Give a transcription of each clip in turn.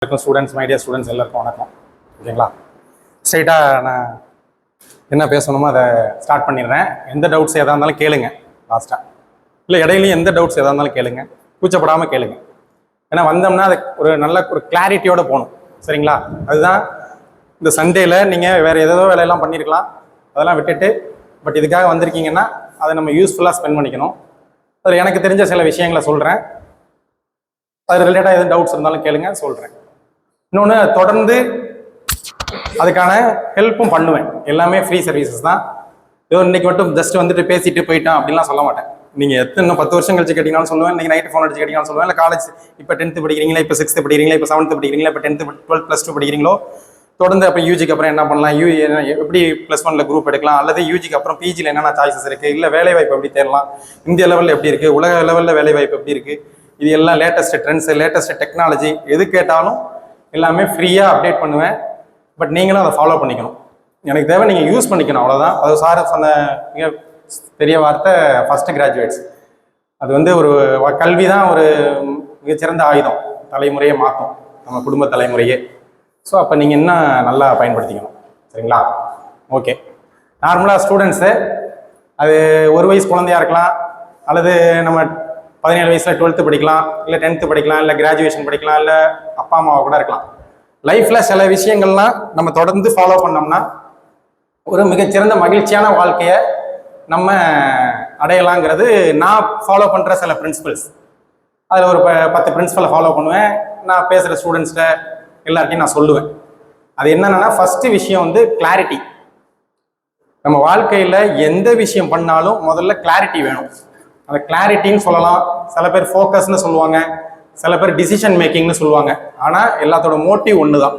Students my dear students எல்லாருக்கும் வணக்கம். ஓகேங்களா, ஸ்ட்ரைட்டாக நான் என்ன பேசணுமோ அதை ஸ்டார்ட் பண்ணிடுறேன். எந்த டவுட்ஸ் எதாக இருந்தாலும் கேளுங்க லாஸ்ட்டாக, இல்லை இடையிலையும் எந்த டவுட்ஸ் எதாக இருந்தாலும் கேளுங்க, கூச்சப்படாமல் கேளுங்க. ஏன்னா வந்தோம்னா அது ஒரு நல்ல ஒரு கிளாரிட்டியோடு போகணும். சரிங்களா, அதுதான் இந்த சண்டேயில் நீங்கள் வேறு ஏதோ வேலையெல்லாம் பண்ணியிருக்கலாம், அதெல்லாம் விட்டுட்டு பட் இதுக்காக வந்திருக்கீங்கன்னா அதை நம்ம யூஸ்ஃபுல்லாக ஸ்பெண்ட் பண்ணிக்கணும். அதில் எனக்கு தெரிஞ்ச சில விஷயங்களை சொல்கிறேன், அது ரிலேட்டாக எதுவும் டவுட்ஸ் இருந்தாலும் கேளுங்க, சொல்கிறேன். இன்னொன்று, தொடர்ந்து அதுக்கான ஹெல்ப்பும் பண்ணுவேன். எல்லாமே ஃப்ரீ சர்வீசஸ் தான். ஏதோ இன்னைக்கு மட்டும் ஜஸ்ட் வந்துட்டு பேசிட்டு போயிட்டான் அப்படின்லாம் சொல்ல மாட்டேன். நீங்கள் எத்தனை 10 வருஷம் கழிச்சு கேட்டீங்கன்னு சொல்லுவேன், இன்னைக்கு நைட்டு ஃபோன் அடிச்சு கேட்டீங்கன்னு சொல்லுவேன். இல்லை காலேஜ் இப்போ 10th படிக்கிறீங்களா, இப்போ 6th படிக்கிறீங்களா, இப்போ 7th படிக்கிறீங்களா, இப்போ 10th 12th +2 படிக்கிறீங்களோ, தொடர்ந்து அப்போ யூஜிக்கு அப்புறம் என்ன பண்ணலாம், எப்படி +1 குரூப் எடுக்கலாம், அல்லது யூஜிக்கு அப்புறம் பிஜியில் என்னென்ன சாய்ஸஸ் இருக்குது, இல்லை வேலைவாய்ப்பு எப்படி தேடலாம், இந்திய லெவலில் எப்படி இருக்குது, உலக லெவலில் வேலைவாய்ப்பு எப்படி இருக்குது, இது எல்லாம் லேட்டஸ்ட் ட்ரெண்ட்ஸு, லேட்டஸ்ட் டெக்னாலஜி எது கேட்டாலும் எல்லாமே ஃப்ரீயாக அப்டேட் பண்ணுவேன். பட் நீங்களும் அதை ஃபாலோ பண்ணிக்கணும். எனக்கு தேவை நீங்கள் யூஸ் பண்ணிக்கணும், அவ்வளோதான். அது சார் சொன்ன மிக பெரிய வார்த்தை, ஃபஸ்ட்டு கிராஜுவேட்ஸ். அது வந்து ஒரு கல்வி தான் ஒரு மிகச்சிறந்த ஆயுதம், தலைமுறையை மாற்றும், நம்ம குடும்ப தலைமுறையே. ஸோ அப்போ நீங்கள் இன்னும் நல்லா பயன்படுத்திக்கணும். சரிங்களா, ஓகே. நார்மலாக ஸ்டூடெண்ட்ஸு அது 1 வயசு குழந்தையாக இருக்கலாம், அல்லது நம்ம 17 வயசில் 12th படிக்கலாம், இல்லை 10th படிக்கலாம், இல்லை கிராஜுவேஷன் படிக்கலாம், இல்லை அப்பா அம்மாவை கூட இருக்கலாம். லைஃப்பில் சில விஷயங்கள்லாம் நம்ம தொடர்ந்து ஃபாலோ பண்ணோம்னா ஒரு மிகச்சிறந்த மகிழ்ச்சியான வாழ்க்கையை நம்ம அடையலாங்கிறது நான் ஃபாலோ பண்ணுற சில பிரின்சிபல்ஸ். அதில் ஒரு 10 பிரின்சிபலை ஃபாலோ பண்ணுவேன். நான் பேசுகிற ஸ்டூடெண்ட்ஸ்கிட்ட எல்லார்ட்டையும் நான் சொல்லுவேன். அது என்னென்னா, ஃபஸ்ட்டு விஷயம் வந்து கிளாரிட்டி. நம்ம வாழ்க்கையில் எந்த விஷயம் பண்ணாலும் முதல்ல கிளாரிட்டி வேணும். அந்த கிளாரிட்டின்னு சொல்லலாம், சில பேர் ஃபோக்கஸ்ன்னு சொல்லுவாங்க, சில பேர் டிசிஷன் மேக்கிங்னு சொல்லுவாங்க. ஆனால் எல்லாத்தோட மோட்டிவ் ஒன்று தான்.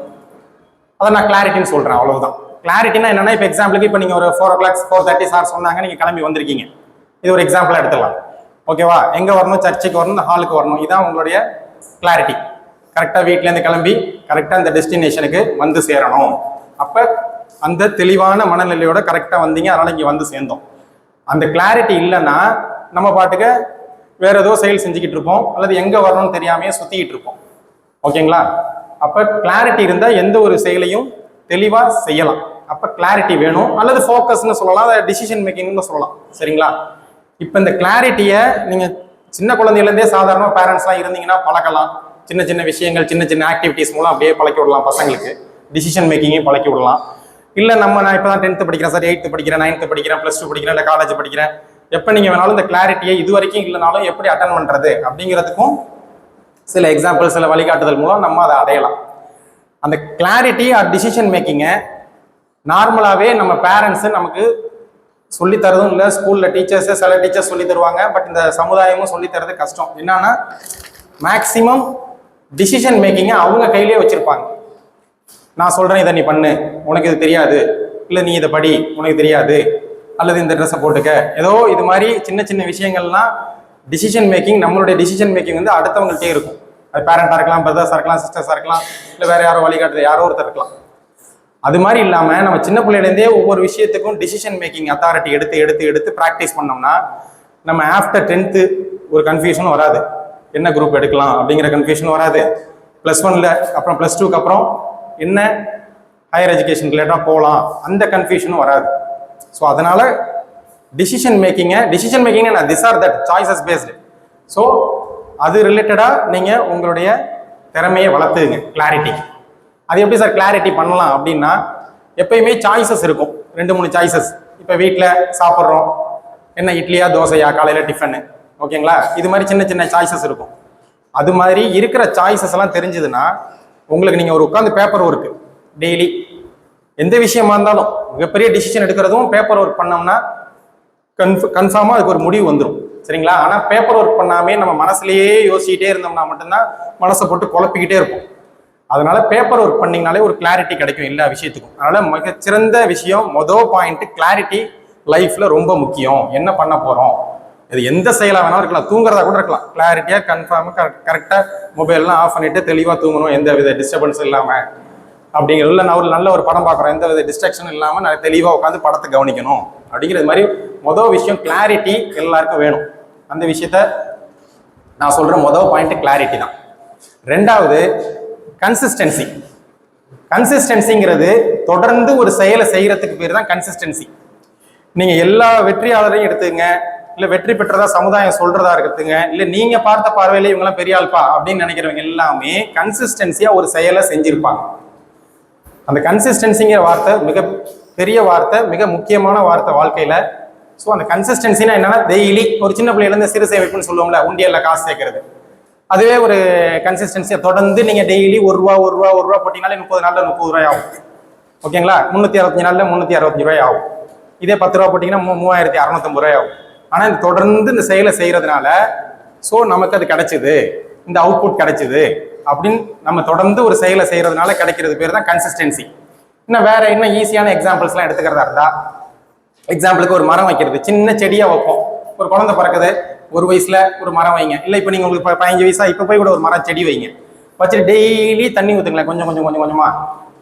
அதை நான் கிளாரிட்டின்னு சொல்கிறேன், அவ்வளவுதான். கிளாரிட்டினா என்னென்னா, இப்போ எக்ஸாம்பிளுக்கு இப்போ நீங்கள் ஒரு 4 o'clock 4:30 சார் சொன்னாங்க, நீங்கள் கிளம்பி வந்திருக்கீங்க. இது ஒரு எக்ஸாம்பிளாக எடுத்துக்கலாம். ஓகேவா, எங்கே வரணும், சர்ச்சுக்கு வரணும், இந்த ஹாலுக்கு வரணும், இதுதான் உங்களுடைய கிளாரிட்டி. கரெக்டாக வீட்டிலேருந்து கிளம்பி கரெக்டாக இந்த டெஸ்டினேஷனுக்கு வந்து சேரணும். அப்போ அந்த தெளிவான மனநிலையோட கரெக்டாக வந்தீங்க, அதனால் இங்கே வந்து சேர்ந்தோம். அந்த கிளாரிட்டி இல்லைன்னா நம்ம பாட்டுக்கு வேற ஏதோ செயல் செஞ்சுக்கிட்டு இருப்போம், அல்லது எங்கே வரணும்னு தெரியாமையே சுற்றிக்கிட்டு இருப்போம். ஓகேங்களா, அப்போ கிளாரிட்டி இருந்தால் எந்த ஒரு செயலையும் தெளிவாக செய்யலாம். அப்போ கிளாரிட்டி வேணும், அல்லது ஃபோக்கஸ்ன்னு சொல்லலாம், அதை டிசிஷன் மேக்கிங்னு சொல்லலாம். சரிங்களா, இப்போ இந்த கிளாரிட்டியை நீங்கள் சின்ன குழந்தையிலேருந்தே சாதாரணமாக பேரண்ட்ஸ்லாம் இருந்தீங்கன்னா பழக்கலாம். சின்ன சின்ன விஷயங்கள், சின்ன சின்ன ஆக்டிவிட்டிஸ் மூலம் அப்படியே பழக்கி விடலாம் பசங்களுக்கு. டிசிஷன் மேக்கிங்கையும் பழக்கி விடலாம். இல்லை நான் இப்போ தான் 10th படிக்கிறேன் சார், 8th படிக்கிறேன், 9th படிக்கிறேன், +2 படிக்கிறேன், இல்லை காலேஜ் படிக்கிறேன், எப்போ நீங்கள் வேணாலும் இந்த கிளாரிட்டியை இது வரைக்கும் இல்லைனாலும் எப்படி அட்டன் பண்ணுறது அப்படிங்கிறதுக்கும் சில எக்ஸாம்பிள், சில வழிகாட்டுதல் மூலம் நம்ம அதை அடையலாம். அந்த கிளாரிட்டி ஆர் டிசிஷன் மேக்கிங்கை நார்மலாகவே நம்ம பேரண்ட்ஸு நமக்கு சொல்லித்தரதும் இல்லை. ஸ்கூலில் டீச்சர்ஸு சில டீச்சர்ஸ் சொல்லி தருவாங்க, பட் இந்த சமுதாயமும் சொல்லித்தரது கஷ்டம். என்னன்னா, மேக்சிமம் டிசிஷன் மேக்கிங்கை அவங்க கையிலே வச்சுருப்பாங்க. நான் சொல்கிறேன், இதை நீ பண்ணு, உனக்கு இது தெரியாது, இல்லை நீ இதை படி, உனக்கு தெரியாது, அல்லது இந்த ட்ரெஸ்ஸை போட்டுக்க, ஏதோ இது மாதிரி சின்ன சின்ன விஷயங்கள்லாம் டிசிஷன் மேக்கிங். நம்மளுடைய டிசிஷன் மேக்கிங் வந்து அடுத்தவங்கள்ட்டே இருக்கும். அது பேரண்டாக இருக்கலாம், பிரதர்ஸாக இருக்கலாம், சிஸ்டர்ஸாக இருக்கலாம், இல்லை வேறு யாரோ வழிகாட்டுறது யாரோ ஒருத்தர் இருக்கலாம். அது மாதிரி இல்லாமல் நம்ம சின்ன பிள்ளையிலேருந்தே ஒவ்வொரு விஷயத்துக்கும் டிசிஷன் மேக்கிங் அத்தாரிட்டி எடுத்து எடுத்து எடுத்து ப்ராக்டிஸ் பண்ணோம்னா நம்ம ஆஃப்டர் 10th ஒரு கன்ஃபியூஷனும் வராது. என்ன குரூப் எடுக்கலாம் அப்படிங்கிற கன்ஃபியூஷனும் வராது. +1ல் அப்புறம் +2க்கு அப்புறம் என்ன ஹையர் எஜுகேஷன் ரிலேட்டாக போகலாம், அந்த கன்ஃபியூஷனும் வராது. ஸோ அதனால் டிசிஷன் மேக்கிங்கை நான் this or that choices based. So அது ரிலேட்டடாக நீங்கள் உங்களுடைய திறமையை வளர்த்துங்க. கிளாரிட்டி அது எப்படி சார் கிளாரிட்டி பண்ணலாம் அப்படின்னா, எப்பயுமே சாய்ஸஸ் இருக்கும், 2-3 சாய்ஸஸ். இப்போ வீட்டில் சாப்பிட்றோம், என்ன இட்லியா தோசையா காலையில் டிஃபனு, ஓகேங்களா, இது மாதிரி சின்ன சின்ன சாய்ஸஸ் இருக்கும். அது மாதிரி இருக்கிற சாய்ஸஸ் எல்லாம் தெரிஞ்சுதுன்னா உங்களுக்கு நீங்கள் ஒரு உட்காந்து பேப்பர் ஒர்க்கு டெய்லி எந்த விஷயமா இருந்தாலும் மிகப்பெரிய டிசிஷன் எடுக்கிறதும் பேப்பர் ஒர்க் பண்ணோம்னா கன்ஃபார்மாக அதுக்கு ஒரு முடிவு வந்துடும். சரிங்களா, ஆனால் பேப்பர் ஒர்க் பண்ணாமே நம்ம மனசுலேயே யோசிச்சுட்டே இருந்தோம்னா மட்டும்தான் மனசை போட்டு குழப்பிக்கிட்டே இருக்கும். அதனால பேப்பர் ஒர்க் பண்ணிங்கனாலே ஒரு கிளாரிட்டி கிடைக்கும் எல்லா விஷயத்துக்கும். அதனால மிகச்சிறந்த விஷயம், மொதல் பாயிண்ட் கிளாரிட்டி லைஃப்பில் ரொம்ப முக்கியம். என்ன பண்ண போகிறோம், இது எந்த செயலாக வேணாலும் இருக்கலாம், தூங்குறதா கூட இருக்கலாம். கிளாரிட்டியாக கன்ஃபார்மாக கரெக்டாக மொபைல்லாம் ஆஃப் பண்ணிவிட்டு தெளிவாக தூங்கணும், எந்த வித டிஸ்டர்பன்ஸும் இல்லாமல். அப்படிங்கிறதுல நான் ஒரு நல்ல ஒரு படம் பார்க்குறோம், எந்த வித டிஸ்ட்ராக்ஷனும் இல்லாமல் நான் தெளிவாக உட்காந்து படத்தை கவனிக்கணும் அப்படிங்கிறது மாதிரி மொதல் விஷயம் கிளாரிட்டி எல்லாருக்கும் வேணும். அந்த விஷயத்த நான் சொல்கிற மொதல் பாயிண்ட் கிளாரிட்டி தான். ரெண்டாவது, கன்சிஸ்டன்சி. கன்சிஸ்டன்சிங்கிறது தொடர்ந்து ஒரு செயலை செய்யறதுக்கு பேர் தான் கன்சிஸ்டன்சி. நீங்க எல்லா வெற்றியாளரையும் எடுத்துங்க, இல்ல வெற்றி பெற்றதா சமுதாயம் சொல்றதா இருக்கட்டுங்க, இல்ல நீங்க பார்த்த பார்வையில இவங்கெல்லாம் பெரிய ஆள்பா அப்படின்னு நினைக்கிறவங்க எல்லாமே கன்சிஸ்டன்சியா ஒரு செயலை செஞ்சிருப்பாங்க. அந்த கன்சிஸ்டன்சிங்கிற வார்த்தை மிக பெரிய வார்த்தை, மிக முக்கியமான வார்த்தை வாழ்க்கையில. ஸோ அந்த கன்சிஸ்டன்சினா என்னன்னா, டெய்லி ஒரு சின்ன பிள்ளையில இருந்து சிறு சேமிப்புன்னு சொல்லுவோம்ல, உண்டியல்ல காசு சேர்க்கறது, அதுவே ஒரு கன்சிஸ்டன்சியா தொடர்ந்து நீங்க டெய்லி ஒரு ரூபா போட்டீங்கனாலே 30 நாள்ல 30 ரூபாய் ஆகும். ஓகேங்களா? 365 நாள்ல 365 ரூபாய் ஆகும். இதே 10 ரூபா போட்டீங்கன்னா 3650 ரூபாய் ஆகும். ஆனா இந்த தொடர்ந்து இந்த செயலை செய்யறதுனால ஸோ நமக்கு அது கிடைச்சது, இந்த அவுட்புட் கிடைச்சது அப்படின்னு நம்ம தொடர்ந்து ஒரு செயலை செய்யறதுனால கிடைக்கிறது பேர் தான் கன்சிஸ்டன்சி. இன்னும் வேற இன்னும் ஈஸியான எக்ஸாம்பிள்ஸ்லாம் எடுத்துக்கிறதா இருந்தா, எக்ஸாம்பிளுக்கு ஒரு மரம் வைக்கிறது. சின்ன செடியா வைப்போம். ஒரு குழந்தை பிறக்குது, ஒரு வயசுல ஒரு மரம் வைங்க, இல்லை இப்போ நீங்க உங்களுக்கு 15 வயசா இப்போ போய் கூட ஒரு மரம் செடி வைங்க, வச்சுட்டு டெய்லி தண்ணி ஊற்றுங்களேன், கொஞ்சமா.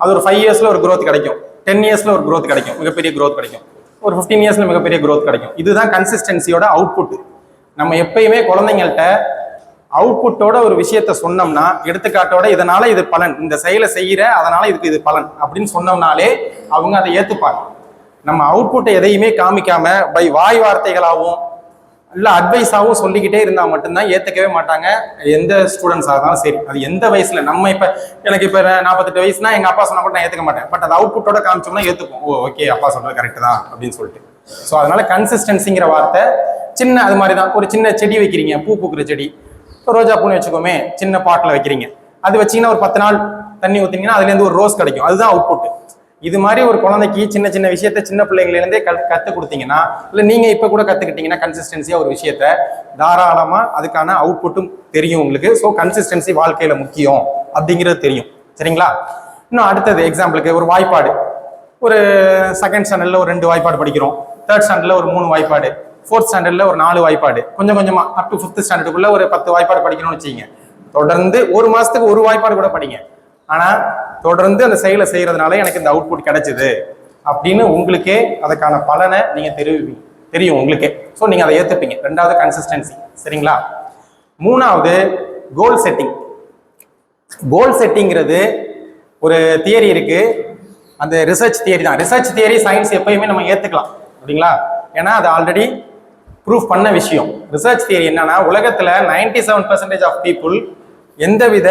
அது ஒரு 5 இயர்ஸ்ல ஒரு growth கிடைக்கும், 10 இயர்ஸ்ல ஒரு growth கிடைக்கும், மிகப்பெரிய growth கிடைக்கும், ஒரு 15 இயர்ஸ்ல மிகப்பெரிய growth கிடைக்கும். இதுதான் கன்சிஸ்டன்சியோட அவுட்புட். நம்ம எப்பயுமே குழந்தைங்கள்ட்ட அவுட்புட்டோட ஒரு விஷயத்த சொன்னோம்னா, எடுத்துக்காட்டோட இதனால இது பலன், இந்த செயலை செய்யற அதனால இதுக்கு இது பலன் அப்படின்னு சொன்னோம்னாலே அவங்க அதை ஏத்துப்பாங்க. நம்ம அவுட்புட்டை எதையுமே காமிக்காம பை வாய் வார்த்தைகளாகவும் இல்ல அட்வைஸாகவும் சொல்லிக்கிட்டே இருந்தா மட்டும்தான் ஏத்துக்கவே மாட்டாங்க. எந்த ஸ்டூடெண்ட்ஸாக இருந்தாலும் சரி, அது எந்த வயசுல. நம்ம எனக்கு இப்ப 48 வயசுனா எங்க அப்பா சொன்னா கூட நான் ஏத்துக்க மாட்டேன். பட் அது அவுட்புட்டோட காமிச்சோம்னா ஏத்துப்போம். ஓகே, அப்பா சொல்றது கரெக்ட் தான் அப்படின்னு சொல்லிட்டு. ஸோ அதனால கன்சிஸ்டன்சிங்கிற வார்த்தை சின்ன, அது மாதிரி தான். ஒரு சின்ன செடி வைக்கிறீங்க, பூ பூக்குற செடி, ரோஜா பூன்னு வச்சுக்கோமே, சின்ன பாட்டில் வைக்கிறீங்க. அது வச்சீங்கன்னா ஒரு 10 நாள் தண்ணி ஊற்றிங்கன்னா அதுலேருந்து ஒரு ரோஸ் கிடைக்கும். அதுதான் அவுட்புட். இது மாதிரி ஒரு குழந்தைக்கு சின்ன விஷயத்த சின்ன பிள்ளைங்களிலேருந்தே கற்றுக் கொடுத்தீங்கன்னா, இல்லை நீங்கள் இப்போ கூட கற்றுக்கிட்டீங்கன்னா கன்சிஸ்டன்சியாக ஒரு விஷயத்த தாராளமாக அதுக்கான அவுட்புட்டும் தெரியும் உங்களுக்கு. ஸோ கன்சிஸ்டன்சி வாழ்க்கையில் முக்கியம் அப்படிங்கிறது தெரியும். சரிங்களா? இன்னும் அடுத்தது எக்ஸாம்பிளுக்கு ஒரு வாய்ப்பாடு. ஒரு செகண்ட் ஸ்டாண்டர்டில் ஒரு 2 வாய்ப்பாடு படிக்கிறோம், தேர்ட் ஸ்டாண்டர்டில் ஒரு 3 வாய்ப்பாடு, ஃபோர்த் ஸ்டாண்டர்டில் ஒரு 4 வாய்ப்பாடு, கொஞ்சமா அப் டு 5th ஸ்டாண்டர்டுக்குள்ள ஒரு 10 வாய்ப்பாடு படிக்கணும்னு வச்சுக்கீங்க. தொடர்ந்து ஒரு மாசத்துக்கு ஒரு வாய்ப்பாடு கூட படிங்க. ஆனா தொடர்ந்து அந்த செயலை செய்யறதுனால எனக்கு இந்த அவுட்புட் கிடைச்சது அப்படின்னு உங்களுக்கே அதுக்கான பலனை நீங்க தெரியும் உங்களுக்கே. ஸோ நீங்க அதை ஏத்துப்பீங்க. 2வது கன்சிஸ்டன்சி. சரிங்களா? 3வது கோல் செட்டிங். கோல் செட்டிங்கிறது ஒரு தியரி இருக்கு, அந்த ரிசர்ச் தியரி தான். ரிசர்ச் தியரி சயின்ஸ் எப்பயுமே நம்ம ஏத்துக்கலாம் அப்படிங்களா? ஏன்னா அது ஆல்ரெடி ப்ரூஃப் பண்ண விஷயம். ரிசர்ச் தியரி என்னன்னா, உலகத்துல 97% ஆஃப் பீப்புள் எந்தவித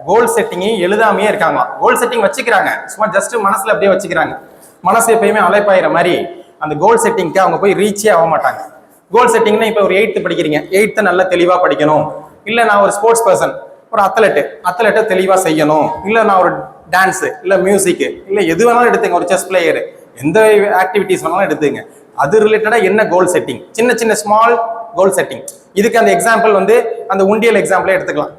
கோல் செட்டிங்கையும் எழுதாமையே இருக்காங்க. கோல் செட்டிங் வச்சுக்கிறாங்க, சும்மா ஜஸ்ட் மனசுல அப்படியே வச்சுக்கிறாங்க. மனசு எப்பயுமே அலைப்பாயிற மாதிரி அந்த கோல் செட்டிங்க்கு அவங்க போய் ரீச்சே ஆக மாட்டாங்க. கோல் செட்டிங்னா இப்போ ஒரு 8th படிக்கிறீங்க, 8th நல்லா தெளிவா படிக்கணும், இல்லை நான் ஒரு ஸ்போர்ட்ஸ் பர்சன், ஒரு அத்லெட்டை தெளிவா செய்யணும், இல்லை நான் ஒரு டான்ஸ், இல்லை மியூசிக், இல்லை எது வேணாலும் எடுத்துங்க, ஒரு செஸ் பிளேயர், எந்த ஆக்டிவிட்டிஸ் வேணாலும் எடுத்துங்க. அது ரிலேட்டடா என்ன கோல் செட்டிங், சின்ன ஸ்மால் கோல் செட்டிங். இதுக்கு அந்த எக்ஸாம்பிள் வந்து அந்த உண்டியல் எக்ஸாம்பிளே எடுத்துக்கலாம்.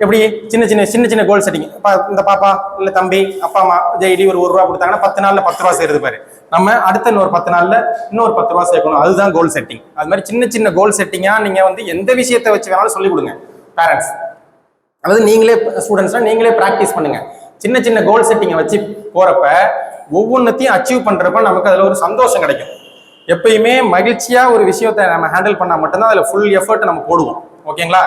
எப்படி சின்ன கோல் செட்டிங். இந்த பாப்பா இல்ல தம்பி அப்பா அம்மா ஜெய்டி ஒரு ரூபா கொடுத்தாங்கன்னா 10 நாள்ல 10 ரூபா சேர்த்து பாரு, நம்ம அடுத்த இன்னொரு 10 நாள்ல இன்னொரு 10 ரூபா சேர்க்கணும். அதுதான் கோல் செட்டிங். அது மாதிரி சின்ன கோல் செட்டிங்கா நீங்க வந்து எந்த விஷயத்தை வச்சு வேணாலும் சொல்லி கொடுங்க பேரண்ட்ஸ். அதாவது நீங்களே ஸ்டூடெண்ட்ஸ்னா நீங்களே ப்ராக்டிஸ் பண்ணுங்க. சின்ன கோல் செட்டிங்கை வச்சு போறப்ப ஒவ்வொன்றத்தையும் அச்சீவ் பண்றப்ப நமக்கு அதுல ஒரு சந்தோஷம் கிடைக்கும். எப்பயுமே மகிழ்ச்சியா ஒரு விஷயத்தை நம்ம ஹேண்டில் பண்ணா மட்டும்தான் அதுல ஃபுல் எஃபர்ட் நம்ம போடுவோம். ஓகேங்களா?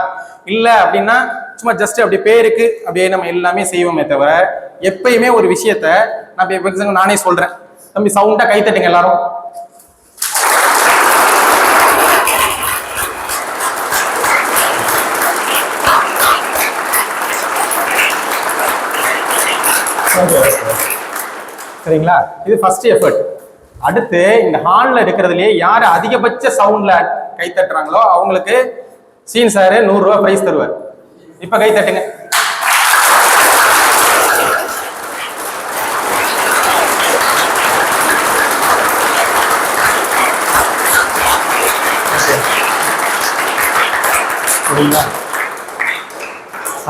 இல்ல அப்படின்னா சும்மா ஜஸ்ட் அப்படி பேருக்கு அப்படியே நம்ம எல்லாமே செய்வோமே தவிர, எப்பயுமே ஒரு விஷயத்த நான் நானே சொல்றேன், தம்பி சவுண்டா கை தட்டுங்க எல்லாரும். சரிங்களா? இது ஃபர்ஸ்ட் எஃபர்ட். அடுத்து இந்த ஹால்ல இருக்கிறதுலயே யாரு அதிகபட்ச சவுண்ட்ல கை தட்டுறாங்களோ அவங்களுக்கு சீன் சார் 100 ரூபாய் பிரைஸ் தருவார். இப்ப கை தட்டுங்க.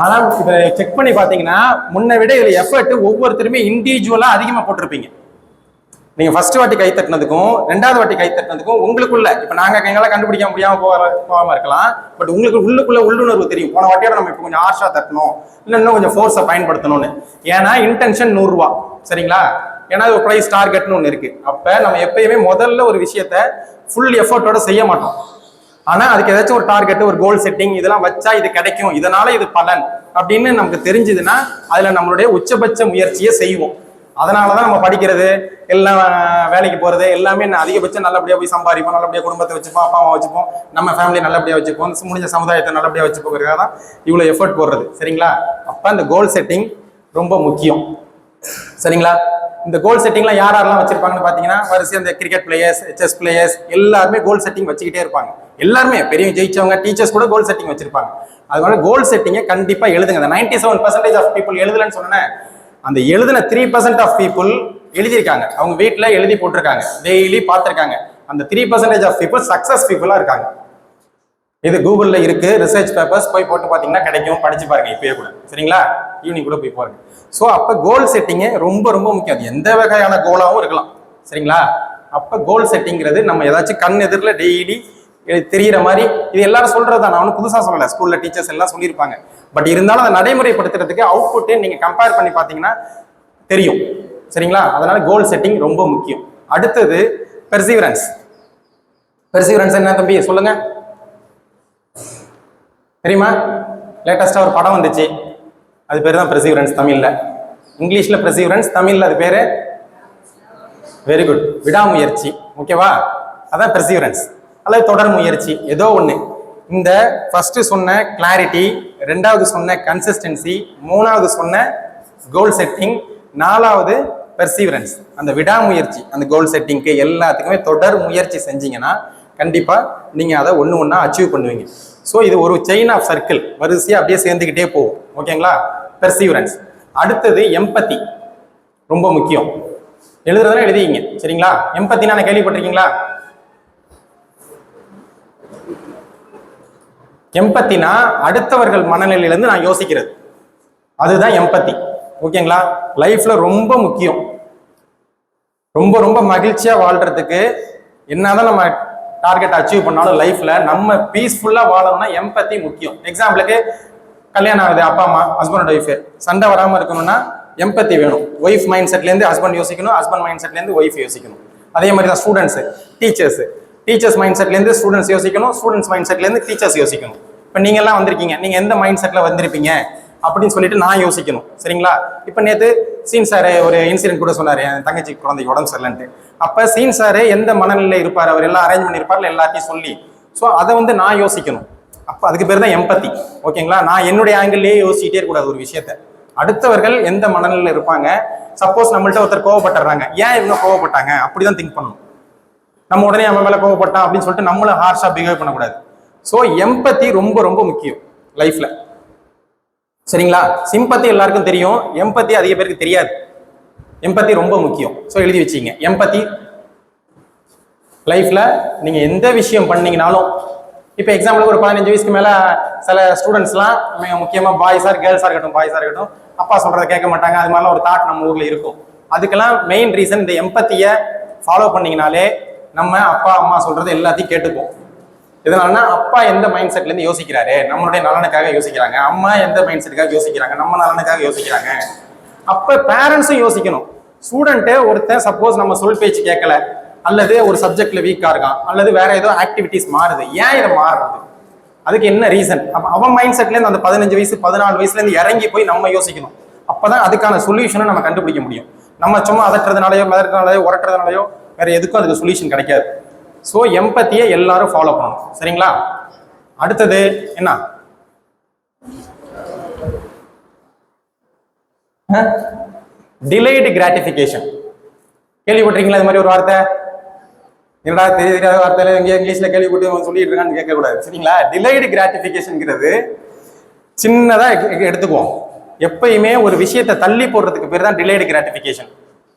ஆனா இப்ப செக் பண்ணி பாத்தீங்கன்னா முன்ன விட இதுல எஃபர்ட் ஒவ்வொருத்தருமே இண்டிவிஜுவலா அதிகமா போட்டிருப்பீங்க. நீங்க ஃபர்ஸ்ட் வாட்டி கை தட்டினதுக்கும் 2வது வாட்டி கை தட்டினதுக்கும் உங்களுக்குள்ள, இப்ப நாங்க எங்களால கண்டுபிடிக்க முடியாம போகாம இருக்கலாம், பட் உங்களுக்கு உள்ளுக்குள்ள உள்ளுணர்வு தெரியும். போன வாட்டியோட நம்ம இப்ப கொஞ்சம் ஹார்ஷா தட்டணும், இல்ல இன்னும் கொஞ்சம் ஃபோர்ஸை பயன்படுத்தணும்னு. ஏன்னா இன்டென்ஷன் 100 ரூபா. சரிங்களா? ஏன்னா ஒரு பிரைஸ் டார்கெட்னு ஒன்று இருக்கு. அப்ப நம்ம எப்பயுமே முதல்ல ஒரு விஷயத்த ஃபுல் எஃபர்ட்டோட செய்ய மாட்டோம். ஆனா அதுக்கு ஏதாச்சும் ஒரு டார்கெட், ஒரு கோல் செட்டிங் இதெல்லாம் வச்சா இது கிடைக்கும், இதனால இது பலன் அப்படின்னு நமக்கு தெரிஞ்சதுன்னா அதுல நம்மளுடைய உச்சபட்ச முயற்சியை செய்வோம். அதனாலதான் நம்ம படிக்கிறது எல்லாம், வேலைக்கு போறது எல்லாமே அதிகபட்சம் நல்லபடியா போய் சம்பாதிப்போம், நல்லபடியா குடும்பத்தை வச்சுப்போம், அப்பா அம்மா வச்சுப்போம், நம்ம ஃபேமிலி நல்லபடியா வச்சுப்போம், முடிஞ்ச சமுதாயத்தை நல்லபடியா வச்சுப்போங்கிறதுக்காக தான் இவ்வளவு எஃபர்ட் போடுறது. சரிங்களா? அப்ப அந்த கோல் செட்டிங் ரொம்ப முக்கியம். சரிங்களா? இந்த கோல் செட்டிங்லாம் யாரெல்லாம் வச்சிருப்பாங்கன்னு பாத்தீங்கன்னா, வரிசை அந்த கிரிக்கெட் பிளேயர்ஸ், செஸ் பிளேயர்ஸ் எல்லாருமே கோல் செட்டிங் வச்சுக்கிட்டே இருப்பாங்க. எல்லாருமே பெரிய ஜெயிச்சவங்க, டீச்சர்ஸ் கூட கோல் செட்டிங் வச்சிருப்பாங்க. அதனால கோல் செட்டிங்கை கண்டிப்பா எழுதுங்க. அந்த 97% ஆஃப் பீப்புள் எழுதலன்னு சொன்னேன், அந்த எழுதின 3% ஆஃப் பீப்புள் எழுதியிருக்காங்க. அவங்க வீட்டில் எழுதி போட்டிருக்காங்க, டெய்லி பார்த்துருக்காங்க. அந்த 3% ஆஃப் பீப்புள் சக்சஸ் பீப்புளா இருக்காங்க. இது கூகுளில் இருக்கு, ரிசர்ச் பேப்பர்ஸ் போய் போட்டு பார்த்தீங்கன்னா கிடைக்கும், படிச்சு பாருங்க இப்பயே கூட. சரிங்களா? ஈவினிங் கூட போய் பாருங்க. ஸோ அப்போ கோல் செட்டிங்கு ரொம்ப ரொம்ப முக்கியம். அது எந்த வகையான கோலாகவும் இருக்கலாம். சரிங்களா? அப்போ கோல் செட்டிங்கிறது நம்ம ஏதாச்சும் கண் எதிரில் டெய்லி தெரிகிற மாதிரி, இது எல்லாரும் சொல்றதுதான், நான் ஒன்றும் புதுசாக சொல்லலை, ஸ்கூல்ல டீச்சர்ஸ் எல்லாம் சொல்லியிருப்பாங்க. பட் இருந்தாலும் அதை நடைமுறைப்படுத்துறதுக்கு அவுட்புட்டு நீங்க கம்பேர் பண்ணி பார்த்தீங்கன்னா தெரியும். சரிங்களா? அதனால கோல் செட்டிங் ரொம்ப முக்கியம். அடுத்தது பெர்சிவரன்ஸ். பெர்சிவரன்ஸ் என்ன தம்பி சொல்லுங்க? தெரியுமா? லேட்டஸ்டா ஒரு படம் வந்துச்சு, அது பேர் தான் பெர்சிவரன்ஸ் தமிழ்ல. இங்கிலீஷ்ல பெர்சிவரன்ஸ், தமிழ்ல அது பேரு வெரி குட், விடாமுயற்சி. ஓகேவா? அதான் பெர்சிவரன்ஸ் அல்லது தொடர் முயற்சி, ஏதோ ஒண்ணு. இந்த ஃபர்ஸ்ட் சொன்ன கிளாரிட்டி, ரெண்டாவது சொன்ன கன்சிஸ்டன்சி, மூணாவது சொன்ன கோல் செட்டிங், நாலாவது பெர்சிவரன்ஸ், அந்த விடாமுயற்சி. அந்த கோல் செட்டிங்க்கு எல்லாத்துக்குமே தொடர் முயற்சி செஞ்சீங்கன்னா கண்டிப்பா நீங்க அதை ஒண்ணு ஒண்ணா அச்சீவ் பண்ணுவீங்க. ஸோ இது ஒரு செயின் ஆஃப் சர்க்கிள், வரிசையா அப்படியே சேர்ந்துக்கிட்டே போகும். ஓகேங்களா? பெர்சிவரன்ஸ். அடுத்தது எம்பத்தி, ரொம்ப முக்கியம். எழுதுறதுனா எழுதிங்க. சரிங்களா? எம்பத்தி நான் கேள்விப்பட்டிருக்கீங்களா? எம்பத்தினா அடுத்தவர்கள் மனநிலையிலிருந்து நான் யோசிக்கிறது, அதுதான் எம்பத்தி. ஓகேங்களா? லைஃப்ல ரொம்ப முக்கியம். ரொம்ப ரொம்ப மகிழ்ச்சியா வாழ்றதுக்கு என்னதான் நம்ம டார்கெட் அச்சீவ் பண்ணாலும் லைஃப்ல நம்ம பீஸ்ஃபுல்லா வாழணும்னா எம்பத்தி முக்கியம். எக்ஸாம்பிளுக்கு கல்யாணம் ஆகுது, அப்பா அம்மா, ஹஸ்பண்ட் ஒய்ஃப், சண்டை வராம இருக்கணும்னா எம்பத்தி வேணும். ஒய்ஃப் மைண்ட் செட்ல இருந்து ஹஸ்பண்ட் யோசிக்கணும், ஹஸ்பண்ட் மைண்ட் செட்ல இருந்து ஒய்ஃப் யோசிக்கணும். அதே மாதிரி தான் ஸ்டூடெண்ட்ஸ், டீச்சர்ஸ் மைண்ட் செட்ல இருந்து ஸ்டூடெண்ட்ஸ் யோசிக்கணும், ஸ்டூடெண்ட்ஸ் மைண்ட் செட்ல இருந்து டீச்சர்ஸ் யோசிக்கணும். இப்போ நீங்க எல்லாம் வந்திருக்கீங்க, நீங்க எந்த மைண்ட் செட்ல வந்திருப்பீங்க அப்படின்னு சொல்லிட்டு நான் யோசிக்கணும். சரிங்களா? இப்போ நேற்று சீன் சார் ஒரு இன்சிடென்ட் கூட சொன்னாரு, என் தங்கச்சி குழந்தைக்கு உடம்பு சரியில்லைன்ட்டு. அப்ப சீன் சார் எந்த மனநிலையில இருப்பார், அவர் எல்லாம் அரேஞ்ச் பண்ணியிருப்பார்ல எல்லாத்தையும் சொல்லி, ஸோ அதை வந்து நான் யோசிக்கணும். அப்ப அதுக்கு பேர் தான் எம்பத்தி. ஓகேங்களா? நான் என்னுடைய ஆங்கிள்லயே யோசிச்சுட்டே இருக்கக்கூடாது ஒரு விஷயத்த. அடுத்தவர்கள் எந்த மனநிலையில இருப்பாங்க, சப்போஸ் நம்மள்ட்ட ஒருத்தர் கோவப்பட்டுறாங்க, ஏன் இவங்க கோவப்பட்டாங்க அப்படிதான் திங்க் பண்ணணும். நம்ம உடனே அவன் மேல கோவப்பட்டான் அப்படின்னு சொல்லிட்டு நம்மள ஹார்ஷா பிஹேவ் பண்ணக்கூடாது. ஸோ எம்பத்தி ரொம்ப ரொம்ப முக்கியம் லைஃப்ல. சரிங்களா? சிம்பத்தி எல்லாருக்கும் தெரியும், எம்பத்தி அதிக பேருக்கு தெரியாது. எம்பத்தி ரொம்ப முக்கியம். ஸோ எழுதி வச்சிங்க, எம்பத்தி லைஃப்ல நீங்க எந்த விஷயம் பண்ணீங்கனாலும். இப்போ எக்ஸாம்பிளுக்கு ஒரு 15 வயசுக்கு மேல சில ஸ்டூடெண்ட்ஸ்லாம், முக்கியமா பாய்ஸா கேர்ள்ஸா இருக்கட்டும், அப்பா சொல்றதை கேட்க மாட்டாங்க. அது மாதிரிலாம் ஒரு தாட் நம்ம ஊர்ல இருக்கும். அதுக்கெல்லாம் மெயின் ரீசன் இந்த எம்பத்தியை ஃபாலோ பண்ணீங்கனாலே நம்ம அப்பா அம்மா சொல்றது எல்லாத்தையும் கேட்டுப்போம். இதனாலனா அப்பா எந்த மைண்ட் செட்ல இருந்து யோசிக்கிறாரு, நம்மளுடைய நலனுக்காக யோசிக்கிறாங்க. அம்மா எந்த மைண்ட் செட்டுக்காக யோசிக்கிறாங்க, நம்ம நலனுக்காக யோசிக்கிறாங்க. அப்ப பேரண்ட்ஸும் யோசிக்கணும். ஸ்டூடெண்ட் ஒருத்தன் சப்போஸ் நம்ம சொல் பேச்சு கேட்கல, அல்லது ஒரு சப்ஜெக்ட்ல வீக்கா இருக்கான், அல்லது வேற ஏதோ ஆக்டிவிட்டிஸ் மாறுது, ஏன் இதை மாறுறது, அதுக்கு என்ன ரீசன்? அவன் மைண்ட் செட்ல இருந்து அந்த 15 வயசு 14 வயசுல இருந்து இறங்கி போய் நம்ம யோசிக்கணும். அப்பதான் அதுக்கான சொல்யூஷனை நம்ம கண்டுபிடிக்க முடியும். நம்ம சும்மா அதட்டுறதுனாலயோ மிதறதுனாலயோ உரட்டுறதுனாலயோ வேற எதுக்கும் அதுக்கு சொல்யூஷன் கிடைக்காது. ஸோ எம்பத்தியை எல்லாரும் ஃபாலோ பண்ணணும். சரிங்களா? அடுத்தது என்ன? Delayed gratification. கேள்விப்பட்டிருக்கீங்களா இது மாதிரி ஒரு வார்த்தை? என்னடா தெரியாத வார்த்தையில இங்கிலீஷ்ல கேள்விப்பட்டு சொல்லிட்டு இருக்கான்னு கேட்கக்கூடாது. சரிங்களா? டிலேடு கிராட்டிஃபிகேஷன்ங்கிறது சின்னதா எடுத்துக்குவோம். எப்பயுமே ஒரு விஷயத்தை தள்ளி போடுறதுக்கு பேர் தான் டிலேடு கிராட்டிஃபிகேஷன்.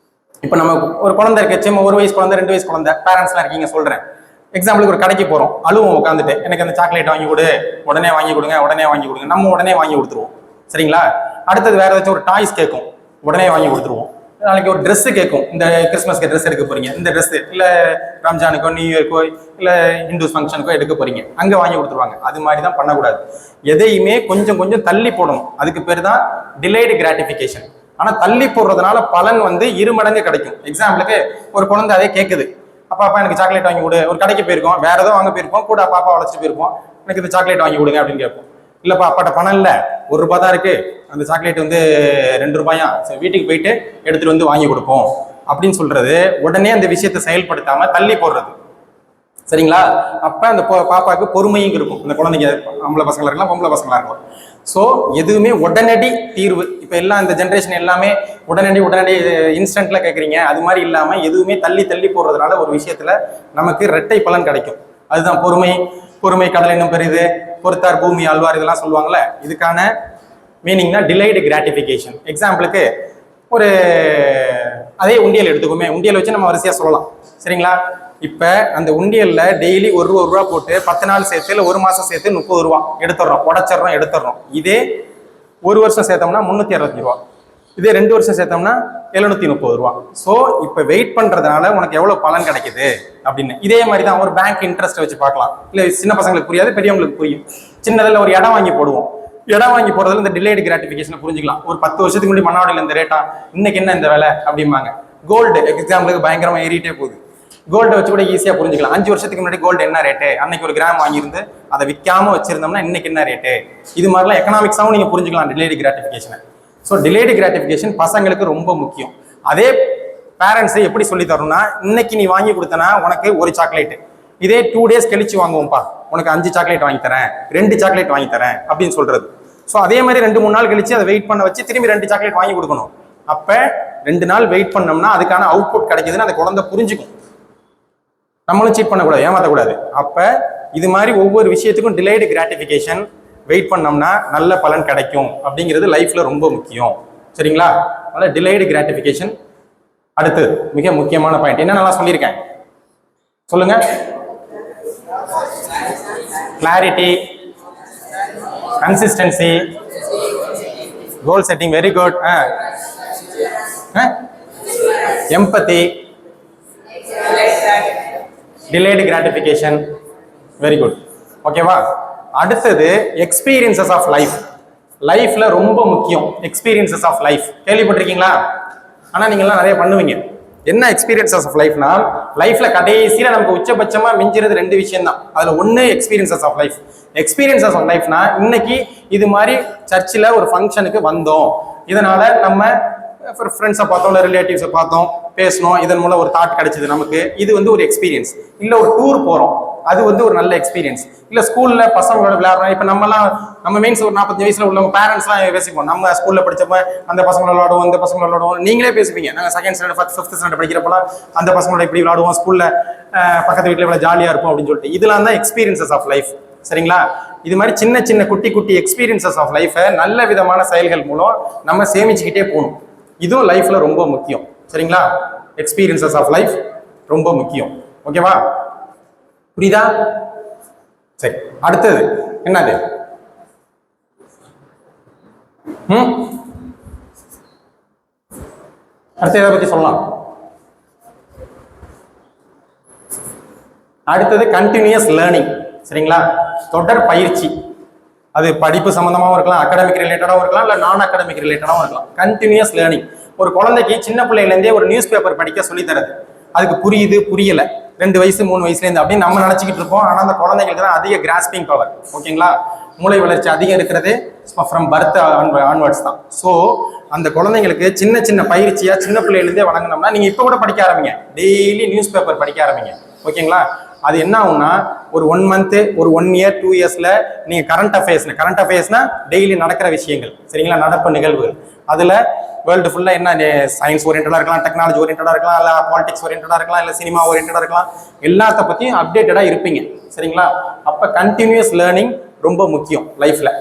இப்போ நம்ம ஒரு குழந்தை இருக்கு, சும்மா 1 வயசு குழந்தை, 2 வயசு குழந்தை, பேரண்ட்ஸ்லாம் இருக்கீங்க சொல்றேன். எக்ஸாம்பிளுக்கு ஒரு கடைக்கு போறோம், அழுவோம் உட்காந்துட்டு, எனக்கு அந்த சாக்லேட் வாங்கி கொடு, உடனே வாங்கி கொடுங்க, உடனே வாங்கி கொடுங்க. நம்ம உடனே வாங்கி கொடுத்துருவோம். சரிங்களா? அடுத்தது வேற ஏதாச்சும் ஒரு டாய்ஸ் கேட்கும், உடனே வாங்கி கொடுத்துருவோம். நாளைக்கு ஒரு ட்ரெஸ் கேட்கும், இந்த கிறிஸ்மஸ்க்கு ட்ரெஸ் எடுக்க போறீங்க, இந்த ட்ரெஸ் இல்ல ரம்ஜானுக்கோ நியூ இயர்க்கோ இல்ல இந்து ஃபங்க்ஷனுக்கோ எடுக்க போறீங்க, அங்க வாங்கி கொடுத்துருவாங்க. அது மாதிரி தான் பண்ணக்கூடாது. எதையுமே கொஞ்சம் கொஞ்சம் தள்ளி போடணும். அதுக்கு பேர் தான் டிலேடு கிராட்டிஃபிகேஷன். ஆனா தள்ளி போடுறதுனால பலன் வந்து 2 மடங்கு கிடைக்கும். எக்ஸாம்பிளுக்கு ஒரு குழந்தை அதே கேட்குது, அப்பா எனக்கு சாக்லேட் வாங்கி கொடு. ஒரு கடைக்கு போயிருக்கோம், வேற ஏதோ வாங்க போயிருப்போம், கூட அப்பா வளர்ச்சிட்டு போயிருப்போம், எனக்கு இந்த சாக்லேட் வாங்கி கொடுங்க அப்படின்னு கேட்போம். இல்லப்பா அப்பாட்ட பணம் இல்லை, ₹1 தான் இருக்கு, அந்த சாக்லேட் வந்து ₹2, சரி வீட்டுக்கு போயிட்டு எடுத்துட்டு வந்து வாங்கி கொடுப்போம் அப்படின்னு சொல்றது. உடனே அந்த விஷயத்தை செயல்படுத்தாம தள்ளி போடுறது. சரிங்களா? அப்ப அந்த பாப்பாவுக்கு பொறுமையும் இருக்கும். இந்த குழந்தைங்க ஆம்பளை பசங்களா இருக்கலாம், பொம்பளை பசங்களா இருக்கலாம். ஸோ எதுவுமே உடனடி தீர்வு. இப்போ எல்லாம் இந்த ஜென்ரேஷன் எல்லாமே உடனடி இன்ஸ்டன்ட்ல கேட்குறீங்க. அது மாதிரி இல்லாம எதுவுமே தள்ளி தள்ளி போடுறதுனால ஒரு விஷயத்துல நமக்கு இரட்டை பலன் கிடைக்கும். அதுதான் பொறுமை கடல் என்னும் பெரிது, பொறுத்தார் பூமி ஆழ்வார், இதெல்லாம் சொல்லுவாங்கல்ல. இதுக்கான மீனிங்னா டிலைடு கிராட்டிஃபிகேஷன். எக்ஸாம்பிளுக்கு ஒரு அதே உண்டியல் எடுத்துக்கோமே. உண்டியல் வச்சு நம்ம வரிசையா சொல்லலாம். சரிங்களா? இப்ப அந்த உண்டியல்ல டெய்லி ₹1 போட்டு 10 நாள் சேர்த்து இல்ல 1 மாசம் சேர்த்து ₹30 எடுத்துடுறோம், எடுத்துடுறோம். இதே 1 வருஷம் சேர்த்தோம்னா ₹365. இதே 2 வருஷம் சேர்த்தோம்னா ₹730. ஸோ இப்ப வெயிட் பண்றதுனால உனக்கு எவ்வளவு பலன் கிடைக்குது அப்படின்னு. இதே மாதிரி தான் ஒரு பேங்க் இன்ட்ரெஸ்ட் வச்சு பார்க்கலாம். இல்ல சின்ன பசங்களுக்கு புரியாது, பெரியவங்களுக்கு புரியும். சின்னதில் ஒரு இடம் வாங்கி போடுவோம். இடம் வாங்கி போறதுல இந்த டிலேடு கிராட்டிஃபிகேஷன் புரிஞ்சுக்கலாம். ஒரு 10 வருஷத்துக்கு முன்னாடி மண்ணாடியில் இந்த ரேட்டா, இன்னைக்கு என்ன இந்த வேலை அப்படிம்பாங்க. கோல்டு எக்ஸாம்பிளுக்கு பயங்கரமா ஏறிட்டே போகுது. கோல்டை வச்சு கூட ஈஸியா புரிஞ்சுக்கலாம். 5 வருஷத்துக்கு முன்னாடி கோல்டு என்ன ரேட்டு, அன்னைக்கு ஒரு கிராம் வாங்கியிருந்து அதை விற்காம வச்சிருந்தோம்னா இன்னைக்கு என்ன ரேட்டு, இது மாதிரிலாம் எக்கனாமிக்ஸாவும் நீங்க புரிஞ்சுக்கலாம் delayed gratification. So delayed gratification பசங்களுக்கு ரொம்ப முக்கியம். அதே பேரண்ட்ஸை எப்படி சொல்லி தரணும்னா, இன்னைக்கு நீ வாங்கி கொடுத்தனா உனக்கு ஒரு சாக்லேட், இதே 2 டேஸ் கழிச்சு வாங்குவோம்ப்பா, உனக்கு 5 சாக்லேட் வாங்கி தரேன், 2 சாக்லேட் வாங்கி தரேன் அப்படின்னு சொல்றது. ஸோ அதே மாதிரி 2-3 நாள் கழிச்சு அதை வெயிட் பண்ண வச்சு திரும்பி 2 சாக்லேட் வாங்கி கொடுக்கணும். அப்ப 2 நாள் வெயிட் பண்ணோம்னா அதுக்கான அவுட்புட் கிடைக்குதுன்னு அந்த குழந்தை புரிஞ்சுக்கும். நம்மளும் சீட் பண்ணக்கூடாது, ஏமாற்றக்கூடாது. அப்ப இது மாதிரி ஒவ்வொரு விஷயத்துக்கும் டிலேடு கிராட்டிஃபிகேஷன் வெயிட் பண்ணோம்னா நல்ல பலன் கிடைக்கும் அப்படிங்கிறது லைஃப்ல ரொம்ப முக்கியம். சரிங்களா? அதனால டிலேடு கிராட்டிஃபிகேஷன். அடுத்து மிக முக்கியமான பாயிண்ட் என்ன நல்லா சொல்லியிருக்கேன் சொல்லுங்க. Clarity, consistency, goal setting, very good. Empathy, delayed gratification, very good. ஓகேவா? அடுத்தது எக்ஸ்பீரியன்சஸ் ஆஃப் லைஃப். லைஃப்ல ரொம்ப முக்கியம் எக்ஸ்பீரியன்சஸ் ஆஃப் லைஃப். கேள்விப்பட்டிருக்கீங்களா? ஆனா நீங்கெல்லாம் நிறைய பண்ணுவீங்க. என்ன எக்ஸ்பீரியன்சஸ் ஆஃப் லைஃப்னா, லைஃப்ல கடைசியில நமக்கு உச்சபட்சமா மிஞ்சிறது 2 விஷயம் தான். அதுல ஒண்ணு experiences of life. Experiences of லைஃப்னா, இன்னைக்கு இது மாதிரி சர்ச்சில் ஒரு ஃபங்க்ஷனுக்கு வந்தோம், இதனால நம்ம ஃப்ரெண்ட்ஸை பார்த்தோம், இல்லை ரிலேட்டிவ்ஸை பார்த்தோம், பேசணும், இதன் மூலம் ஒரு தாட் கிடைச்சது நமக்கு. இது வந்து ஒரு எக்ஸ்பீரியன்ஸ். இல்லை ஒரு டூர் போகிறோம், அது வந்து ஒரு நல்ல எக்ஸ்பீரியன்ஸ். இல்லை ஸ்கூல்ல பசங்களோட விளையாடுறோம். இப்போ நம்ம மீன்ஸ் ஒரு 45 வயசுல உள்ளவங்க பேரண்ட்ஸ்லாம் பேசிப்போம். நம்ம ஸ்கூல்ல படிச்சப்ப அந்த பசங்களோட விளையாடுவோம், இந்த பசங்களோட விளையாடுவோம். நீங்களே பேசுவீங்க. நாங்கள் 2nd ஸ்டாண்டர்ட் 5th ஸ்டாண்டர்ட் படிக்கிறப்பலாம் அந்த பசங்களோட இப்படி விளையாடுவோம், ஸ்கூல்ல பக்கத்து வீட்டில் இவ்வளோ ஜாலியாக இருக்கும் அப்படின்னு சொல்லிட்டு. இதெல்லாம் தான் எக்ஸ்பீரியன்சஸ் ஆஃப் லைஃப். சரிங்களா? இது மாதிரி சின்ன சின்ன குட்டி எக்ஸ்பீரியன்சஸ் ஆஃப் லைஃபை நல்ல விதமான செயல்கள் மூலம் நம்ம சேமிச்சுக்கிட்டே போகணும். இதுவும் லைஃப்ல ரொம்ப முக்கியம். சரிங்களா? எக்ஸ்பீரியன்சஸ் ஆஃப் லைஃப் ரொம்ப முக்கியம். ஓகேவா? புரியுதா? சரி, அடுத்தது என்னது? அடுத்து எதை பத்தி சொல்லலாம்? அடுத்தது கண்டினியூஸ் லேர்னிங். சரிங்களா? தொடர் பயிற்சி. அது படிப்பு சம்பந்தமாகவும் இருக்கலாம், அகாடமிக் ரிலேட்டடாகவும் இருக்கலாம், இல்லை நான் அகாடமிக் ரிலேட்டடாகவும் இருக்கலாம். Continuous learning. ஒரு குழந்தைக்கு சின்ன பிள்ளையிலேருந்தே ஒரு நியூஸ் பேப்பர் படிக்க சொல்லி தரது. அதுக்கு புரியுது புரியல, 2 வயசு 3 வயசுலேருந்து அப்படின்னு நம்ம நினச்சிக்கிட்டு இருப்போம். ஆனால் அந்த குழந்தைங்களுக்கு தான் அதிக கிராஸ்பிங் பவர். ஓகேங்களா? மூளை வளர்ச்சி அதிகம் இருக்கிறது ஃப்ரம் பர்த் ஆன்வர்ட்ஸ் தான். ஸோ அந்த குழந்தைங்களுக்கு சின்ன பயிற்சியா சின்ன பிள்ளையிலேருந்தே வழங்கினோம்னா, நீங்க இப்போ கூட படிக்க ஆரம்பிங்க, டெய்லி நியூஸ் பேப்பர் படிக்க ஆரம்பிங்க. ஓகேங்களா? அது என்ன ஆகும்னா, ஒரு 1 month, ஒரு 1 year, 2 yearsல நீங்க கரண்ட் அஃபேர்ஸ்னா டெய்லி நடக்கிற விஷயங்கள். சரிங்களா? நடப்பு நிகழ்வுகள். அதுல வேர்ல்டு ஃபுல்லா என்ன சயின்ஸ் ஓரியன்டா இருக்கலாம், டெக்னாலஜி ஓரியன்டா இருக்கலாம், இல்ல பாலிடிக்ஸ் ஓரியன்டா இருக்கலாம், இல்ல சினிமா ஓரியன்டா இருக்கலாம், எல்லாத்த பத்தியும் அப்டேட்டடா இருப்பீங்க. சரிங்களா? அப்ப கண்டினியூஸ் லேர்னிங் ரொம்ப முக்கியம் லைஃப்ல.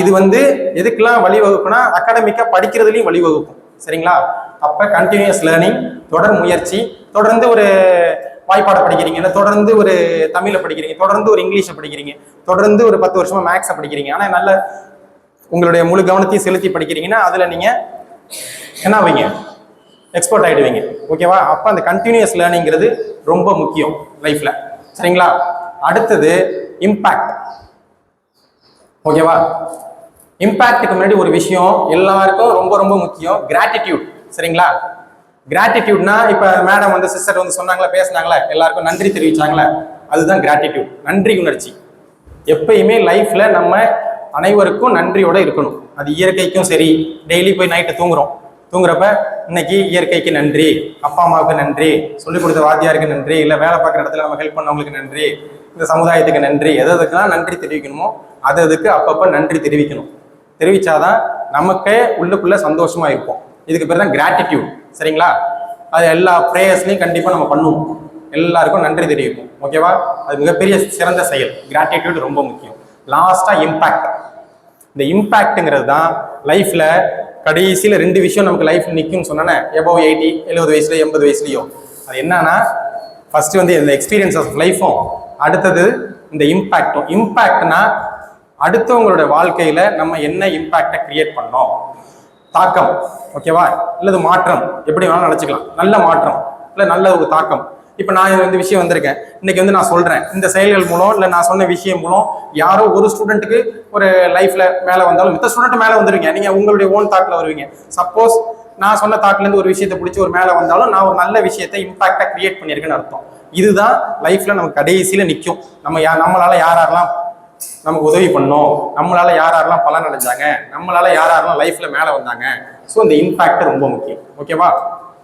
இது வந்து எதுக்கெல்லாம் வழிவகுப்புனா, அகாடமிக்கா படிக்கிறதுலையும் வழிவகுக்கும். சரிங்களா? அப்ப கண்டினியூஸ் லேர்னிங், தொடர் முயற்சி. தொடர்ந்து ஒரு வாய்ப்பாடை படிக்கிறீங்க, இல்லை தொடர்ந்து ஒரு தமிழை படிக்கிறீங்க, தொடர்ந்து ஒரு இங்கிலீஷை படிக்கிறீங்க, தொடர்ந்து ஒரு 10 வருஷமா மேக்ஸை படிக்கிறீங்க, ஆனா நல்ல உங்களுடைய முழு கவனத்தையும் செலுத்தி படிக்கிறீங்கன்னா அதுல நீங்க என்ன ஆவீங்க? எக்ஸ்பர்ட் ஆயிடுவீங்க. ஓகேவா? அப்ப அந்த கண்டினியூஸ் லேர்னிங்கிறது ரொம்ப முக்கியம் லைஃப்ல. சரிங்களா? அடுத்தது இம்பாக்ட். ஓகேவா? இம்பாக்டுக்கு முன்னாடி ஒரு விஷயம் எல்லாருக்கும் ரொம்ப ரொம்ப முக்கியம், கிராட்டிடியூட். சரிங்களா? கிராட்டிடியூட்னா இப்போ மேடம் வந்து சிஸ்டர் வந்து சொன்னாங்களா, பேசினாங்களா, எல்லாருக்கும் நன்றி தெரிவிச்சாங்களா, அதுதான் கிராட்டிடியூட், நன்றி உணர்ச்சி. எப்பயுமே லைஃப்ல நம்ம அனைவருக்கும் நன்றியோட இருக்கணும். அது இயற்கைக்கும் சரி, டெய்லி போய் நைட்டு தூங்குறப்ப இன்னைக்கு இயற்கைக்கு நன்றி, அப்பா அம்மாவுக்கு நன்றி, சொல்லிக் கொடுத்த வாத்தியாருக்கு நன்றி, இல்லை வேலை பார்க்குற இடத்துல நம்ம ஹெல்ப் பண்ணவங்களுக்கு நன்றி, இந்த சமுதாயத்துக்கு நன்றி, எதுக்கெல்லாம் நன்றி தெரிவிக்கணுமோ அதுக்கு அப்பப்போ நன்றி தெரிவிக்கணும். தெரிவிச்சாதான் நமக்கே உள்ளுக்குள்ள சந்தோஷமா இருப்போம். இதுக்கு பேர் தான் கிராட்டிடியூட். சரிங்களா? அது எல்லா ப்ரேயர்ஸ்லையும் கண்டிப்பாக நம்ம பண்ணுவோம். எல்லாருக்கும் நன்றி தெரிவிப்போம். ஓகேவா? அது மிகப்பெரிய சிறந்த செயல். கிராட்டிடியூட் ரொம்ப முக்கியம். லாஸ்டா இம்பாக்ட். இந்த இம்பாக்ட்ங்கிறது தான் லைஃப்ல கடைசியில் 2 விஷயம் நமக்கு லைஃப்ல நிற்கும்னு சொன்னேன். எபோவ் 80, 70 வயசுல 80 வயசுலையோ. அது என்னன்னா, ஃபர்ஸ்ட் வந்து இந்த எக்ஸ்பீரியன்ஸ் ஆஃப் லைஃபும், அடுத்தது இந்த இம்பாக்டும். இம்பாக்ட்னா அடுத்தவங்களோட வாழ்க்கையில நம்ம என்ன இம்பாக்டை கிரியேட் பண்ணோம், தாக்கம். ஓகேவா? இல்லது மாற்றம், எப்படி வேணாலும் நினைச்சுக்கலாம். நல்ல மாற்றம் இல்லை நல்ல ஒரு தாக்கம். இப்போ நான் இந்த விஷயம் வந்திருக்கேன், இன்னைக்கு வந்து நான் சொல்றேன், இந்த செயல்கள் மூலம் இல்லை நான் சொன்ன விஷயம் மூலம் யாரோ ஒரு ஸ்டூடெண்ட்டுக்கு ஒரு லைஃப்ல மேலே வந்தாலும் மித்த ஸ்டூடெண்ட் மேலே வந்துருவீங்க. நீங்க உங்களுடைய ஓன் தாக்கில் வருவீங்க. சப்போஸ் நான் சொன்ன தாக்கிலேருந்து ஒரு விஷயத்தை பிடிச்சி ஒரு மேலே வந்தாலும் நான் ஒரு நல்ல விஷயத்தை இம்பாக்டா கிரியேட் பண்ணியிருக்கேன்னு அர்த்தம். இதுதான் லைஃப்ல நமக்கு கடைசியில நிற்கும். நம்மளால யாரெல்லாம் நமக்கு உதவி பண்ணோம், நம்மளால யாரெல்லாம் பலன் அடைஞ்சாங்க, நம்மளால யாரெல்லாம் லைஃப்ல மேலே வந்தாங்க. ஸோ இந்த இம்பாக்ட் ரொம்ப முக்கியம். ஓகேவா?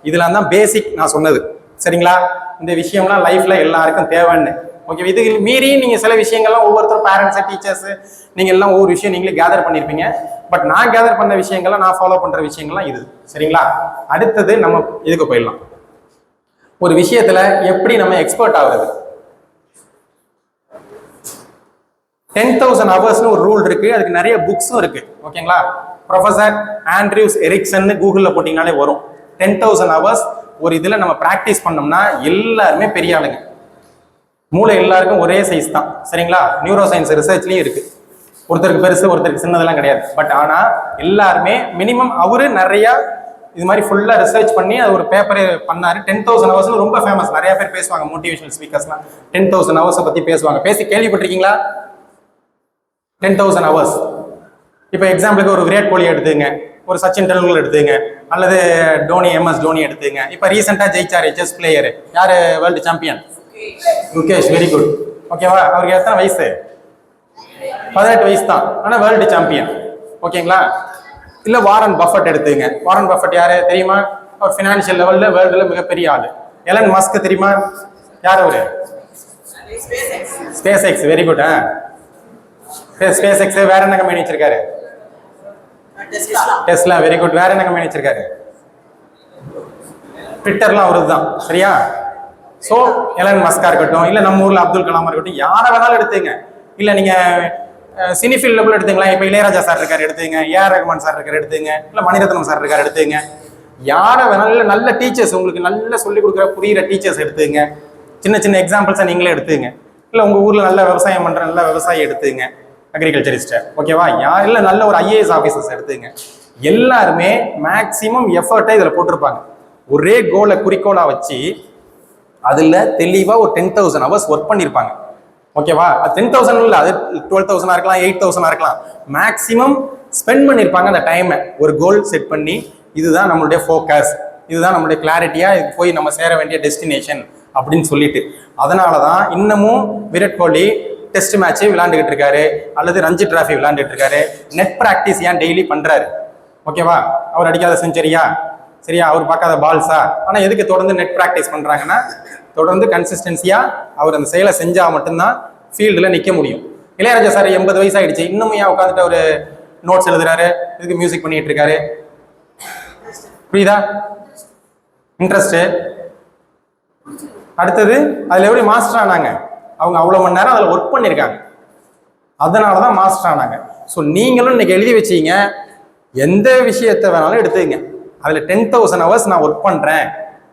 இதெல்லாம் தான் பேசிக் நான் சொன்னது. சரிங்களா? இந்த விஷயம்லாம் லைஃப்ல எல்லாருக்கும் தேவைன்னு. ஓகே, இது மீறி நீங்க சில விஷயங்கள்லாம் ஒவ்வொருத்தரும் பேரண்ட்ஸ், டீச்சர்ஸ், நீங்க எல்லாம் ஒவ்வொரு விஷயம் நீங்களே கேதர் பண்ணியிருப்பீங்க. பட் நான் கேதர் பண்ண விஷயங்கள்லாம், நான் ஃபாலோ பண்ற விஷயங்கள்லாம் இது. சரிங்களா? அடுத்தது நம்ம இதுக்கு போயிடலாம். ஒரு விஷயத்துல எப்படி நம்ம எக்ஸ்பர்ட் ஆகுறது. 10,000 ஹவர்ஸ்னு ஒரு ரூல் இருக்கு. அதுக்கு நிறைய புக்ஸும் இருக்கு. ஓகேங்களா? ப்ரொஃபசர் ஆண்ட்ரியூஸ் எரிக்சன் கூகுளில் போட்டிங்கனாலே வரும். 10,000 ஹவர்ஸ் ஒரு இதில் நம்ம ப்ராக்டிஸ் பண்ணோம்னா எல்லாருமே பெரிய ஆளுங்க. மூளை எல்லாருக்கும் ஒரே சைஸ் தான். சரிங்களா? நியூரோ சயின்ஸ் ரிசர்ச்லேயும் இருக்கு. ஒருத்தருக்கு பெருசு ஒருத்தருக்கு சின்னதெல்லாம் கிடையாது. பட் ஆனால் எல்லாருமே மினிமம் அவரு நிறையா இது மாதிரி ஃபுல்லாக ரிசர்ச் பண்ணி அது ஒரு பேப்பரே பண்ணாரு. 10,000 ஹவர்ஸ்னு ரொம்ப ஃபேமஸ். நிறைய பேர் பேசுவாங்க, மோட்டிவேஷனல் ஸ்பீக்கர்ஸ்லாம் 10,000 ஹவர்ஸை பற்றி பேசுவாங்க. பேசி கேள்விப்பட்டிருக்கீங்களா? 10,000 ஹவர்ஸ். இப்போ எக்ஸாம்பிளுக்கு ஒரு விராட் கோலி எடுத்துங்க, ஒரு சச்சின் டெண்டுல்கர் எடுத்துங்க, அல்லது டோனி, எம்எஸ் டோனி எடுத்துங்க. இப்போ ரீசெண்டாக ஜெயிச்சாரு செஸ் பிளேயர், யாரு? World champion Mukesh. Very good. ஓகேவா? அவருக்கு எத்தனை வயசு? 18 வயசு தான், ஆனால் வேர்ல்டு சாம்பியன். ஓகேங்களா? இல்லை வாரன் பஃபட் எடுத்துங்க. வாரன் பஃபட் யாரு தெரியுமா? அவர் ஃபினான்ஷியல் லெவலில் வேர்ல்டில் மிகப்பெரிய ஆள். எலன் மஸ்க் தெரியுமா? யார் அவரு? Space X. Very good. Space X வேற என்ன கம்பெனி வச்சிருக்காரு? டெஸ்லா. Very good. வேற என்ன கம்பெனி வச்சிருக்காரு? ட்விட்டர்லாம் அவரு தான். சரியா? ஸோ எலன் மஸ்கா இருக்கட்டும், இல்லை நம்ம ஊர்ல அப்துல் கலாமா இருக்கட்டும், யாரை வேணாலும் எடுத்துங்க. இல்லை நீங்க சினிஃபீல்ட் லெவலில் எடுத்துங்களா, இப்போ இளையராஜா சார் இருக்காரு எடுத்துங்க, ஏஆர் ரஹ்மான் சார் இருக்காரு எடுத்துங்க, இல்லை மணிரத்னம் சார் இருக்காரு எடுத்துங்க. யாரை வேணாலும், இல்லை நல்ல டீச்சர்ஸ், உங்களுக்கு நல்லா சொல்லிக் கொடுக்குற புரியுற டீச்சர்ஸ் எடுத்துங்க. சின்ன சின்ன எக்ஸாம்பிள்ஸை நீங்களே எடுத்துங்க. இல்லை உங்க ஊர்ல நல்ல விவசாயம் பண்ற நல்ல விவசாயி எடுத்துங்க, அக்ரிகல்ச்சரிஸ்ட். ஓகேவா? யார் இல்லை நல்ல ஒரு ஐஏஎஸ் ஆஃபீஸர்ஸ் எடுத்துங்க. எல்லாருமே மேக்சிமம் எஃபர்ட்டை இதில் போட்டிருப்பாங்க. ஒரே கோலை குறிக்கோளா வச்சு அதுல தெளிவா ஒரு 10,000 ஹவர்ஸ் ஒர்க் பண்ணியிருப்பாங்க. ஓகேவா? 10,000 இல்லை, அது 12,000 இருக்கலாம், 8,000 இருக்கலாம். மேக்சிமம் ஸ்பெண்ட் பண்ணியிருப்பாங்க அந்த டைமை ஒரு கோல் செட் பண்ணி. இதுதான் நம்மளுடைய ஃபோக்கஸ், இதுதான் நம்மளுடைய கிளாரிட்டியா போய் நம்ம சேர வேண்டிய டெஸ்டினேஷன் அப்படின்னு சொல்லிட்டு. அதனாலதான் இன்னமும் விராட் கோலி டெஸ்ட் மேட்ச் விளையாண்டுகிட்டு இருக்காரு, அல்லது ரஞ்சி டிராஃபி விளையாண்டுட்டு இருக்காரு. நெட் பிராக்டிஸ் ஏன் டெய்லி பண்றாரு? ஓகேவா? அவர் அடிக்காத செஞ்சுரியா, சரியா, அவர் பார்க்காத பால்ஸா? ஆனா எதுக்கு தொடர்ந்து நெட் பிராக்டிஸ் பண்றாங்கன்னா, தொடர்ந்து கன்சிஸ்டன்சியா அவர் அந்த செயலை செஞ்சா மட்டும்தான் ஃபீல்டுல நிக்க முடியும். இளையராஜா சார் 80 வயசு ஆயிடுச்சு, இன்னும் ஏன் உட்காந்துட்டு ஒரு நோட்ஸ் எழுதுறாரு, இதுக்கு மியூசிக் பண்ணிட்டு இருக்காரு? புரியுதா? இன்ட்ரெஸ்ட். அடுத்தது அதுல எப்படி மாஸ்டர் ஆனாங்க? அவங்க அவ்வளவு மணி நேரம் அதில் ஒர்க் பண்ணியிருக்காங்க, அதனாலதான் மாஸ்டர் ஆனாங்க. ஸோ நீங்களும் இன்னைக்கு எழுதி வச்சீங்க, எந்த விஷயத்தை வேணாலும் எடுத்துங்க, அதுல 10,000 ஹவர்ஸ் நான் ஒர்க் பண்றேன்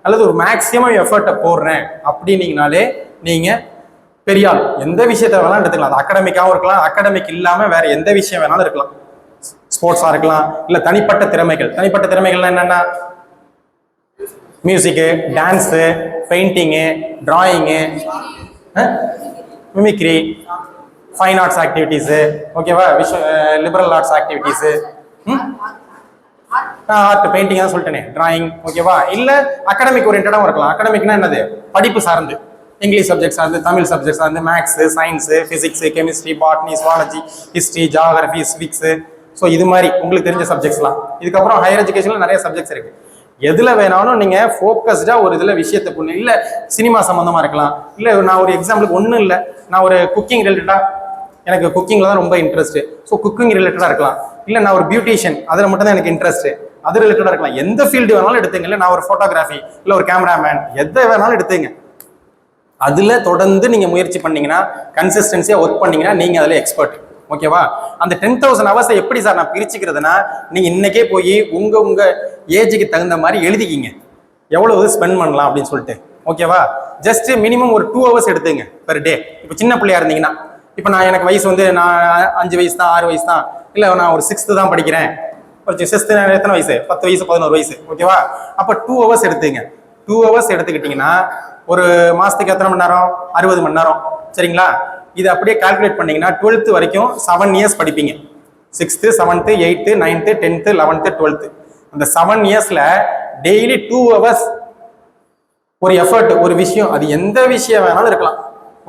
அல்லது ஒரு மேக்சிமம் எஃபர்ட்டை போடுறேன் அப்படின்னீங்கனாலே நீங்க பெரிய ஆள். எந்த விஷயத்தை வேணாலும் எடுத்துக்கலாம். அது அகாடமிக்காகவும் இருக்கலாம், அகாடமிக் இல்லாம வேற எந்த விஷயம் வேணாலும் இருக்கலாம். ஸ்போர்ட்ஸா இருக்கலாம், இல்ல தனிப்பட்ட திறமைகள். தனிப்பட்ட திறமைகள்னா என்னன்னா, music, dance, painting, drawing, mimicry, fine arts activities. ஓகேவா? Liberal arts activities, art painting தான் சொல்லிட்டேனே, டிராயிங், ஓகேவா? இல்ல அகாடமிக் ஓரியன்டாகவும் இருக்கலாம். அகாடமிக்னா என்னது? படிப்பு சார்ந்து, இங்கிலீஷ் சப்ஜெக்ட் சார்ந்து, தமிழ் சப்ஜெக்ட் சார்ந்து, maths, science, physics, chemistry, botany, zoology, history, geography, civics. So இது மாதிரி உங்களுக்கு தெரிஞ்ச சப்ஜெக்ட்ஸ்லாம். இதுக்கப்புறம் ஹையர் எஜுகேஷன்ல நிறைய சப்ஜெக்ட்ஸ் இருக்கு. எதுல வேணாலும் நீங்க ஃபோக்கஸ்டா ஒரு இதுல விஷயத்தை பண்ணு. இல்ல சினிமா சம்பந்தமா இருக்கலாம். இல்ல நான் ஒரு எக்ஸாம்பிளுக்கு ஒன்றும் இல்லை, நான் ஒரு குக்கிங் ரிலேட்டடா, எனக்கு குக்கிங்ல தான் ரொம்ப இன்ட்ரெஸ்ட், ஸோ குக்கிங் ரிலேட்டடா இருக்கலாம். இல்ல நான் ஒரு பியூட்டிஷியன், அதுல மட்டும் தான் எனக்கு இன்ட்ரெஸ்ட், அது ரிலேட்டடா இருக்கலாம். எந்த ஃபீல்டு வேணாலும் எடுத்துங்க. இல்லை நான் ஒரு போட்டோகிராஃபி, இல்லை ஒரு கேமராமேன், எதை வேணாலும் எடுத்துங்க. அதுல தொடர்ந்து நீங்க முயற்சி பண்ணீங்கன்னா, கன்சிஸ்டன்சியா ஒர்க் பண்ணீங்கன்னா நீங்க அதுல எக்ஸ்பர்ட். ஓகேவா? அந்த 10,000 ஹவர்ஸை எப்படி சார் நான் பிரிச்சுக்கிறதுனா, நீங்க இன்னைக்கே போய் உங்க ஏஜுக்கு தகுந்த மாதிரி எழுதிக்கிங்க எவ்வளவு ஸ்பெண்ட் பண்ணலாம் அப்படின்னு சொல்லிட்டு. ஓகேவா? ஜஸ்ட் மினிமம் ஒரு 2 ஹவர்ஸ் எடுத்துங்க பெர் டே. இப்போ சின்ன பிள்ளையா இருந்தீங்கன்னா, இப்போ எனக்கு வயசு நான் 5 வயசு தான், 6 வயசு தான், இல்லை நான் ஒரு 6th தான் படிக்கிறேன், ஒரு 6th எத்தனை வயசு, 10 வயசு 11 வயசு, ஓகேவா? அப்போ 2 ஹவர்ஸ் எடுத்துங்க. 2 ஹவர்ஸ் எடுத்துக்கிட்டீங்கன்னா ஒரு மாசத்துக்கு எத்தனை மணி நேரம்? 60 மணி நேரம். சரிங்களா? இது அப்படியே கால்குலேட் பண்ணீங்கன்னா 12th வரைக்கும் 7 இயர்ஸ் படிப்பீங்க. 6th, 7th, 8th, 9th, 10th, 11th, 12th. அந்த 7 இயர்ஸ்ல டெய்லி 2 ஹவர்ஸ் ஒரு எஃபர்ட், ஒரு விஷயம், அது எந்த விஷயம் வேணாலும் இருக்கலாம்.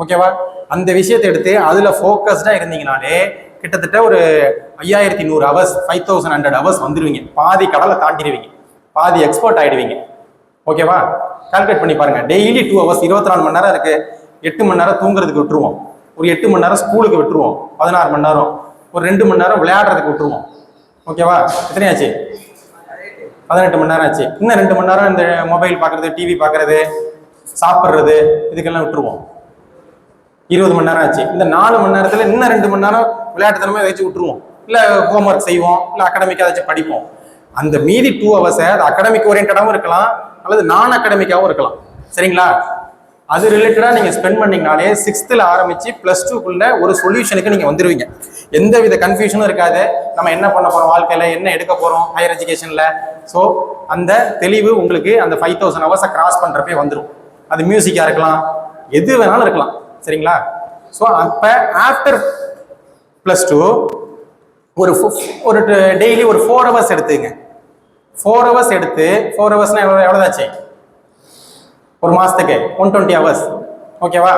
ஓகேவா? அந்த விஷயத்தை எடுத்து அதுல ஃபோக்கஸ்டா இருந்தீங்கனாலே கிட்டத்தட்ட ஒரு 5100 ஹவர்ஸ், 5100 ஹவர்ஸ் வந்துடுவீங்க. பாதி கடலை தாண்டிடுவீங்க, பாதி எக்ஸ்பர்ட் ஆயிடுவீங்க. ஓகேவா? கால்குலேட் பண்ணி பாருங்க. டெய்லி 2 ஹவர்ஸ், 24 மணி நேரம் இருக்கு. 8 மணி நேரம் தூங்குறதுக்கு விட்டுருவோம், ஒரு 8 மணி நேரம் ஸ்கூலுக்கு விட்டுருவோம், 16 மணி நேரம், ஒரு 2 மணி நேரம் விளையாடுறதுக்கு விட்டுருவோம். ஓகேவா? எத்தனையாச்சு? 18 மணி நேரம் ஆச்சு. இன்னும் 2 மணி நேரம் இந்த மொபைல் பார்க்கறது, டிவி பார்க்கறது, சாப்பிட்றது, இதுக்கெல்லாம் விட்டுருவோம். 20 மணி நேரம் ஆச்சு. இந்த 4 மணி நேரத்துல இன்னும் 2 மணி நேரம் விளையாட்டுத்தனமா ஏதாச்சும் விட்டுருவோம், இல்லை ஹோம்ஒர்க் செய்வோம், இல்லை அகாடமிக்காக ஏதாச்சும் படிப்போம். அந்த மீதி 2 ஹவர்ஸை அது அகாடமிக் ஓரியன்டாகவும் இருக்கலாம், அல்லது நான் அகாடமிக்காகவும் இருக்கலாம். சரிங்களா? அது ரிலேட்டடா நீங்க ஸ்பெண்ட் பண்ணீங்கனாலே 6th ஆரம்பிச்சு +2க்குள்ள ஒரு சொல்யூஷனுக்கு நீங்க வந்துருவீங்க. எந்த வித கன்ஃபியூஷனும் இருக்காது. நம்ம என்ன பண்ண போறோம் வாழ்க்கையில, என்ன எடுக்க போறோம் ஹையர் எஜுகேஷன்ல. ஸோ அந்த தெளிவு உங்களுக்கு அந்த 5000 ஹவர்ஸை கிராஸ் பண்றப்பே வந்துடும். அது மியூசிக்கா இருக்கலாம், எது வேணாலும் இருக்கலாம். சரிங்களா? ஸோ அப்ப ஆஃப்டர் +2 ஒரு டெய்லி ஒரு 4 ஹவர்ஸ் எடுத்துங்க. 4 ஹவர்ஸ் எடுத்து 4 ஹவர்ஸ்னா எவ்வளோதாச்சு? ஒரு மாசத்துக்கு 120 ஹவர்ஸ். ஓகேவா?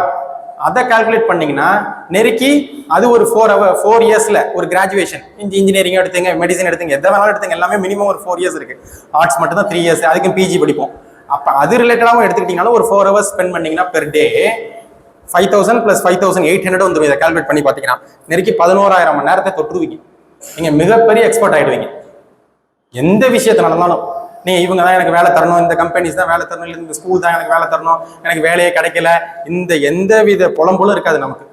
அதை கால்குலேட் பண்ணீங்கன்னா நெருக்கி அது ஒரு 4 இயர்ஸ்ல ஒரு கிராஜுவேஷன். இன்ஜினியரிங் எடுத்துங்க, மெடிசன் எடுத்துங்க, எதை வேணாலும் எடுத்துங்க, எல்லாமே மினிமம் ஒரு 4 இயர்ஸ் இருக்கு. ஆர்ட்ஸ் மட்டும் தான் 3 இயர்ஸ், அதுக்கு பிஜி படிப்போம். அப்ப அது ரிலேட்டடாகவும் எடுத்துக்கிட்டீங்கன்னா ஒரு 4 ஹவர்ஸ் ஸ்பெண்ட் பண்ணீங்கன்னா பெர் டே 5000 + 5800 வந்துடும். இதை கால்குலேட் பண்ணி பார்த்தீங்கன்னா நெருக்கி 11000 மணி நேரத்தை தொற்றுவீங்க. நீங்க மிகப்பெரிய எக்ஸ்பர்ட் ஆயிடுவீங்க. எந்த விஷயத்தை நடந்தாலும் இவங்க தான் எனக்கு வேலை தரணும், இந்த கம்பெனிஸ் தான் வேலை தரணும், இல்லை இந்த ஸ்கூல் தான் எனக்கு வேலை தரணும், எனக்கு வேலையே கிடைக்கல, இந்த எந்த வித புலம்புலும் இருக்காது நமக்கு.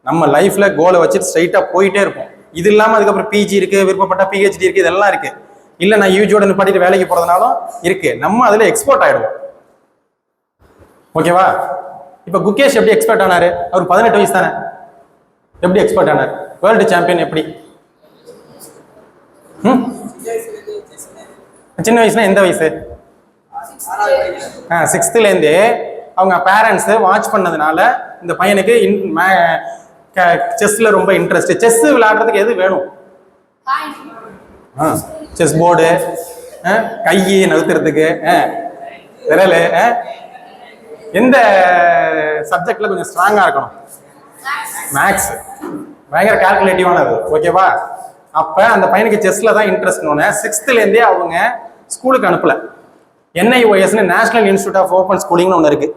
நம்ம லைஃப்ல கோலை வச்சுட்டு ஸ்ட்ரைட்டா போயிட்டே இருப்போம். இது இல்லாம அதுக்கப்புறம் பிஜி இருக்கு, விருப்பப்பட்ட பிஹெச்டி இருக்கு, இதெல்லாம் இருக்கு. இல்ல நான் யூஜியோட படிட்டு வேலைக்கு போறதுனாலும் இருக்கு. நம்ம அதுல எக்ஸ்போர்ட் ஆயிடுவோம். ஓகேவா? இப்ப குகேஷ் எப்படி எக்ஸ்பர்ட் ஆனாரு? அவர் 18 வயசு தானே. எப்படி எக்ஸ்பர்ட் ஆனார்? World champion. எப்படி? சின்ன வயசுனா எந்த வயசு? 6th அவங்க பேரண்ட்ஸ் வாட்ச் பண்ணதுனால இந்த பையனுக்கு செஸ்ல ரொம்ப இன்ட்ரெஸ்ட். செஸ் விளையாடுறதுக்கு எது வேணும்? செஸ் போர்டு, கையை நகர்த்துறதுக்கு விரல், எந்த சப்ஜெக்ட்ல கொஞ்சம் ஸ்ட்ராங்கா இருக்கணும்? மேக்ஸ். பயங்கர கால்குலேட்டிவானது. ஓகேவா? அப்ப அந்த பையனுக்கு செஸ்ல தான் இன்ட்ரெஸ்ட். 6th அவங்க ஸ்கூலுக்கு அனுப்பல. NIOS national institute of open ஸ்கூலிங்னு ஒன்று இருக்கு.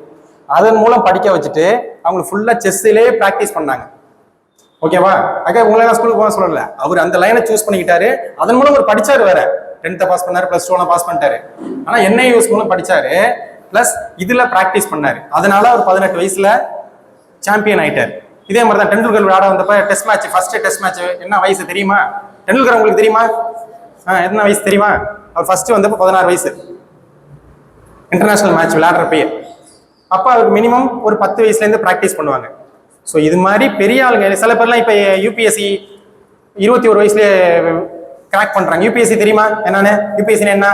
அதன் மூலம் படிக்க வச்சுட்டு அவங்க ஃபுல்லா செஸ்ஸிலேயே ப்ராக்டிஸ் பண்ணாங்க. ஓகேவா? அக்கா உங்களை ஸ்கூலுக்கு போக சொல்லல, அவர் அந்த லைனை சூஸ் பண்ணிக்கிட்டாரு. அதன் மூலம் அவர் படிச்சாரு. வேற 10th பாஸ் பண்ணாரு, +2 பாஸ் பண்ணிட்டாரு. ஆனா NIOS மூலம் படிச்சாரு, பிளஸ் இதுல ப்ராக்டிஸ் பண்ணாரு. அதனால அவர் 18 வயசுல சாம்பியன் ஆயிட்டார். இதே மாதிரி தான் டெண்டுல்கர் விளையாட வந்தப்ப test match, first test match என்ன வயசு தெரியுமா? டெண்டுல்கர் உங்களுக்கு தெரியுமா? என்ன வயசு தெரியுமா? அவர் ஃபர்ஸ்ட் வந்தப்ப 16 வயசு இன்டர்நேஷனல் மேட்ச் விளையாடுறப்பயே. அப்ப அவருக்கு மினிமம் ஒரு 10 வயசுல இருந்து பிராக்டிஸ் பண்ணுவாங்க. ஸோ இது மாதிரி பெரிய ஆளுங்க சில பேர்லாம் இப்ப UPSC 21 வயசுல கிராக் பண்றாங்க. UPSC தெரியுமா என்னன்னு? UPSC என்ன?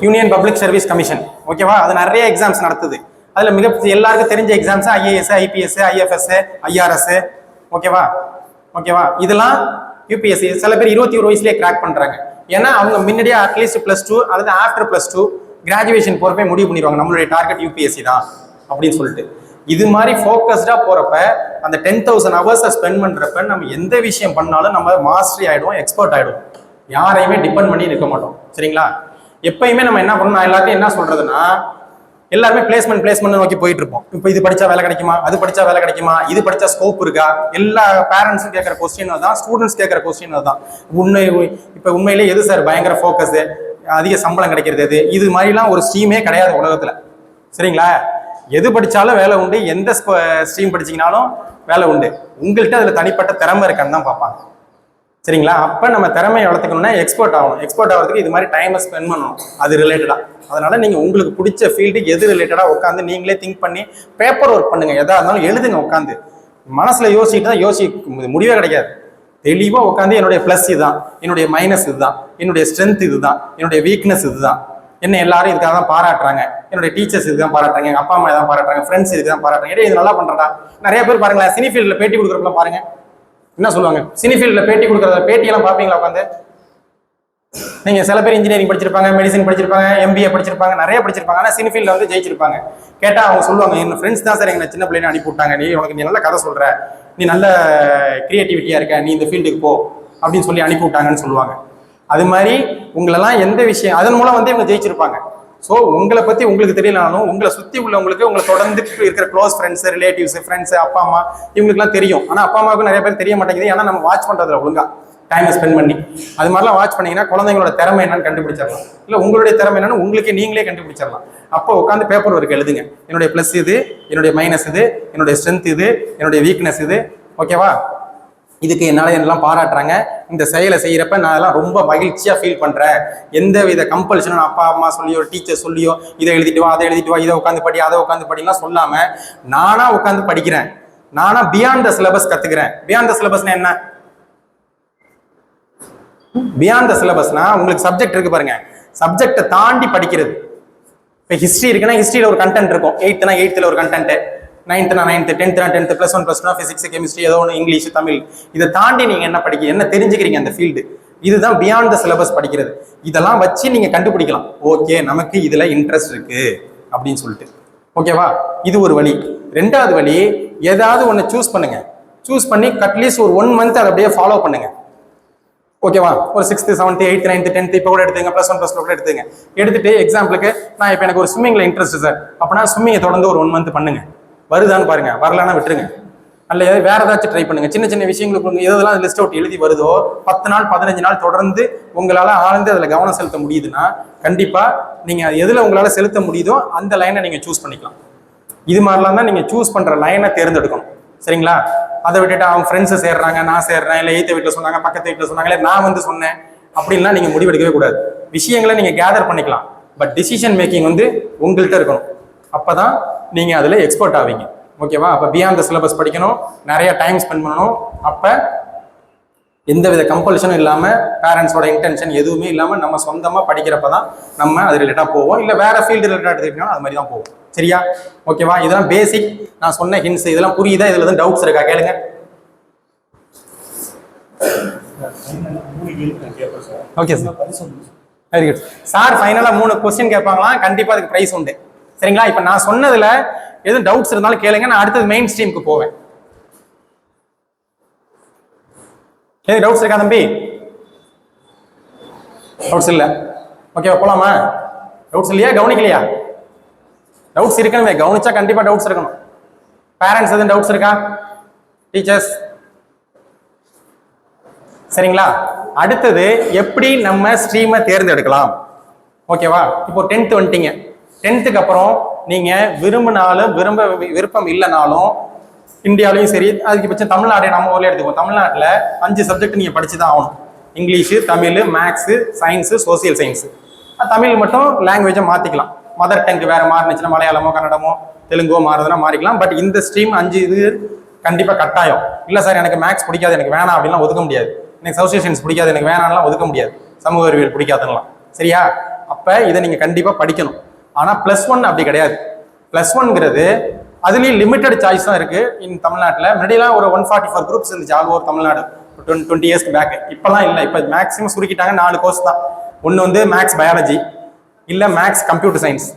Union public service commission. ஓகேவா? அது நிறைய எக்ஸாம்ஸ் நடத்துது. அதுல எல்லாருக்கும் தெரிஞ்ச exams IAS, IPS, IFS, IRS. ஓகேவா? இதெல்லாம் UPSC. சில பேர் 21 வயசுலயே கிராக் பண்றாங்க. ஏன்னா அவங்க முன்னாடியே அட்லீஸ்ட் +2 அல்லது ஆஃப்டர் +2 கிராஜுவேஷன் போறப்ப முடிவு பண்ணிடுவாங்க நம்மளுடைய டார்கெட் யூபிஎஸ்சி தான் அப்படின்னு சொல்லிட்டு. இது மாதிரி ஃபோக்கஸ்டா போறப்ப அந்த 10,000 ஹவர்ஸை ஸ்பெண்ட் பண்றப்ப நம்ம எந்த விஷயம் பண்ணாலும் நம்ம மாஸ்டரி ஆயிடுவோம், எக்ஸ்பர்ட் ஆயிடுவோம். யாரையுமே டிபெண்ட் பண்ணி இருக்க மாட்டோம். சரிங்களா? எப்பயுமே நம்ம என்ன பண்ணணும், நான் எல்லாத்தையும் என்ன சொல்றதுன்னா, எல்லாருமே பிளேஸ்மெண்ட் நோக்கி போயிட்டு இருப்போம். இப்போ இது படிச்சா வேலை கிடைக்குமா, அது படிச்சா வேலை கிடைக்குமா, இது படிச்சா ஸ்கோப் இருக்கா, எல்லா பேரண்ட்ஸும் கேட்கற கொஸ்டின் தான், ஸ்டூடெண்ட்ஸ் கேட்கற கொஸ்டின் தான். இப்போ உண்மையிலே எது சார் பயங்கர ஃபோக்கஸ், அதிக சம்பளம் கிடைக்கிறது எது, இது மாதிரிலாம் ஒரு ஸ்ட்ரீமே கிடையாது உலகத்துல. சரிங்களா? எது படிச்சாலும் வேலை உண்டு, எந்த ஸ்ட்ரீம் படிச்சீங்கனாலும் வேலை உண்டு. உங்கள்கிட்ட அதுல தனிப்பட்ட திறமை இருக்கான்னு தான் பார்ப்பாங்க. சரிங்களா? அப்ப நம்ம திறமையை வளர்த்துக்கணும்னா எக்ஸ்பர்ட் ஆகணும். எக்ஸ்பர்ட் ஆகிறதுக்கு இது மாதிரி டைமை ஸ்பெண்ட் பண்ணணும் அது ரிலேட்டடா. அதனால நீங்க உங்களுக்கு பிடிச்ச ஃபீல்டு எது ரிலேட்டடா உட்காந்து நீங்களே திங்க் பண்ணி பேப்பர் ஒர்க் பண்ணுங்க. எதா இருந்தாலும் எழுதுங்க. உட்காந்து மனசுல யோசிச்சுட்டு தான் முடிவே கிடைக்காது. தெளிவா உட்காந்து என்னுடைய பிளஸ் இதுதான், என்னுடைய மைனஸ் இதுதான், என்னுடைய ஸ்ட்ரென்த் இதுதான், என்னுடைய வீக்னஸ் இதுதான், என்ன எல்லாரும் இதுக்காக தான் பாராட்டுறாங்க, என்னுடைய டீச்சர்ஸ் இதுதான் பாராட்டுறாங்க, எங்க அப்பா அம்மா தான் பாராட்டுறாங்க, ஃப்ரெண்ட்ஸ் இதுக்கு தான் பாராட்டுறாங்க, இது நல்லா பண்றதா. நிறைய பேர் பாருங்களேன், சினி ஃபீல்ட்ல பேட்டி கொடுக்குறப்ப பாருங்க என்ன சொல்லுவாங்க. சினி ஃபீல்ட்ல பேட்டி கொடுக்குறத பேட்டியெல்லாம் பார்ப்பீங்களா உட்காந்து? நீங்க சில பேர் இன்ஜினியரிங் படிச்சிருப்பாங்க, மெடிசன் படிச்சிருப்பாங்க, MBA படிச்சிருப்பாங்க, நிறைய படிச்சிருப்பாங்க. ஆனா சினி ஃபீல்ட்ல வந்து ஜெயிச்சிருப்பாங்க. கேட்டா அவங்க சொல்லுவாங்க, என் ஃப்ரெண்ட்ஸ் தான் சார் எங்க சின்ன பிள்ளைங்க அனுப்பி விட்டாங்க, நீ நல்ல கதை சொல்ற, நீ நல்ல கிரியேட்டிவிட்டியா இருக்க, நீ இந்த ஃபீல்டுக்கு போ அப்படின்னு சொல்லி அனுப்பி விட்டாங்கன்னு சொல்லுவாங்க. அது மாதிரி உங்களெல்லாம் எந்த விஷயம் அதன் மூலம் வந்து இவங்க ஜெயிச்சிருப்பாங்க. ஸோ உங்களை பத்தி உங்களுக்கு தெரியலனாலும் உங்களை சுத்தி உள்ளவங்களுக்கு, உங்களை தொடர்ந்து இருக்கிற க்ளோஸ் ஃப்ரெண்ட்ஸ், ரிலேட்டிவ்ஸ், ஃப்ரெண்ட்ஸ், அப்பா அம்மா இவங்களுக்குலாம் தெரியும். ஆனா அப்பா அம்மாவுக்கு நிறைய பேர் தெரிய மாட்டேங்குது. ஏன்னா நம்ம வாட்ச் பண்றதுல ஒழுங்கா டைமை ஸ்பெண்ட் பண்ணி அது மாதிரிலாம் வாட்ச் பண்ணீங்கன்னா குழந்தைங்களோட திறமை என்னன்னு கண்டுபிடிச்சிடலாம். இல்லை உங்களுடைய திறமை என்னன்னு உங்களுக்கே நீங்களே கண்டுபிடிச்சிடலாம். அப்போ உட்காந்து பேப்பர் ஒர்க் எழுதுங்க. என்னுடைய பிளஸ் இது, என்னுடைய மைனஸ் இது, என்னுடைய ஸ்ட்ரென்த் இது, என்னுடைய வீக்னஸ் இது. ஓகேவா? இதுக்கு என்னால் என்னெல்லாம் பாராட்டுறாங்க, இந்த செயலை செய்யறப்ப நான் அதெல்லாம் ரொம்ப மகிழ்ச்சியா ஃபீல் பண்றேன். எந்த வித கம்பல்ஷனும் அப்பா அம்மா சொல்லியோ டீச்சர் சொல்லியோ இதை எழுதிட்டு வா, அதை எழுதிட்டு வா, இதை உட்காந்து படி, அதை உட்காந்து படிலாம் சொல்லாம நானா உட்காந்து படிக்கிறேன். நானா பியாண்ட் த சிலபஸ் கத்துக்கிறேன். பியாண்ட் த சிலபஸ்னா என்ன? பியாண்ட் த சிலபஸ்னா உங்களுக்கு சப்ஜெக்ட் இருக்கு பாருங்க, சப்ஜெக்டை தாண்டி படிக்கிறது. இப்போ ஹிஸ்ட்ரி இருக்குன்னா ஹிஸ்ட்ரியில ஒரு கண்டென்ட் இருக்கும், 8th-னா 8th ஒரு கண்டென்ட், 9th-னா 9th, 10th-னா 10th, +1 +2 பிசிக்ஸ் கெமிஸ்ட்ரி ஏதோ ஒன்று, இங்கிலீஷ் தமிழ். இதை தாண்டி நீங்க என்ன படிக்க என்ன தெரிஞ்சுக்கிறீங்க அந்த ஃபீல்டு, இதுதான் பியாண்ட் த சிலபஸ் படிக்கிறது. இதெல்லாம் வச்சு நீங்க கண்டுபிடிக்கலாம், ஓகே நமக்கு இதுல இன்ட்ரெஸ்ட் இருக்கு அப்படின்னு சொல்லிட்டு. ஓகேவா? இது ஒரு வழி. ரெண்டாவது வழி, ஏதாவது ஒன்று சூஸ் பண்ணுங்க. சூஸ் பண்ணி அட்லீஸ்ட் ஒரு 1 month அதை அப்படியே ஃபாலோ பண்ணுங்க. ஓகேவா? ஒரு 6th, 7th, 8th, 9th, 10th இப்போ கூட எடுத்துங்க, +1 +2 கூட எடுத்துங்க. எடுத்துட்டு எக்ஸாம்பிளுக்கு நான் இப்போ எனக்கு ஒரு ஸ்விம்மிங்ல இன்ட்ரெஸ்ட் சார் அப்படின்னா ஸ்விம்மிங்கை தொடர்ந்து ஒரு 1 month பண்ணுங்க. வருதான்னு பாருங்க, வரலான்னா விட்டுருங்க. அல்ல வேற ஏதாச்சும் ட்ரை பண்ணுங்க. சின்ன சின்ன விஷயங்களுக்கு எதெல்லாம் லிஸ்ட் அவுட் எழுதி வருதோ 10 நாள் 15 நாள் தொடர்ந்து உங்களால ஆழ்ந்து அதுல கவனம் செலுத்த முடியுதுன்னா கண்டிப்பா நீங்க எதுல உங்களால செலுத்த முடியுதோ அந்த லைனை நீங்க சூஸ் பண்ணிக்கலாம். இது மாதிரிலாம் தான் நீங்க சூஸ் பண்ற லைனை தேர்ந்தெடுக்கணும். சரிங்களா? அதை விட்டுட்டு அவங்க ஃப்ரெண்ட்ஸை சேர்றாங்க, நான் சேர்றேன், இல்லை எய்த்த வீட்டில் சொன்னாங்க, பக்கத்து வீட்டில் சொன்னாங்க, இல்லை நான் வந்து சொன்னேன் அப்படின்லாம் நீங்க முடிவெடுக்கவே கூடாது. விஷயங்களை நீங்க கேதர் பண்ணிக்கலாம், பட் டிசிஷன் மேக்கிங் வந்து உங்கள்கிட்ட இருக்கணும். அப்பதான் நீங்க அதுல எக்ஸ்பர்ட் ஆவீங்க. ஓகேவா? அப்ப பியாண்ட் த சிலபஸ் படிக்கணும், நிறைய டைம் ஸ்பெண்ட் பண்ணணும். அப்ப எந்தவித கம்பல்ஷனும் இல்லாம, பேரண்ட்ஸோட இன்டென்ஷன் எதுவுமே இல்லாம நம்ம சொந்தமா படிக்கிறப்பதான் நம்ம அது ரிலேட்டா போவோம். இல்ல வேற ஃபீல்டு ரிலேட்டா எடுத்துக்கிட்டோம்னா அது மாதிரி தான் போவோம். சரியா? ஓகேவா? இதெல்லாம் பேசிக் நான் சொன்ன ஹிண்ட்ஸ். இதெல்லாம் புரியுதா? இதுல தான் டவுட்ஸ் இருக்கா கேளுங்க. Okay sir, very good sir. ஃபைனலா 3 கொஸ்டின் கேட்பாங்களா, கண்டிப்பா அதுக்கு பிரைஸ் உண்டு. சரிங்களா? இப்ப நான் சொன்னதுல எதுவும் டவுட்ஸ் இருந்தாலும் கேளுங்க, நான் அடுத்தது மெயின் ஸ்ட்ரீமுக்கு போவேன். எது டவுட்ஸ் இருக்கா தம்பி? டவுட்ஸ் இல்ல? ஓகேவா, போலாமா? டவுட்ஸ் இல்லையா? கவனிக்கலையா? டவுட்ஸ் இருக்கணுமே, கவனிச்சா கண்டிப்பா டவுட்ஸ் இருக்கணும். பேரண்ட்ஸ் எதுவும் டவுட்ஸ் இருக்கா? டீச்சர்ஸ்? சரிங்களா? அடுத்தது எப்படி நம்ம ஸ்ட்ரீமை தேர்ந்தெடுக்கலாம். ஓகேவா? இப்போ 10th வந்துட்டீங்க. 10th அப்புறம் நீங்க விரும்பினாலும் விருப்பம் இல்லைனாலும் இந்தியாவிலையும் சரி, அதுக்கு பட்சம் தமிழ்நாடு நம்ம ஊர்ல எடுத்துக்கோம். தமிழ்நாட்டில் 5 சப்ஜெக்ட் நீங்க படிச்சுதான் ஆகணும். English, Tamil, maths, science, social science. Tamil மட்டும் லாங்குவேஜை மாத்திக்கலாம். மதர் டங்க் வேற மாறினுச்சுன்னா மலையாளமோ கன்னடமோ தெலுங்கோ மாறுதுன்னா மாறிக்கலாம். பட் இந்த ஸ்ட்ரீம் 5 இது கண்டிப்பா கட்டாயம். இல்லை சார் எனக்கு மேக்ஸ் பிடிக்காது, எனக்கு வேணாம் அப்படின்லாம் ஒதுக்க முடியாது. எனக்கு சோசியல் சயின்ஸ் பிடிக்காது, எனக்கு வேணாம்லாம் ஒதுக்க முடியாது. சமூக அறிவியல் பிடிக்காதுலாம். சரியா? அப்ப இதை நீங்க கண்டிப்பா படிக்கணும். ஆனா +1 அப்படி கிடையாது. +1ங்கிறது அதுலயும் லிமிட்டட் சாய்ஸ் தான் இருக்கு. தமிழ்நாட்டில் முன்னாடியெல்லாம் ஒரு 144 குரூப்ஸ் இருந்துச்சு ஆல் ஓவர் தமிழ்நாடு. 20 இயர்ஸ்க்கு பேக். இப்போலாம் இல்லை, இப்போ மேக்ஸிமம் சுருக்கிட்டாங்க. 4 கோர்ஸ் தான். ஒன்று வந்து மேக்ஸ் பயாலஜி, இல்லை மேக்ஸ் கம்ப்யூட்டர் சயின்ஸ்,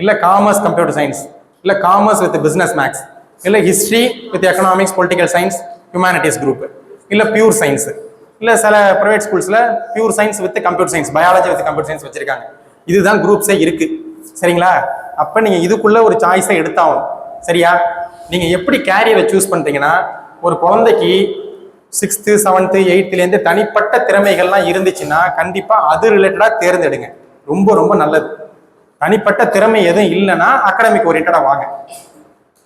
இல்லை காமர்ஸ் கம்ப்யூட்டர் சயின்ஸ், இல்லை காமர்ஸ் வித் பிஸ்னஸ் மேக்ஸ், இல்லை history with economics political science humanities group, இல்லை பியூர் சயின்ஸ், இல்லை சில ப்ரைவேட் ஸ்கூல்ஸில் pure science with computer science, biology with computer science வச்சிருக்காங்க. இதுதான் குரூப்ஸே இருக்கு. சரிங்களா? அப்போ நீங்கள் இதுக்குள்ள ஒரு சாய்ஸை எடுத்தாகும். சரியா? நீங்கள் எப்படி கேரியரை சூஸ் பண்ணுறீங்கன்னா, ஒரு குழந்தைக்கு 6th 7th 8th தனிப்பட்ட திறமைகள்லாம் இருந்துச்சுன்னா கண்டிப்பாக அது ரிலேட்டடாக தேர்ந்தெடுங்க. ரொம்ப ரொம்ப நல்லது. தனிப்பட்ட திறமை எதுவும் இல்லைன்னா அகாடமிக் ஓரியன்டாக வாங்க.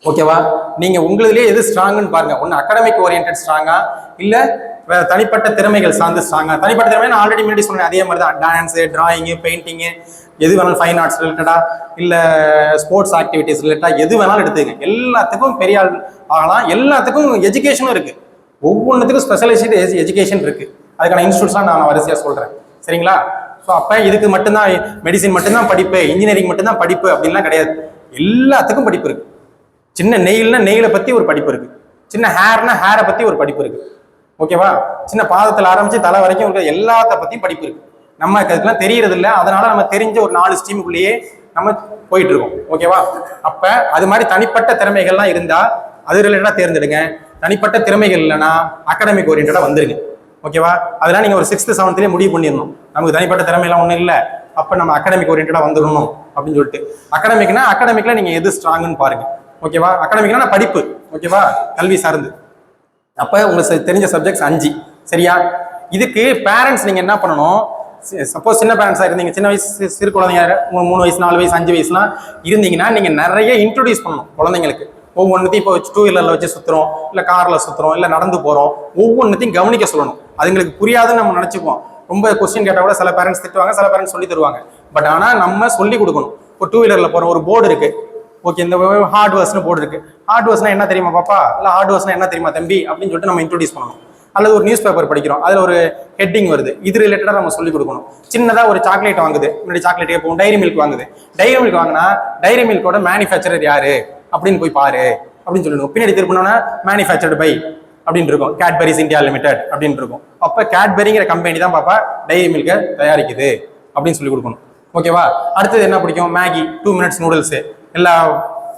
ஓகேவா? நீங்கள் உங்களுதுலேயே எது ஸ்ட்ராங்குன்னு பாருங்க. ஒன்று அகாடமிக் ஓரியன்ட் ஸ்ட்ராங்கா, இல்லை தனிப்பட்ட திறமைகள் சார்ந்து ஸ்ட்ராங்கா. தனிப்பட்ட திறமை நான் ஆல்ரெடி முன்னாடி சொன்னேன், அதே மாதிரி தான். டான்ஸு, டிராயிங்கு, பெயிண்டிங்கு, எது வேணாலும், ஃபைன் ஆர்ட்ஸ் ரிலேட்டடா, இல்லை ஸ்போர்ட்ஸ் ஆக்டிவிட்டிஸ் ரிலேட்டடாக எது வேணாலும் எடுத்துக்கங்க. எல்லாத்துக்கும் பெரிய ஆள் ஆகலாம். எல்லாத்துக்கும் எஜுகேஷனும் இருக்கு. ஒவ்வொன்றுத்துக்கும் ஸ்பெஷலைஸ்டு எஜுகேஷன் இருக்கு. அதுக்கான இன்ஸ்டியூட்ஸ்லாம் நான் வரிசையாக சொல்கிறேன். சரிங்களா? ஸோ அப்போ இதுக்கு மட்டும்தான் மெடிசின் மட்டும்தான் படிப்பு, இன்ஜினியரிங் மட்டும்தான் படிப்பு அப்படின்லாம் கிடையாது. எல்லாத்துக்கும் படிப்பு இருக்கு. சின்ன நெயில்னா நெயிலை பற்றி ஒரு படிப்பு இருக்கு. சின்ன ஹேர்னா ஹேரை பற்றி ஒரு படிப்பு இருக்கு. ஓகேவா? சின்ன பாதத்தில் ஆரம்பிச்சு தலை வரைக்கும் இருக்க எல்லாத்த பற்றியும் படிப்பு இருக்கு. நம்ம அதுக்கெல்லாம் தெரியறது இல்லை. அதனால நம்ம தெரிஞ்ச ஒரு 4 ஸ்ட்ரீமுக்குள்ளேயே நம்ம போயிட்டு இருக்கோம். ஓகேவா? அப்ப அது மாதிரி தனிப்பட்ட திறமைகள்லாம் இருந்தா அது ரிலேட்டடா தேர்ந்தெடுங்க. தனிப்பட்ட திறமைகள் இல்லைன்னா அகாடமிக் ஓரியன்டா வந்துருங்க. ஓகேவா? அதெல்லாம் நீங்க ஒரு 6th 7th முடிவு பண்ணிடணும். நமக்கு தனிப்பட்ட திறமையெல்லாம் ஒன்றும் இல்லை, அப்ப நம்ம அகாடமிக் ஓரியன்டா வந்துடணும் அப்படின்னு சொல்லிட்டு. அகாடமிக்ல நீங்க எது ஸ்ட்ராங்குன்னு பாருங்க. ஓகேவா? அகாடமிக்னா படிப்பு. ஓகேவா? கல்வி சார்ந்து. அப்ப உங்களுக்கு தெரிஞ்ச சப்ஜெக்ட்ஸ் 5. சரியா? இதுக்கு பேரண்ட்ஸ் நீங்க என்ன பண்ணணும்? சப்போஸ் சின்ன பேரண்ட்ஸா இருந்தீங்க, சின்ன வயசு சிறு குழந்தைங்க 3 வயசு 4 வயசு 5 வயசுலாம் இருந்தீங்கன்னா நீங்க நிறைய இன்ட்ரோடியூஸ் பண்ணணும் குழந்தைங்களுக்கு. ஒவ்வொன்றுத்தையும் இப்போ 2 வீலர்ல வச்சு சுத்துறோம், இல்லை கார்ல சுத்துறோம், இல்லை நடந்து போறோம், ஒவ்வொன்றுத்தையும் கவனிக்க சொல்லணும். அதுங்களுக்கு புரியாதுன்னு நம்ம நினைச்சுப்போம். ரொம்ப கொஸ்டின் கேட்டால் கூட சில பேரண்ட்ஸ் திட்டுவாங்க, சில பேரண்ட்ஸ் சொல்லி தருவாங்க. பட் ஆனால் நம்ம சொல்லி கொடுக்கணும். இப்போ 2 வீலர்ல போறோம், ஒரு போர்டு இருக்கு. ஓகே, இந்த ஹார்ட்வேர்ஸ்னு போர்டு இருக்கு. ஹார்ட்வேர்ஸ்னா என்ன தெரியுமா பாப்பா, இல்லை ஹார்ட்வேர்ஸ்னா என்ன தெரியுமா தம்பி அப்படின்னு சொல்லிட்டு நம்ம இன்ட்ரோடியூஸ் பண்ணணும். அல்லது ஒரு நியூஸ் பேப்பர் படிக்கிறோம், அதில் ஒரு ஹெட்டிங் வருது, இது ரிலேட்டடாக நம்ம சொல்லிக் கொடுக்கணும். சின்னதாக ஒரு சாக்லேட் வாங்குது, முன்னாடி சாக்லேட்டே போகும், டைரி மில்க் வாங்குது. டைரி மில்க் வாங்கினா டைரி மில்கோட மேனுஃபேக்சரர் யாரு அப்படின்னு போய் பாரு அப்படின்னு சொல்லணும். பின்னாடி திருப்பினோன்னா மேனுஃபேக்சர்டு பை அப்படின்னு இருக்கும், கேட்பரிஸ் இந்தியா லிமிடெட் அப்படின்னு இருக்கும். அப்போ கேட்பரிங்கிற கம்பெனி தான் பாப்பா டைரி மில்கை தயாரிக்குது அப்படின்னு சொல்லி கொடுக்கணும். ஓகேவா? அடுத்தது என்ன பிடிக்கும்? Maggi, 2 minutes noodles. எல்லா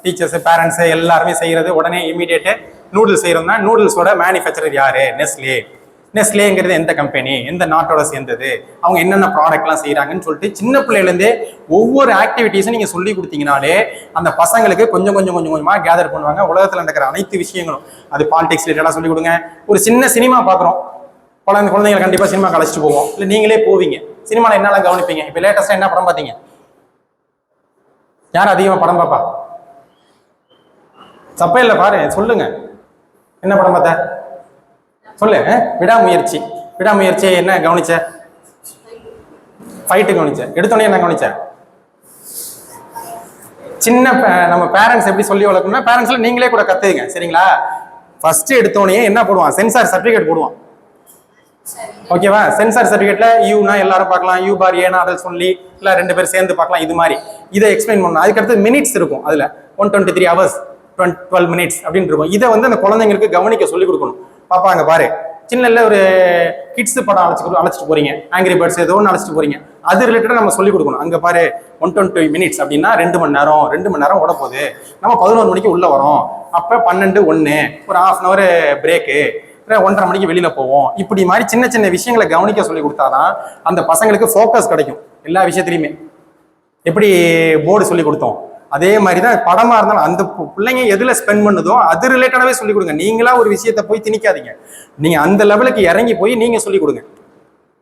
டீச்சர்ஸு பேரண்ட்ஸு எல்லாருமே செய்கிறது உடனே இமீடியேட்டு நூடுல்ஸ் செய்கிறோம்னா நூடுல்ஸோட மேனுஃபேக்சரர் யாரு? நெஸ்லே. நெஸ்லேங்கிறது எந்த கம்பெனி, எந்த நாட்டோட சேர்ந்தது, அவங்க என்னென்ன ப்ராடக்ட்லாம் செய்கிறாங்கன்னு சொல்லிட்டு சின்ன பிள்ளைலேருந்தே ஒவ்வொரு ஆக்டிவிட்டீஸும் நீங்கள் சொல்லி கொடுத்தீங்கனாலே அந்த பசங்களுக்கு கொஞ்சம் கொஞ்சமாக கேதர் பண்ணுவாங்க. உலகத்தில் நடக்கிற அனைத்து விஷயங்களும், அது பாலிடிக்ஸ் ரிலேட்டடாக சொல்லிக் கொடுங்க. ஒரு சின்ன சினிமா பார்க்குறோம், குழந்தைங்களை கண்டிப்பாக சினிமா கழிச்சிட்டு போவோம், இல்லை நீங்களே போவீங்க. சினிமாவில் என்னெல்லாம் கவனிப்பீங்க? இப்போ லேட்டஸ்ட்டாக என்ன படம் பார்த்தீங்க? யார் அதிகமாக படம் பார்ப்பா? சப்பையில் பாரு, சொல்லுங்க, என்ன படம் பார்த்த? சொல்லு. விடாமுயற்சி. விடாமுயற்சி என்ன கவனிச்ச? ஃபைட்டு கவனிச்ச. எடுத்தோடனே என்ன கவனிச்ச? சின்ன நம்ம பேரண்ட்ஸ் எப்படி சொல்லி வளர்க்கணும்னா, பேரண்ட்ஸ்ல நீங்களே கூட கத்துங்க. சரிங்களா? ஃபர்ஸ்ட் எடுத்தோடனே என்ன போடுவான்? சென்சார் சர்டிஃபிகேட் போடுவான். ஓகேவா? சென்சார் சர்டிஃபிகேட்ல யூனா எல்லாரும் பார்க்கலாம், யூ பார் ஏனா அடல்ட்ஸ் ஒன்லி, இல்லை 2 பேர் சேர்ந்து பார்க்கலாம். இது மாதிரி இதை எக்ஸ்பிளைன் பண்ணணும். அதுக்கடுத்து மினிட்ஸ் இருக்கும், அதுல 123 hours 12 minutes அப்படின்னு இருக்கும். இதை வந்து அந்த குழந்தைங்களுக்கு கவனிக்க சொல்லி கொடுக்கணும். பாப்பா அங்க பாரு, சின்னல ஒரு கிட்ஸ் படம் அழைச்சிட்டு போறீங்க, ஆங்கிரி பேர்ட்ஸ் ஏதோ ஒன்று அழைச்சிட்டு போறீங்க, அது ரிலேட்டடா நம்ம சொல்லி கொடுக்கணும். அங்க பாரு 120 minutes அப்படின்னா 2 மணி நேரம் ஓட போகுது. நம்ம 11 மணிக்கு உள்ள வரோம், அப்ப 12 1 ஒரு 1/2 hour பிரேக்கு, 1:30 மணிக்கு வெளியில போவோம். இப்படி மாதிரி சின்ன சின்ன விஷயங்களை கவனிக்க சொல்லி கொடுத்தாதான் அந்த பசங்களுக்கு ஃபோக்கஸ் கிடைக்கும் எல்லா விஷயத்துலையுமே. எப்படி போர்டு சொல்லி கொடுத்தோம், அதே மாதிரி தான் படமா இருந்தாலும் அந்த பிள்ளைங்க எதுல ஸ்பெண்ட் பண்ணுதோ அது ரிலேட்டடாவே சொல்லிக் கொடுங்க. நீங்களா ஒரு விஷயத்த போய் திணிக்காதீங்க, நீங்க அந்த லெவலுக்கு இறங்கி போய் நீங்க சொல்லிக் கொடுங்க.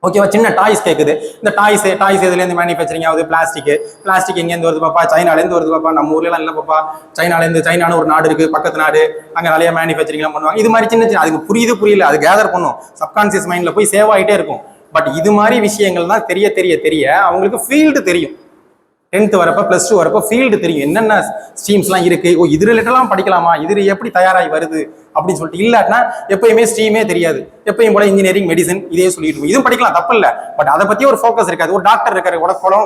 ஓகேவா? சின்ன டாய்ஸ் கேட்குது, இந்த டாய்ஸ் எதுலேருந்து மேனுஃபேக்சரிங் ஆகுது? பிளாஸ்டிக் எங்கேருந்து வருது பாப்பா? சைனாலேருந்து வருது பாப்பா. நம்ம ஊர்லாம் இல்லை பாப்பா, சைனான்னு ஒரு நாடு இருக்கு, பக்கத்து நாடு, அங்கே நிறைய மேனுஃபேக்சரிங்லாம் பண்ணுவாங்க. இது மாதிரி சின்ன அதுக்கு புரியல, அது கேதர் பண்ணும், சப்கான்சியஸ் மைண்ட்ல போய் சேவ் ஆகிட்டே இருக்கும். பட் இது மாதிரி விஷயங்கள் தான் தெரிய அவங்களுக்கு ஃபீல்டு தெரியும். 10th வரப்ப +2 வரப்ப ஃபீல்டு தெரியும், என்னென்ன ஸ்ட்ரீம்ஸ்லாம் இருக்கு, ஓ இது ரிலேட்டடாக படிக்கலாமா, இது எப்படி தயாராகி வருது அப்படின்னு சொல்லிட்டு. இல்லாட்டினா எப்பயுமே ஸ்ட்ரீமே தெரியாது, எப்பயும் போல இன்ஜினியரிங் மெடிசன் இதே சொல்லிட்டு இருக்கும். இதுவும் படிக்கலாம், தப்பு இல்லை. பட் அதை பத்தி ஒரு ஃபோக்கஸ் இருக்காது. ஒரு டாக்டர் இருக்காரு,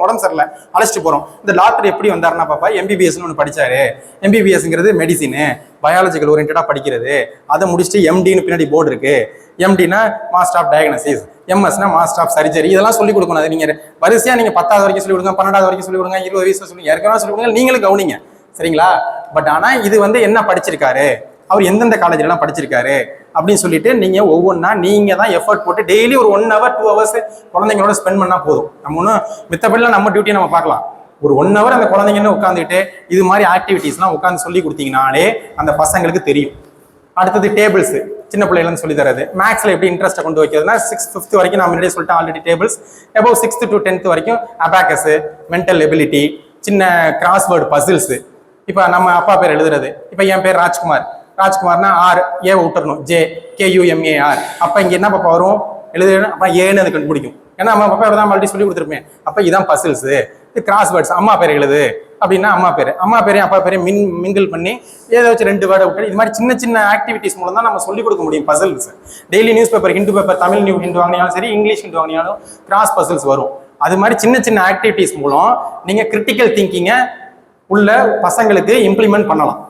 உடம்பு சரியில்லை, அழைச்சிட்டு போறோம். இந்த டாக்டர் எப்படி வந்தாருன்னா பாப்பா MBBSன்னு ஒன்று படிச்சாரு. MBBSங்கிறது மெடிசின், பயாலஜிக்கல் ஓரியன்டா படிக்கிறது. அதை முடிச்சுட்டு MDன்னு பின்னாடி போர்டு இருக்கு, எம்டினா மாஸ்டர் ஆஃப் டயக்னோசிஸ், எம்எஸ்னா மாஸ்டர் ஆஃப் சர்ஜரி. இதெல்லாம் சொல்லிக் கொடுக்கணும். அது நீங்கள் வரிசையாக நீங்கள் 10வது வரைக்கும் சொல்லிக் கொடுங்க, 12வது வரைக்கும் சொல்லிக் கொடுங்க, 20 வயசுல சொல்லுங்க, ஏற்கனவே சொல்லிக் கொடுங்க, நீங்களும் கவனிங்க. சரிங்களா? பட் ஆனால் இது வந்து என்ன படிச்சிருக்காரு, அவர் எந்தெந்த காலேஜ்லாம் படிச்சிருக்காரு அப்படின்னு சொல்லிட்டு நீங்கள் ஒவ்வொன்றா நீங்கள் தான் எஃபர்ட் போட்டு டெய்லி ஒரு 1 hour 2 hours குழந்தைங்களோட ஸ்பெண்ட் பண்ணால் போதும். நம்ம ஒன்றும் மித்தபடிலாம் நம்ம டியூட்டியை நம்ம பார்க்கலாம். ஒரு 1 hour அந்த குழந்தைங்கன்னு உட்காந்துட்டு இது மாதிரி ஆக்டிவிட்டீஸ்லாம் உட்காந்து சொல்லி கொடுத்தீங்கனாலே அந்த பசங்களுக்கு தெரியும். அடுத்தது டேபிள்ஸ், சின்ன பிள்ளைகளும் சொல்லி தரது. மேக்ஸில் எப்படி இன்ட்ரெஸ்ட்டை கொண்டு வைக்கிறதுனா 6th 5th வரைக்கும் நான் முன்னாடியே சொல்லிட்டு already tables. Above 6th to 10th வரைக்கும் அபாக்கஸ், மென்டல் எபிலிட்டி, சின்ன கிராஸ்வேர்டு பசில்ஸு. இப்போ நம்ம அப்பா பேர் எழுதுறது, இப்போ என் பேர் ராஜ்குமார், ராஜ்குமார்னா ஆர் ஏ விட்டுறணும், JKUMAR. அப்போ இங்கே என்ன பாப்பா வரும், எழுதுறேன், அப்போ ஏன்னு அது கண்டுபிடிக்கும். ஏன்னா நம்ம அப்பா தான் மறுபடியும் சொல்லி கொடுத்துருப்பேன். அப்போ இதான் பசில்ஸு. இது கிராஸ்வேர்ட்ஸ். அம்மா பேர் எழுது அப்படின்னா அம்மா பேரையும் அப்பா பேரையும் மிங்கிள் பண்ணி ஏதாச்சும் 2 வேர்டை விட்டு இது மாதிரி சின்ன சின்ன ஆக்டிவிட்டிஸ் மூலம் தான் நம்ம சொல்லிக் கொடுக்க முடியும் puzzles. Daily news paper, Hindu paper, Tamil Hindu வாங்கினாலும் சரி, இங்கிலீஷ் ஹிந்து வாங்கினாலும் கிராஸ் பசில்ஸ் வரும். அது மாதிரி சின்ன சின்ன ஆக்டிவிட்டிஸ் மூலம் நீங்கள் கிரிட்டிக்கல் திங்கிங்கை உள்ள பசங்களுக்கு இம்ப்ளிமெண்ட் பண்ணலாம்.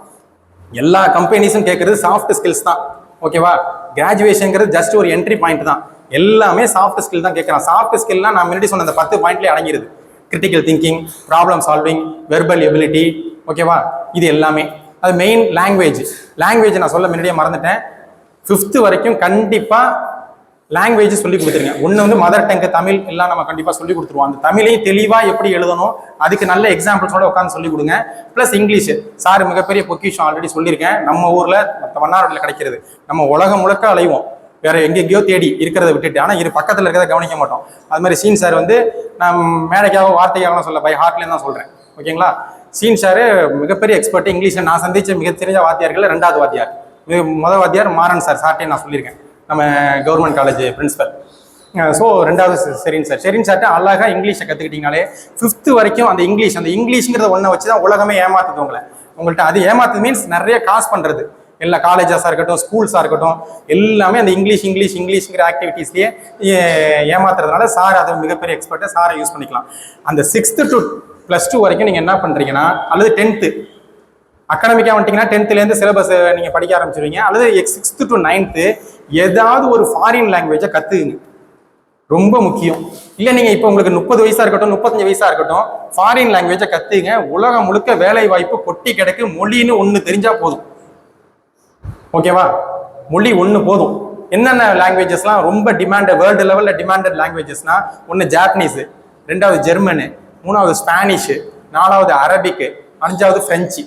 எல்லா கம்பெனிஸும் கேட்கறது சாஃப்ட் ஸ்கில்ஸ் தான். ஓகேவா? கிராஜுவேஷன்ங்கிறது ஜஸ்ட் ஒரு என்ட்ரி பாயிண்ட் தான். எல்லாமே சாஃப்ட் ஸ்கில் தான் கேட்குறான். சாஃப்ட் ஸ்கில்னா நான் முன்னாடி சொன்ன அந்த 10 பாயிண்ட்லேயே அடங்கிடுது. Critical thinking, problem solving, verbal ability. ஓகேவா? இது எல்லாமே. அது மெயின் லாங்குவேஜ். லாங்குவேஜ் நான் சொல்ல முன்னாடியே மறந்துட்டேன். 5th வரைக்கும் கண்டிப்பாக லாங்குவேஜ் சொல்லி கொடுத்துருங்க. ஒன்று வந்து மதர் டங்கு தமிழ் எல்லாம் நம்ம கண்டிப்பாக சொல்லி கொடுத்துருவோம். அந்த தமிழையும் தெளிவாக எப்படி எழுதணும் அதுக்கு நல்ல எக்ஸாம்பிள்ஸோட உட்காந்து சொல்லி கொடுங்க. ப்ளஸ் இங்கிலீஷ் சார் மிகப்பெரிய பொக்கிஷம் ஆல்ரெடி சொல்லியிருக்கேன். நம்ம ஊரில் மற்ற மன்னாரில் கிடைக்கிறது. நம்ம உலகம் முழுக்க அலைவோம், வேற எங்கெங்கயோ தேடி இருக்கிறத விட்டுட்டு. ஆனால் இது பக்கத்தில் இருக்கிறத கவனிக்க மாட்டோம். அது மாதிரி சீன் சார் வந்து நான் மேடைக்காக வார்த்தைக்காக சொல்ல பை ஹார்ட்லேயும் தான் சொல்கிறேன். ஓகேங்களா? சீன் சார் மிகப்பெரிய எக்ஸ்பர்ட் இங்கிலீஷில். நான் சந்திச்ச மிக தெரிஞ்ச வாத்தியார்கள் 2வது வாத்தியார், முதல் வாத்தியார் மாறன் சார். சார்ட்டே நான் சொல்லியிருக்கேன், நம்ம கவர்மெண்ட் காலேஜ் பிரின்சிபல். ஸோ 2வது ஷெரீன் சார். ஷெரீன் சார்ட்ட அழகாக இங்கிலீஷை கற்றுக்கிட்டீங்கனாலே 5th வரைக்கும் அந்த இங்கிலீஷ்ங்கிறத ஒன்றை வச்சு தான் உலகமே ஏமாத்துது உங்கள்கிட்ட. அது ஏமாத்துது மீன்ஸ் நிறைய காசு பண்ணுறது. எல்லா காலேஜஸாக இருக்கட்டும், ஸ்கூல்ஸாக இருக்கட்டும், எல்லாமே அந்த இங்கிலீஷ்ங்கிற ஆக்டிவிட்டீஸ்லேயே ஏமாத்துறதுனால சார் அது மிகப்பெரிய எக்ஸ்பர்ட்டை சாரை யூஸ் பண்ணிக்கலாம். அந்த 6th to +2 வரைக்கும் நீங்கள் என்ன பண்ணுறீங்கன்னா, அல்லது 10th அகாடமிக்காக வந்துட்டீங்கன்னா 10th சிலபஸ் நீங்கள் படிக்க ஆரம்பிச்சிருவீங்க. அல்லது 6th to 9th ஏதாவது ஒரு ஃபாரின் லாங்குவேஜை கற்றுக்குங்க. ரொம்ப முக்கியம். இல்லை நீங்கள் இப்போ உங்களுக்கு 30 வயசாக இருக்கட்டும், 35 வயசாக இருக்கட்டும், ஃபாரின் லாங்குவேஜை கற்றுக்குங்க. உலகம் முழுக்க வேலை வாய்ப்பு கொட்டி கிடக்கு. மொழின்னு ஒன்று தெரிஞ்சால் போதும். ஓகேவா? மொழி ஒன்று போதும். என்னென்ன லாங்குவேஜஸ்லாம் ரொம்ப டிமாண்டட், வேர்ல்டு லெவலில் டிமாண்டட் லாங்குவேஜஸ்னா, ஒன்று ஜாப்பனீஸு, 2வது ஜெர்மனு, 3வது ஸ்பானிஷு, 4வது அரபிக்கு, 5வது ஃப்ரெஞ்சு.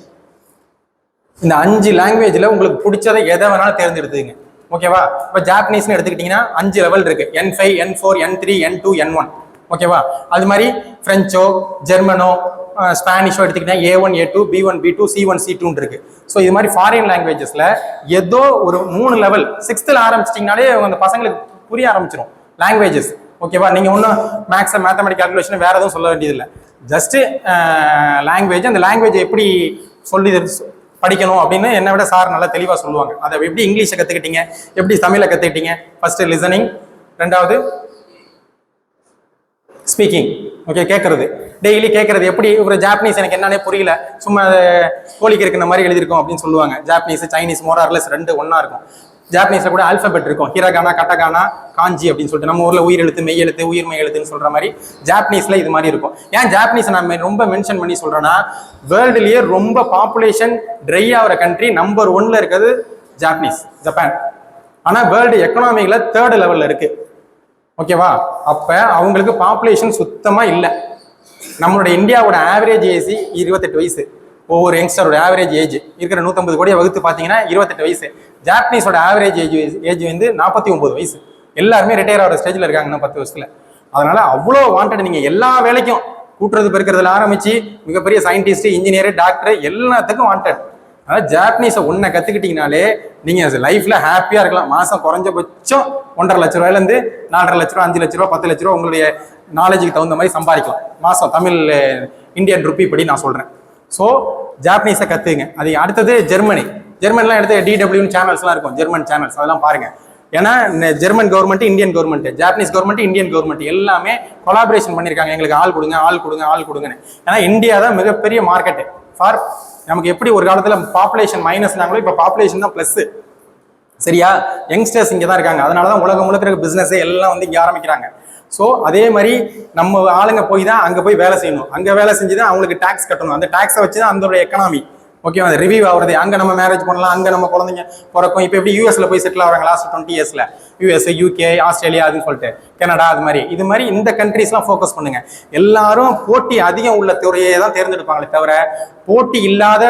இந்த 5 லாங்குவேஜில் உங்களுக்கு பிடிச்சதை எதை வேணாலும் தேர்ந்தெடுத்துங்க. ஓகேவா? இப்போ ஜாப்பனீஸ்னு எடுத்துக்கிட்டிங்கன்னா 5 லெவல் இருக்குது. N5, N4, N3, N2, N1. ஓகேவா? அது மாதிரி ஃப்ரெஞ்சோ, ஜெர்மனோ, ஸ்பானிஷோ எடுத்துக்கிட்டீங்கன்னா A1, A2, B1, B2, C1, C2 இருக்கு. ஸோ இது மாதிரி ஃபாரின் லாங்குவேஜஸ்ல ஏதோ ஒரு 3 லெவல் 6th ஆரம்பிச்சிட்டிங்கனாலே அந்த பசங்களுக்கு புரிய ஆரம்பிச்சிடும் லாங்குவேஜஸ். ஓகேவா? நீங்கள் ஒன்றும் மேக்ஸ், மேத்தமெட்டிக், கால்குலேஷன் வேற எதுவும் சொல்ல வேண்டியதில்லை. ஜஸ்ட்டு லாங்குவேஜ், அந்த லாங்குவேஜ் எப்படி சொல்லி படிக்கணும் அப்படின்னு என்னை விட சார் நல்லா தெளிவாக சொல்லுவாங்க. அதை எப்படி இங்கிலீஷை கற்றுக்கிட்டீங்க, எப்படி தமிழை கற்றுக்கிட்டீங்க. ஃபர்ஸ்ட் லிசனிங், 2வது ஸ்பீக்கிங். ஓகே, கேட்கறது, டெய்லி கேட்கறது. எப்படி ஒரு ஜாப்பனீஸ் எனக்கு என்னன்னே புரியல, சும்மா கோழிக்கு இருக்கிற மாதிரி எழுதியிருக்கோம் அப்படின்னு சொல்லுவாங்க. ஜாப்பனீஸ், சைனீஸ் மோரார்லெஸ் 2 ஒன்றா இருக்கும். ஜாப்பனீஸில் கூட ஆல்ஃபபெட் இருக்கும், ஹிரகானா, கட்டகானா, காஞ்சி அப்படின்னு சொல்லிட்டு. நம்ம ஊரில் உயிர் எழுத்து, மெய் எழுத்து, உயிர்மெய் எழுத்துன்னு சொல்கிற மாதிரி ஜாப்பனீஸில் இது மாதிரி இருக்கும். ஏன் ஜாப்பனீஸை நான் ரொம்ப மென்ஷன் பண்ணி சொல்கிறேன்னா, வேர்ல்டுலேயே ரொம்ப பாப்புலேஷன் ட்ரை ஆகிற கண்ட்ரி நம்பர் 1ல் இருக்கிறது ஜாப்பனீஸ், ஜப்பான். ஆனால் வேர்ல்டு எக்கனாமிக்கில் 3rd லெவலில் இருக்குது. ஓகேவா? அப்போ அவங்களுக்கு பாப்புலேஷன் சுத்தமாக இல்லை. நம்மளோட இந்தியாவோட ஆவரேஜ் ஏஜ் 28 வயசு. ஒவ்வொரு யங்ஸ்டரோட ஆவரேஜ் ஏஜ் இருக்கிற 150 கோடியை வகுத்து பார்த்தீங்கன்னா 28 வயசு. ஜாப்பனீஸோட ஆவரேஜ் ஏஜ் வந்து 49 வயசு. எல்லாருமே ரிட்டையர் ஆகிற ஸ்டேஜில் இருக்காங்க இன்னும் 10 வருஷத்துல. அதனால அவ்வளோ வாண்டட். நீங்கள் எல்லா வேலைக்கும் கூட்டுறது பெருக்கிறதுல ஆரம்பிச்சு மிகப்பெரிய சயின்டிஸ்ட், இன்ஜினியர், டாக்டர் எல்லாத்துக்கும் வாண்டட். அதனால் ஜாப்பனீஸை ஒன்றை கற்றுக்கிட்டீங்கனாலே நீங்கள் லைஃப்பில் ஹாப்பியாக இருக்கலாம். மாதம் குறைஞ்சபட்சம் 1.5 லட்ச ரூபாயிலேருந்து 4.5 லட்ச ரூபா, 5 லட்ச ரூபா, 10 லட்ச ரூபா உங்களுடைய நாலேஜுக்கு தகுந்த மாதிரி சம்பாதிக்கலாம் மாதம். தமிழ் இந்தியன் ருப்பி படி நான் சொல்கிறேன். ஸோ ஜாப்பனீஸை கற்றுங்க. அது அடுத்தது ஜெர்மனி. ஜெர்மனிலாம் எடுத்து DWன்னு சேனல்ஸ்லாம் இருக்கும், ஜெர்மன் சேனல்ஸ், அதெல்லாம் பாருங்கள். ஏன்னா German government, Indian government, Japanese government, Indian government எல்லாமே கொலாபரேஷன் பண்ணியிருக்காங்க. எங்களுக்கு ஆள் கொடுங்க, ஆள் கொடுங்க, ஆள் கொடுங்கன்னு. ஏன்னா இந்தியா தான் மிகப்பெரிய மார்க்கெட்டு ஃபார் நமக்கு. எப்படி ஒரு காலத்தில் பாப்புலேஷன் மைனஸ்னாங்களோ இப்போ பாப்புலேஷன் தான் ப்ளஸ்ஸு. சரியா? யங்ஸ்டர்ஸ் இங்கே தான் இருக்காங்க. அதனால தான் உலகம் முழுக்க இருக்க பிஸ்னஸ் எல்லாம் வந்து இங்கே ஆரம்பிக்கிறாங்க. ஸோ அதே மாதிரி நம்ம ஆளுங்க போய் தான் அங்கே போய் வேலை செய்யணும். அங்கே வேலை செஞ்சு தான் அவங்களுக்கு டேக்ஸ் கட்டணும். அந்த டேக்ஸை வச்சு தான் அந்த எக்கனாமி ஓகே அது ரிவ்யூ ஆகுறது. அங்கே நம்ம மேரேஜ் பண்ணலாம், அங்கே நம்ம குழந்தைங்க பிறக்கும். இப்போ எப்படி யூஎஸ்ல போய் செட்டில் ஆகிறாங்க லாஸ்ட் 20 இயர்ஸ்ல, யூஎஸ், யூகே, ஆஸ்திரேலியா அதுன்னு சொல்லிட்டு, கனடா, அது மாதிரி இது மாதிரி இந்த கண்ட்ரீஸ்லாம் ஃபோக்கஸ் பண்ணுங்க. எல்லாரும் போட்டி அதிகம் உள்ள துறையை தான் தேர்ந்தெடுப்பாங்களே தவிர போட்டி இல்லாத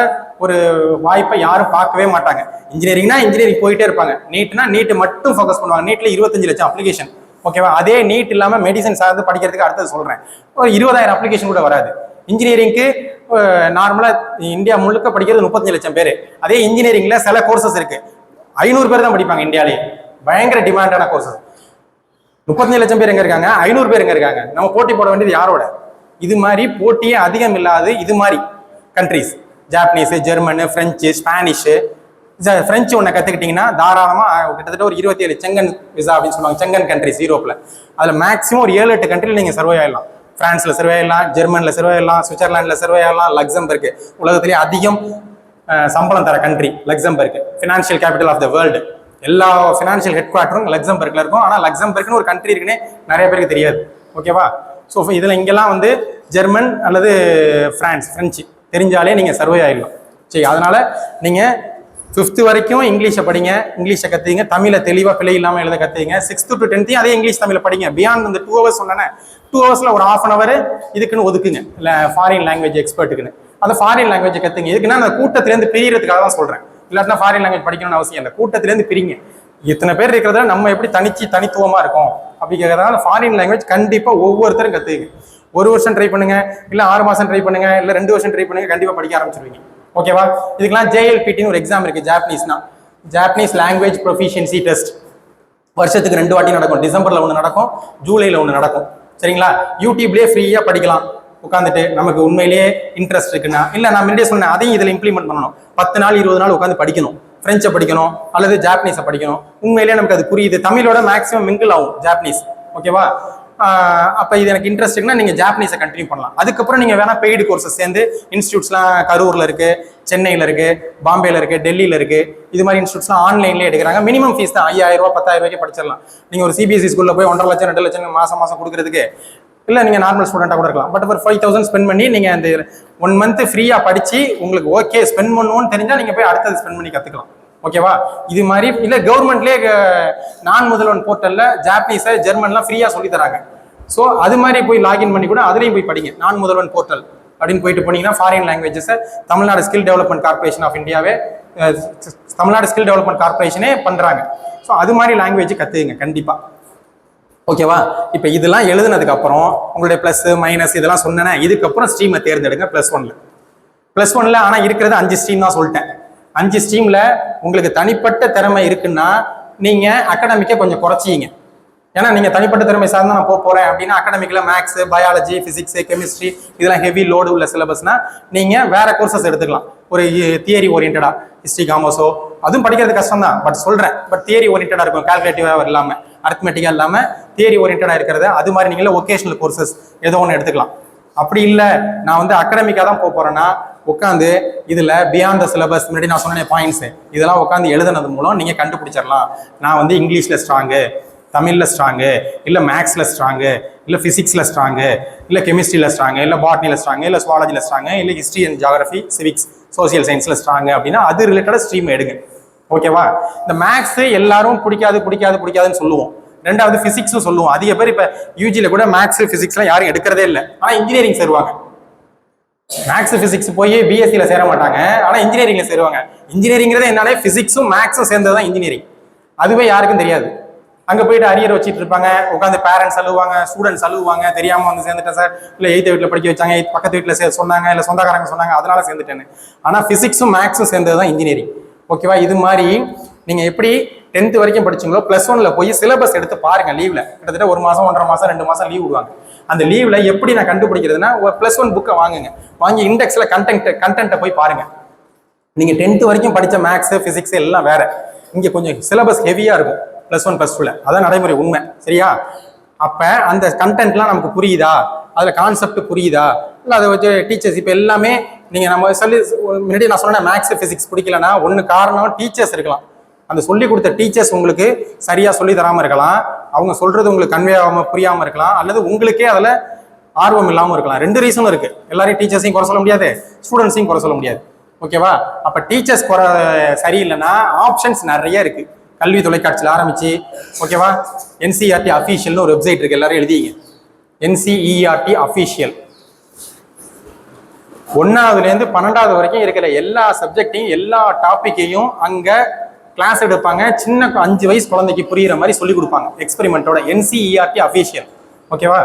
ஒரு வாய்ப்பை யாரும் பார்க்கவே மாட்டாங்க. இன்ஜினியரிங்னா இன்ஜினியரிங் போயிட்டே இருப்பாங்க. நீட்னா நீட் மட்டும் ஃபோக்கஸ் பண்ணுவாங்க. நீட்ல 25 லட்சம் அப்ளிகேஷன். ஓகேவா? அதே நீட் இல்லாமல் மெடிசன் சார்ந்து படிக்கிறதுக்கு அடுத்தது சொல்றேன், ஒரு 20,000 அப்ளிகேஷன் கூட வராது. இன்ஜினியரிங்க்கு நார்மலாக இந்தியா முழுக்க படிக்கிறது 35 லட்சம் பேர். அதே இன்ஜினியரிங்ல சில கோர்சஸ் இருக்கு 500 பேர் தான் படிப்பாங்க இந்தியாவிலேயே. பயங்கர டிமாண்டான கோர்சஸ். 35 லட்சம் பேர் எங்க இருக்காங்க, 500 பேர் எங்க இருக்காங்க? நம்ம போட்டி போட வேண்டியது யாரோட? இது மாதிரி போட்டியே அதிகம் இல்லாது இது மாதிரி countries, Japanese, ஜெர்மனு, French, Spanish. French ஒன்று கற்றுக்கிட்டிங்கன்னா தாராளமாக கிட்டத்தட்ட ஒரு 27 செங்கன் விசா அப்படின்னு சொல்லுவாங்க, செங்கன் கண்ட்ரிஸ் யூரோப்பில். அதில் மேக்ஸிமம் ஒரு 7-8 கண்ட்ரியில் நீங்கள் சர்வே ஆகிடலாம். பிரான்ஸில் சர்வே ஆகலாம், ஜெர்மனில் சர்வே ஆகலாம், சுவிட்சர்லாண்டில் சர்வே ஆகலாம், லக்சம்பர்க் உலகத்திலேயே அதிகம் சம்பளம் தர country Luxembourg. Financial capital of the world. எல்லா ஃபினான்ஷியல் ஹெட் குவார்ட்டரும் லக்சம்பர்க்ல இருக்கும். ஆனால் லக்சம்பர்க்னு ஒரு கண்ட்ரி இருக்குன்னே நிறைய பேருக்கு தெரியாது. ஓகேவா? ஸோ இதில் இங்கெல்லாம் வந்து ஜெர்மன் அல்லது ஃப்ரெஞ்சு தெரிஞ்சாலே நீங்கள் சர்வே ஆகிடலாம். சரி, அதனால நீங்கள் 5th வரைக்கும் இங்கிலீஷை படிங்க, இங்கிலீஷை கற்றுங்க, தமிழை தெளிவாக பிழை இல்லாமல் எழுத கற்றுங்க. 6th to 10th அதே இங்கிலீஷ் தமிழை படிங்க. பியாண்ட் இந்த 2 hours சொன்னேன், 2 hours ஒரு 1/2 hour இதுக்குன்னு ஒதுக்குங்க, இல்லை ஃபாரின் லாங்குவேஜ் எக்ஸ்பர்ட்டுக்குன்னு. அந்த ஃபாரின் லாங்குவேஜ் கற்றுங்க. இதுக்குன்னா அந்த கூட்டத்திலேருந்து பிரியறதுக்காக தான் சொல்கிறேன். இல்லாட்டினா ஃபாரின் லாங்குவேஜ் படிக்கணும்னு அவசியம் இல்லை. கூட்டத்திலேருந்து பிரிங்க. இத்தனை பேர் இருக்கிறத நம்ம எப்படி தனித்துவமாக இருக்கும் அப்படி கேட்கறதுனால ஃபாரின் லாங்குவேஜ் கண்டிப்பாக ஒவ்வொருத்தரும் கற்றுக்குங்க. 1 வருஷம் ட்ரை பண்ணுங்க, இல்லை 6 மாதம் ட்ரை பண்ணுங்க, இல்லை 2 வருஷம் ட்ரை பண்ணுங்க, கண்டிப்பாக படிக்க ஆரம்பிச்சிருவீங்க. ஓகேவா? இதுக்கெல்லாம் JLPTன்னு ஒரு எக்ஸாம் இருக்கு. Japanese language proficiency test. வருஷத்துக்கு 2 வாட்டி நடக்கும். டிசம்பர்ல ஒன்று நடக்கும், ஜூலைல ஒன்று நடக்கும். சரிங்களா? யூடியூப்லேயே ஃப்ரீயாக படிக்கலாம் உட்காந்துட்டு. நமக்கு உண்மையிலேயே இன்ட்ரெஸ்ட் இருக்குன்னா, இல்லை நான் முன்னாடியே சொன்னேன் அதையும் இதில் இம்ப்ளிமெண்ட் பண்ணணும். 10 நாள் 20 நாள் உட்காந்து படிக்கணும். பிரெஞ்சை படிக்கணும் அல்லது ஜாப்பனீஸை படிக்கணும். உண்மையிலேயே நமக்கு அது புரியுது. தமிழோட மேக்ஸிமம் மிங்கிள் ஆகும் ஜாப்பனீஸ். ஓகேவா? அப்போ இது எனக்கு இன்ட்ரெஸ்ட் இருக்குன்னா நீங்கள் ஜாப்பனீஸை கண்டினியூ பண்ணலாம். அதுக்கப்புறம் நீங்கள் வேணா பெய்டு கோர்சஸ் சேர்ந்து இன்ஸ்டியூட்ஸ்லாம் கரூரில் இருக்குது, சென்னையில் இருக்குது, பாம்பேல இருக்குது, டெல்லியில் இருக்குது. இது மாதிரி இன்ஸ்டியூட்ஸ்லாம் ஆன்லைன்லேயே எடுக்கிறாங்க. மினிமம் ஃபீஸ் தான் 5000 ரூபா 10,000 ரூபாய்க்கு படிச்சிடலாம். நீங்கள் ஒரு CBSE ஸ்கூலில் போய் 1.5 லட்சம் 2 லட்சம் மாதம் கொடுக்குறதுக்கு இல்லை, நீங்கள் நார்மல் ஸ்டூடெண்ட்டாக கூட இருக்கலாம். பட் ஒரு 5,000 ஸ்பெண்ட் பண்ணி நீங்கள் அந்த 1 month ஃப்ரீயாக படித்து உங்களுக்கு ஓகே ஸ்பெண்ட் பண்ணுவோன்னு தெரிஞ்சால் நீங்கள் போய் அடுத்தது ஸ்பெண்ட் பண்ணி கற்றுக்கலாம். ஓகேவா? இது மாதிரி இல்லை கவர்மெண்ட்லேயே நான் முதல்வன் போர்ட்டலில் ஜாப்பனீஸை ஜெர்மன்லாம் ஃப்ரீயாக சொல்லி தராங்க. ஸோ அது மாதிரி போய் லாகின் பண்ணி கூட அதுலேயும் போய் படிங்க. நான் முதல்வன் போர்ட்டல் அப்படின்னு போயிட்டு போனீங்கன்னா ஃபாரின் லாங்குவேஜஸை Tamil Nadu skill development corporation of இந்தியாவே, தமிழ்நாடு ஸ்கில் டெவலப்மெண்ட் கார்பரேஷனே பண்ணுறாங்க. ஸோ அது மாதிரி லாங்குவேஜ் கற்றுக்குங்க கண்டிப்பாக. ஓகேவா? இப்போ இதெல்லாம் எழுதுனதுக்கு அப்புறம் உங்களுடைய ப்ளஸ் மைனஸ் இதெல்லாம் சொன்னேன்னா, இதுக்கப்புறம் ஸ்ட்ரீமை தேர்ந்தெடுங்க. +1 ஆனால் இருக்கிறது 5 ஸ்ட்ரீம் தான் சொல்லிட்டேன். 5 ஸ்ட்ரீமில் உங்களுக்கு தனிப்பட்ட திறமை இருக்குன்னா நீங்கள் அகாடமிக்கை கொஞ்சம் குறைச்சிங்க. ஏன்னா நீங்கள் தனிப்பட்ட திறமை சார்ந்து நான் போகிறேன் அப்படின்னா அகாடமிக்கில் மேக்ஸ், பயாலஜி, ஃபிசிக்ஸ், கெமிஸ்ட்ரி இதெல்லாம் ஹெவி லோடு உள்ள சிலபஸ்னா நீங்கள் வேற கோர்சஸ் எடுத்துக்கலாம். ஒரு தியரி ஓரியன்டா, ஹிஸ்ட்ரி, காமர்ஸோ அதுவும் படிக்கிறது கஷ்டம் தான். பட் தியரி ஓரியன்டா இருக்கும். கால்குலேட்டிவாக இல்லாமல், அரித்மெட்டிக்காக இல்லாமல் தியரி ஓரியன்டா இருக்கிறத அது மாதிரி நீங்களே ஒகேஷனல் கோர்சஸ் ஏதோ ஒன்று எடுத்துக்கலாம். அப்படி இல்லை நான் வந்து அகாடமிக்காக தான் போகிறேன்னா உட்காந்து இதில் பியாண்ட் த சிலபஸ் முன்னாடி நான் சொன்ன பாயிண்ட்ஸு இதெல்லாம் உட்காந்து எழுதுனது மூலம் நீங்கள் கண்டுபிடிச்சிடலாம். நான் வந்து இங்கிலீஷில் ஸ்ட்ராங்கு, தமிழில் ஸ்ட்ராங்கு, இல்லை மேக்ஸில் ஸ்ட்ராங்கு, இல்லை ஃபிசிக்ஸில் ஸ்ட்ராங்கு, இல்லை கெமிஸ்ட்ரியில் ஸ்ட்ராங்கு, இல்லை பாட்னியில் ஸ்ட்ராங்கு, இல்லை சுவாலஜியில் ஸ்ட்ராங்கு, இல்லை history and geography, civics, social சயின்ஸில் ஸ்ட்ராங்கு அப்படின்னா அது ரிலேட்டடாக ஸ்ட்ரீம் எடுங்க. ஓகேவா? இந்த மேக்ஸு எல்லாரும் பிடிக்காதுன்னு சொல்லுவோம். 2வது ஃபிசிக்ஸும் சொல்லுவோம். அதிக பேர் இப்போ யூஜியில் கூட மேக்ஸ் ஃபிசிக்ஸ்லாம் யாரும் எடுக்கிறதே இல்லை. ஆனால் இன்ஜினியரிங் சேருவாங்க. மேக்ஸ் ஃபிசிக்ஸ் போய் BScல சேர மாட்டாங்க, ஆனால் இன்ஜினியரிங்ல சேருவாங்க. இன்ஜினியரிங்கிறத என்னாலே ஃபிசிக்ஸும் மேக்ஸும் சேர்ந்தது தான் இன்ஜினியரிங். அதுவே யாருக்கும் தெரியாது. அங்கே போயிட்டு அரியர் வச்சுட்டு இருப்பாங்க, உட்காந்து பேரண்ட்ஸ் அழுவாங்க, ஸ்டூடெண்ட்ஸ் அழுவாங்க, தெரியாமல் வந்து சேர்ந்துட்டேன் சார், இல்லை 8th வீட்டில் படிக்க வச்சாங்க, பக்கத்து வீட்டில் சொன்னாங்க, இல்லை சொந்தக்காரங்க சொன்னாங்க, அதனால சேர்ந்துட்டேன்னு. ஆனால் ஃபிசிக்ஸும் மேக்ஸும் சேர்ந்தது தான் இன்ஜினியரிங். ஓகேவா? இது மாதிரி நீங்கள் எப்படி 10th வரைக்கும் படிச்சிங்களோ +1ல போய் சிலபஸ் எடுத்து பாருங்க. லீவ்ல கிட்டத்தட்ட 1 மாதம் 1.5 மாதம் 2 மாதம் லீவ் விடுவாங்க. அந்த லீவ்ல எப்படி நான் கண்டுபிடிக்கிறதுனா ஒரு +1 புக்கை வாங்குங்க. வாங்கி இண்டெக்ஸ்ல கண்டென்ட்டை போய் பாருங்க. நீங்க 10th வரைக்கும் படிச்ச மேக்ஸ், பிசிக்ஸ் எல்லாம் வேற. இங்க கொஞ்சம் சிலபஸ் ஹெவியா இருக்கும் +1 +2ல. அதான் நடைமுறை உண்மை. சரியா? அப்ப அந்த கண்டென்ட்லாம் நமக்கு புரியுதா, அதுல கான்செப்ட் புரியுதா, இல்லை அதை வச்சு டீச்சர்ஸ் இப்போ எல்லாமே நீங்க நம்ம சொல்லி முன்னாடி நான் சொன்ன மேக்ஸ் பிசிக்ஸ் பிடிக்கலன்னா ஒன்று காரணம் டீச்சர்ஸ் இருக்கலாம். அந்த சொல்லி கொடுத்த டீச்சர்ஸ் உங்களுக்கு சரியாக சொல்லி தராமல் இருக்கலாம், அவங்க சொல்கிறது உங்களுக்கு கன்வே ஆகாமல் புரியாமல் இருக்கலாம், அல்லது உங்களுக்கே அதில் ஆர்வம் இல்லாமல் இருக்கலாம். 2 ரீசனும் இருக்குது. எல்லாரையும் டீச்சர்ஸையும் குறை சொல்ல முடியாது, ஸ்டூடெண்ட்ஸையும் குறை சொல்ல முடியாது. ஓகேவா? அப்போ டீச்சர்ஸ் குறை சரியில்லைன்னா ஆப்ஷன்ஸ் நிறைய இருக்குது. கல்வி தொலைக்காட்சியில் ஆரம்பிச்சு, ஓகேவா, என்சிஇஆர்டி அஃபீஷியல்னு ஒரு வெப்சைட் இருக்குது, எல்லாரும் எழுதிங்க. என்சிஇஆர்டி அஃபீஷியல் 1ஆவதுலேருந்து 12ஆவது வரைக்கும் இருக்கிற எல்லா சப்ஜெக்டையும் எல்லா டாப்பிக்கையும் அங்கே கிளாஸ் எடுப்பாங்க. சின்ன 5 வயசு குழந்தைக்கு புரியுற மாதிரி சொல்லி கொடுப்பாங்க எக்ஸ்பெரிமெண்ட்டோட. NCERT official. ஓகேவா?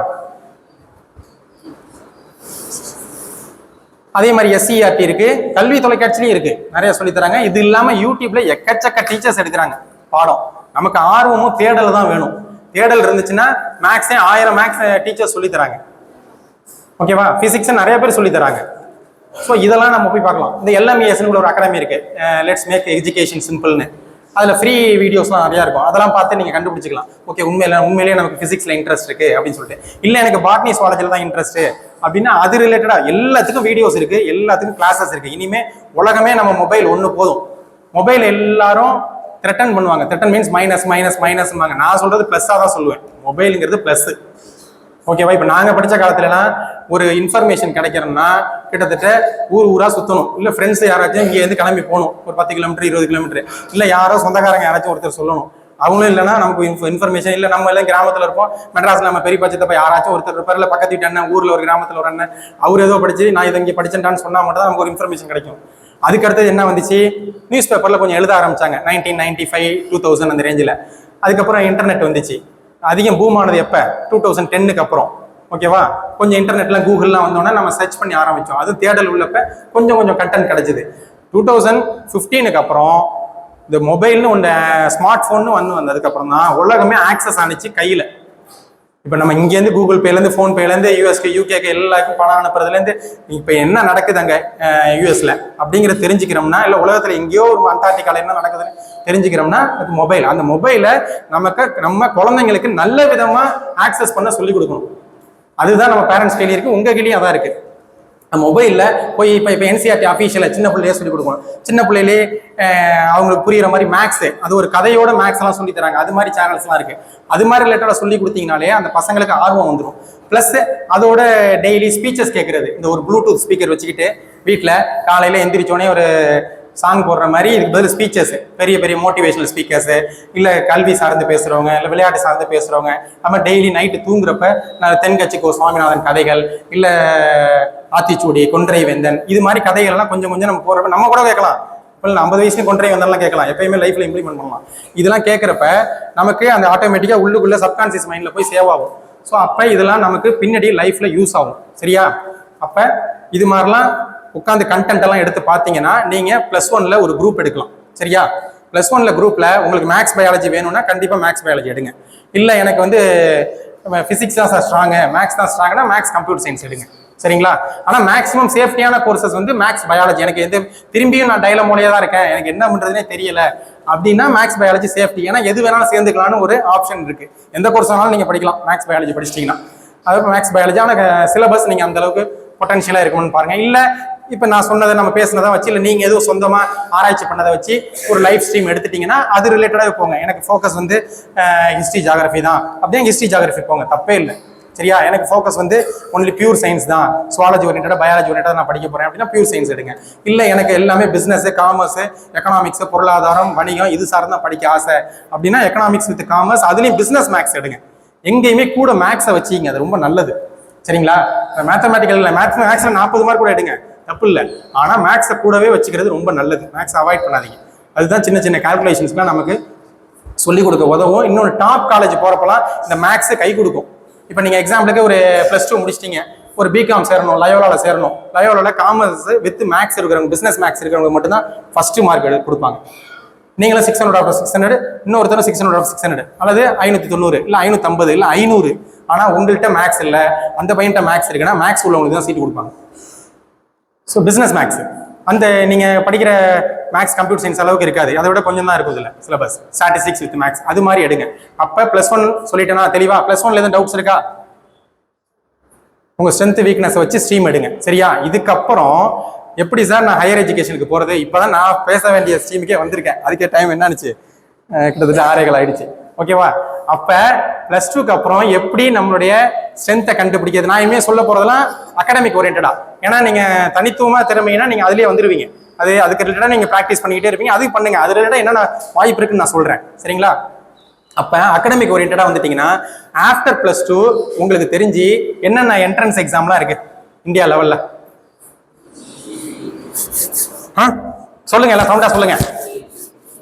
அதே மாதிரி எஸ்சிஆர்டி இருக்கு, கல்வி தொலைக்காட்சிலையும் இருக்கு, நிறைய சொல்லி தராங்க. இது இல்லாமல் யூடியூப்ல எக்கச்சக்க டீச்சர்ஸ் எடுக்கிறாங்க பாடம். நமக்கு ஆர்வமும் தேடல் தான் வேணும். தேடல் இருந்துச்சுன்னா மேக்ஸே 1000 மேக்ஸ் டீச்சர்ஸ் சொல்லி தராங்க. ஓகேவா? பிசிக்ஸ் நிறைய பேர் சொல்லி தராங்க. ஸோ இதெல்லாம் நம்ம போய் பார்க்கலாம். இந்த எல்எம்இஎஸ்ன்னு ஒரு அகாடமி இருக்கு, லெட்ஸ் மேக் எஜுகேஷன் சிம்பிள்னு. அதில் ஃப்ரீ வீடியோஸ்லாம் நிறையா இருக்கும். அதெல்லாம் பார்த்து நீங்கள் கண்டுபிடிச்சிக்கலாம். ஓகே, உண்மையிலேயே நமக்கு ஃபிசிக்ஸில் இன்ட்ரெஸ்ட் இருக்குது அப்படின்னு சொல்லிட்டு. இல்லை எனக்கு பாட்னி சுவாலஜியில் தான் இன்ட்ரெஸ்ட் அப்படின்னா அது ரிலேட்டடாக எல்லாத்துக்கும் வீடியோஸ் இருக்குது, எல்லாத்துக்கும் கிளாஸஸ் இருக்குது. இனிமேல் உலகமே நம்ம மொபைல் ஒன்று போதும். மொபைல் எல்லாரும் த்ரெட்டன் பண்ணுவாங்க. த்ரெட்டன் மீன்ஸ் மைனஸ் மைனஸ் மைனஸ்வாங்க. நான் சொல்கிறது ப்ளஸ்ஸாக தான் சொல்லுவேன். மொபைலுங்கிறது ப்ளஸ்ஸு. ஓகேவா? இப்போ நாங்கள் படித்த காலத்துலலாம் ஒரு இன்ஃபர்மேஷன் கிடைக்கிறோம்னா கிட்டத்தட்ட ஊராக சுற்றணும். இல்லை ஃப்ரெண்ட்ஸ் யாராச்சும் இங்கேருந்து கிளம்பி போகணும், ஒரு 10 கிலோமீட்டர் 20 கிலோமீட்டர். இல்லை யாரோ சொந்தக்காரங்க யாராச்சும் ஒருத்தர் சொல்லணும். அவங்களும் இல்லைன்னா நமக்கு இன்ஃபர்மேஷன் இல்லை. நம்ம எல்லாம் கிராமத்தில் இருப்போம், மெட்ராஸில் நம்ம பெரிய பட்சத்தை யாராச்சும் ஒருத்தர் இருப்பார், இல்லை பக்கத்து வீட்டு அண்ணன், ஊரில் ஒரு கிராமத்தில் ஒரு அண்ணன், அவர் ஏதோ படிச்சு நான் இதை இங்கே படிச்சேன்டான்னு சொன்னால் மட்டும் தான் நமக்கு ஒரு இன்ஃபர்மேஷன் கிடைக்கும். அதுக்கடுத்தது என்ன வந்துச்சு, நியூஸ் பேப்பரில் கொஞ்சம் எழுத ஆரம்பிச்சாங்க 1995 2000 அந்த ரேஞ்சில். அதுக்கப்புறம் இன்டர்நெட் வந்துச்சு. அதிகம் பூம் ஆனது எப்போ, 2010க்கு அப்புறம். ஓகேவா? கொஞ்சம் இன்டர்நெட்லாம் கூகுள்லாம் வந்தோன்னா நம்ம சர்ச் பண்ணி ஆரம்பித்தோம். அது தேடல் உள்ளப்ப கொஞ்சம் கண்டென்ட் கிடைச்சிது. 2015க்கு அப்புறம் இந்த மொபைல்னு ஒன்று, ஸ்மார்ட் ஃபோன்னு வந்ததுக்கப்புறம் தான் உலகமே ஆக்சஸ் ஆனிச்சு கையில். இப்போ நம்ம இங்கேருந்து கூகுள் பேலேருந்து, ஃபோன்பேலேருந்து, யூஎஸ்க்கு யூகேக்கு எல்லாருக்கும் பணம் அனுப்புறதுலேருந்து இப்போ என்ன நடக்குது அங்கே யூஎஸ்ல அப்படிங்கிறத தெரிஞ்சுக்கிறோம்னா, இல்லை உலகத்தில் எங்கேயோ ஒரு அண்டார்டிகாவில் என்ன நடக்குதுன்னு தெரிஞ்சுக்கிறோம்னா அது மொபைல். அந்த மொபைலை நம்ம குழந்தைங்களுக்கு நல்ல விதமாக ஆக்சஸ் பண்ண சொல்லி கொடுக்கணும். அதுதான் நம்ம பேரண்ட்ஸ் கையில இருக்கு, உங்க கையிலையும் அதான் இருக்கு. மொபைலில் போய் இப்போ என்சிஆர்டி அஃபீஷியலாக சின்ன பிள்ளையே சொல்லிக் கொடுக்கணும். சின்ன பிள்ளையிலே அவங்களுக்கு புரியுற மாதிரி மேக்ஸு, அது ஒரு கதையோட மேக்ஸ் எல்லாம் சொல்லி தராங்க. அது மாதிரி சேனல்ஸ்லாம் இருக்கு. அது மாதிரி ரிலேட்டடாக சொல்லி கொடுத்தீங்கனாலே அந்த பசங்களுக்கு ஆர்வம் வந்துடும். ப்ளஸ் அதோட டெய்லி ஸ்பீச்சஸ் கேட்கறது. இந்த ஒரு ப்ளூடூத் ஸ்பீக்கர் வச்சுக்கிட்டு வீட்டில் காலையில் எந்திரிச்சோடனே ஒரு சாங் போடுற மாதிரி இதுக்கு பதில் ஸ்பீச்சஸ், பெரிய பெரிய மோட்டிவேஷனல் ஸ்பீக்கர்ஸு, இல்லை கல்வி சார்ந்து பேசுகிறவங்க, இல்லை விளையாட்டு சார்ந்து பேசுகிறவங்க. நம்ம டெய்லி நைட்டு தூங்குறப்ப தென்கட்சிக்கோ சுவாமிநாதன் கதைகள், இல்லை ஆத்திச்சூடி, கொன்றை வேந்தன், இது மாதிரி கதைகள்லாம் கொஞ்சம் நம்ம போடுறப்ப நம்ம கூட கேட்கலாம். இப்போ 50 வயசுலேயும் கொன்றை வேந்தன்லாம் கேட்கலாம், எப்பயுமே லைஃப்பில் இம்ப்ளிமெண்ட் பண்ணலாம். இதெல்லாம் கேட்குறப்ப நமக்கு அந்த ஆட்டோமேட்டிக்காக உள்ளுக்குள்ளே சப்கான்சியஸ் மைண்டில் போய் சேவ் ஆகும். ஸோ அப்போ இதெல்லாம் நமக்கு பின்னாடி லைஃப்பில் யூஸ் ஆகும். சரியா? அப்போ இது மாதிரிலாம் உட்காந்து கண்டென்ட் எல்லாம் எடுத்து பார்த்தீங்கன்னா நீங்கள் +1ல் ஒரு குரூப் எடுக்கலாம். சரியா? +1ல் குரூப்பில் உங்களுக்கு மேக்ஸ் பயாலஜி வேணும்னா கண்டிப்பாக மேக்ஸ் பயாலஜி எடுங்க. இல்லை எனக்கு வந்து ஃபிசிக்ஸ் தான் சார் ஸ்ட்ராங்கு, மேக்ஸ் தான் ஸ்ட்ராங்னா மேக்ஸ் கம்ப்யூட்டர் சயின்ஸ் எடுங்க. சரிங்களா? ஆனால் மேக்ஸிமம் சேஃப்டியான கோர்சஸ் வந்து மேக்ஸ் பயாலஜி. எனக்கு எது திரும்பியும் நான் டைலமோலையே தான் இருக்கேன், எனக்கு என்ன பண்ணுறதுனே தெரியல அப்படின்னா மேக்ஸ் பயாலஜி சேஃப்டி. ஏன்னா எது வேணாலும் சேர்ந்துக்கலான்னு ஒரு ஆப்ஷன் இருக்குது. எந்த கோர்ஸ் வேணாலும் நீங்கள் படிக்கலாம் மேக்ஸ் பயாலஜி படிச்சிட்டிங்கன்னா. அது மேக்ஸ் பயாலஜி. ஆனால் சிலபஸ் நீங்கள் அந்தளவுக்கு பொட்டன்ஷியலாக இருக்கணும்னு பாருங்கள். இல்லை இப்போ நான் சொன்னதை நம்ம பேசுனதை வச்சு, இல்லை நீங்கள் எதுவும் சொந்தமாக ஆராய்ச்சி பண்ணதை வச்சு ஒரு லைஃப் ஸ்ட்ரீம் எடுத்துட்டிங்கன்னா அது ரிலேட்டடாக போங்க. எனக்கு ஃபோக்கஸ் வந்து ஹிஸ்ட்ரி ஜாகிரஃபி தான் அப்படியே ஹிஸ்ட்ரி ஜாகிரஃபி போங்க, தப்பே இல்லை. சரியா? எனக்கு ஃபோக்கஸ் வந்து ஒன்லி பியூர் சயின்ஸ் தான், சுவாலஜி ஓரியன்டா பயாலஜி ஓரியன்டா நான் படிக்க போகிறேன் அப்படின்னா பியூர் சயின்ஸ் எடுங்க. இல்லை எனக்கு எல்லாமே பிஸ்னஸ், காமர்ஸ், எக்கனாமிக்ஸ், பொருளாதாரம், வணிகம் இது சார்ந்து தான் படிக்க ஆசை அப்படின்னா எக்கனாமிக்ஸ் வித் காமர்ஸ், அதுலேயும் பிஸ்னஸ் மேக்ஸ் எடுங்க. எங்கேயுமே கூட மேக்ஸை வச்சிங்க, அது ரொம்ப நல்லது. சரிங்களா? மேத்தமெட்டிக்கல் மேக்ஸில் 40 மார்க் கூட எடுங்க, தப்பு இல்லை. ஆனால் மேக்ஸை கூடவே வச்சுக்கிறது ரொம்ப நல்லது. மேக்ஸ் அவாய்ட் பண்ணாதீங்க. அதுதான் சின்ன கால்குலேஷன்ஸ்லாம் நமக்கு சொல்லிக் கொடுக்க உதவும். இன்னொன்று டாப் காலேஜ் போகிறப்பெல்லாம் இந்த மேக்ஸை கை கொடுக்கும். இப்போ நீங்கள் எக்ஸாம்பிளுக்கு ஒரு +2 முடிச்சிட்டிங்க, ஒரு பிகாம் சேரணும், லயோலாவில் சேரணும். லயோலாவில் காமர்ஸ் வித் மேக்ஸ் இருக்கிறவங்க, பிஸ்னஸ் மேக்ஸ் இருக்கிறவங்க மட்டும்தான் ஃபஸ்ட்டு மார்க் கொடுப்பாங்க. நீங்களும் 600/600, இன்னொருத்தரும் 600/600, அல்லது 590, இல்லை 550, இல்லை 500. ஆனால் உங்கள்கிட்ட மேக்ஸ் இல்லை, அந்த பையன்கிட்ட மேக்ஸ் இருக்குன்னா மேக்ஸ் உள்ளவங்களுக்கு தான் சீட்டு கொடுப்பாங்க. ஸோ பிஸ்னஸ் மேக்ஸ் அந்த நீங்கள் படிக்கிற மேக்ஸ் கம்ப்யூட்டர் சயின்ஸ் அளவுக்கு இருக்காது, அதை விட கொஞ்சம் தான் இருக்கும் இதில் சிலபஸ். ஸ்டாட்டிஸ்டிக்ஸ் வித் மேக்ஸ் அது மாதிரி எடுங்க. அப்போ +1 சொல்லிட்டேன்னா தெளிவா? +1ல எதுவும் டவுட்ஸ் இருக்கா? உங்கள் ஸ்ட்ரென்த் வீக்னஸை வச்சு ஸ்ட்ரீம் எடுங்க. சரியா? இதுக்கப்புறம் எப்படி சார் நான் ஹையர் எஜுகேஷனுக்கு போகிறது? இப்போ தான் நான் பேச வேண்டிய ஸ்ட்ரீமுக்கே வந்திருக்கேன். அதுக்கே டைம் என்னாச்சு, கிட்டத்தட்ட 6 ஆயிடுச்சு. ஓகேவா? அப்ப +2க்கு அப்புறம் எப்படி நம்மளுடைய ஸ்ட்ரென்த்தை கண்டுபிடிக்கிறது? நான் இனிமே சொல்ல போறதெல்லாம் அகாடமிக் ஓரியன்டா. ஏன்னா நீங்க தனித்துவமா திறமைனா நீங்க அதுலயே வந்துருவீங்க. அதுக்கு ரிலேட்டடா நீங்க ப்ராக்டிஸ் பண்ணிக்கிட்டே இருப்பீங்க. அது பண்ணுங்க. அது ரிலேட்டடா என்னென்ன வாய்ப்பு இருக்குன்னு நான் சொல்றேன். சரிங்களா? அப்ப அகாடமிக் ஓரியன்டா வந்துட்டீங்கன்னா ஆஃப்டர் +2 உங்களுக்கு தெரிஞ்சு என்னென்ன என்ட்ரன்ஸ் எக்ஸாம்லாம் இருக்கு இந்தியா லெவல்ல? சொல்லுங்க, எல்லாம் சவுண்டா சொல்லுங்க.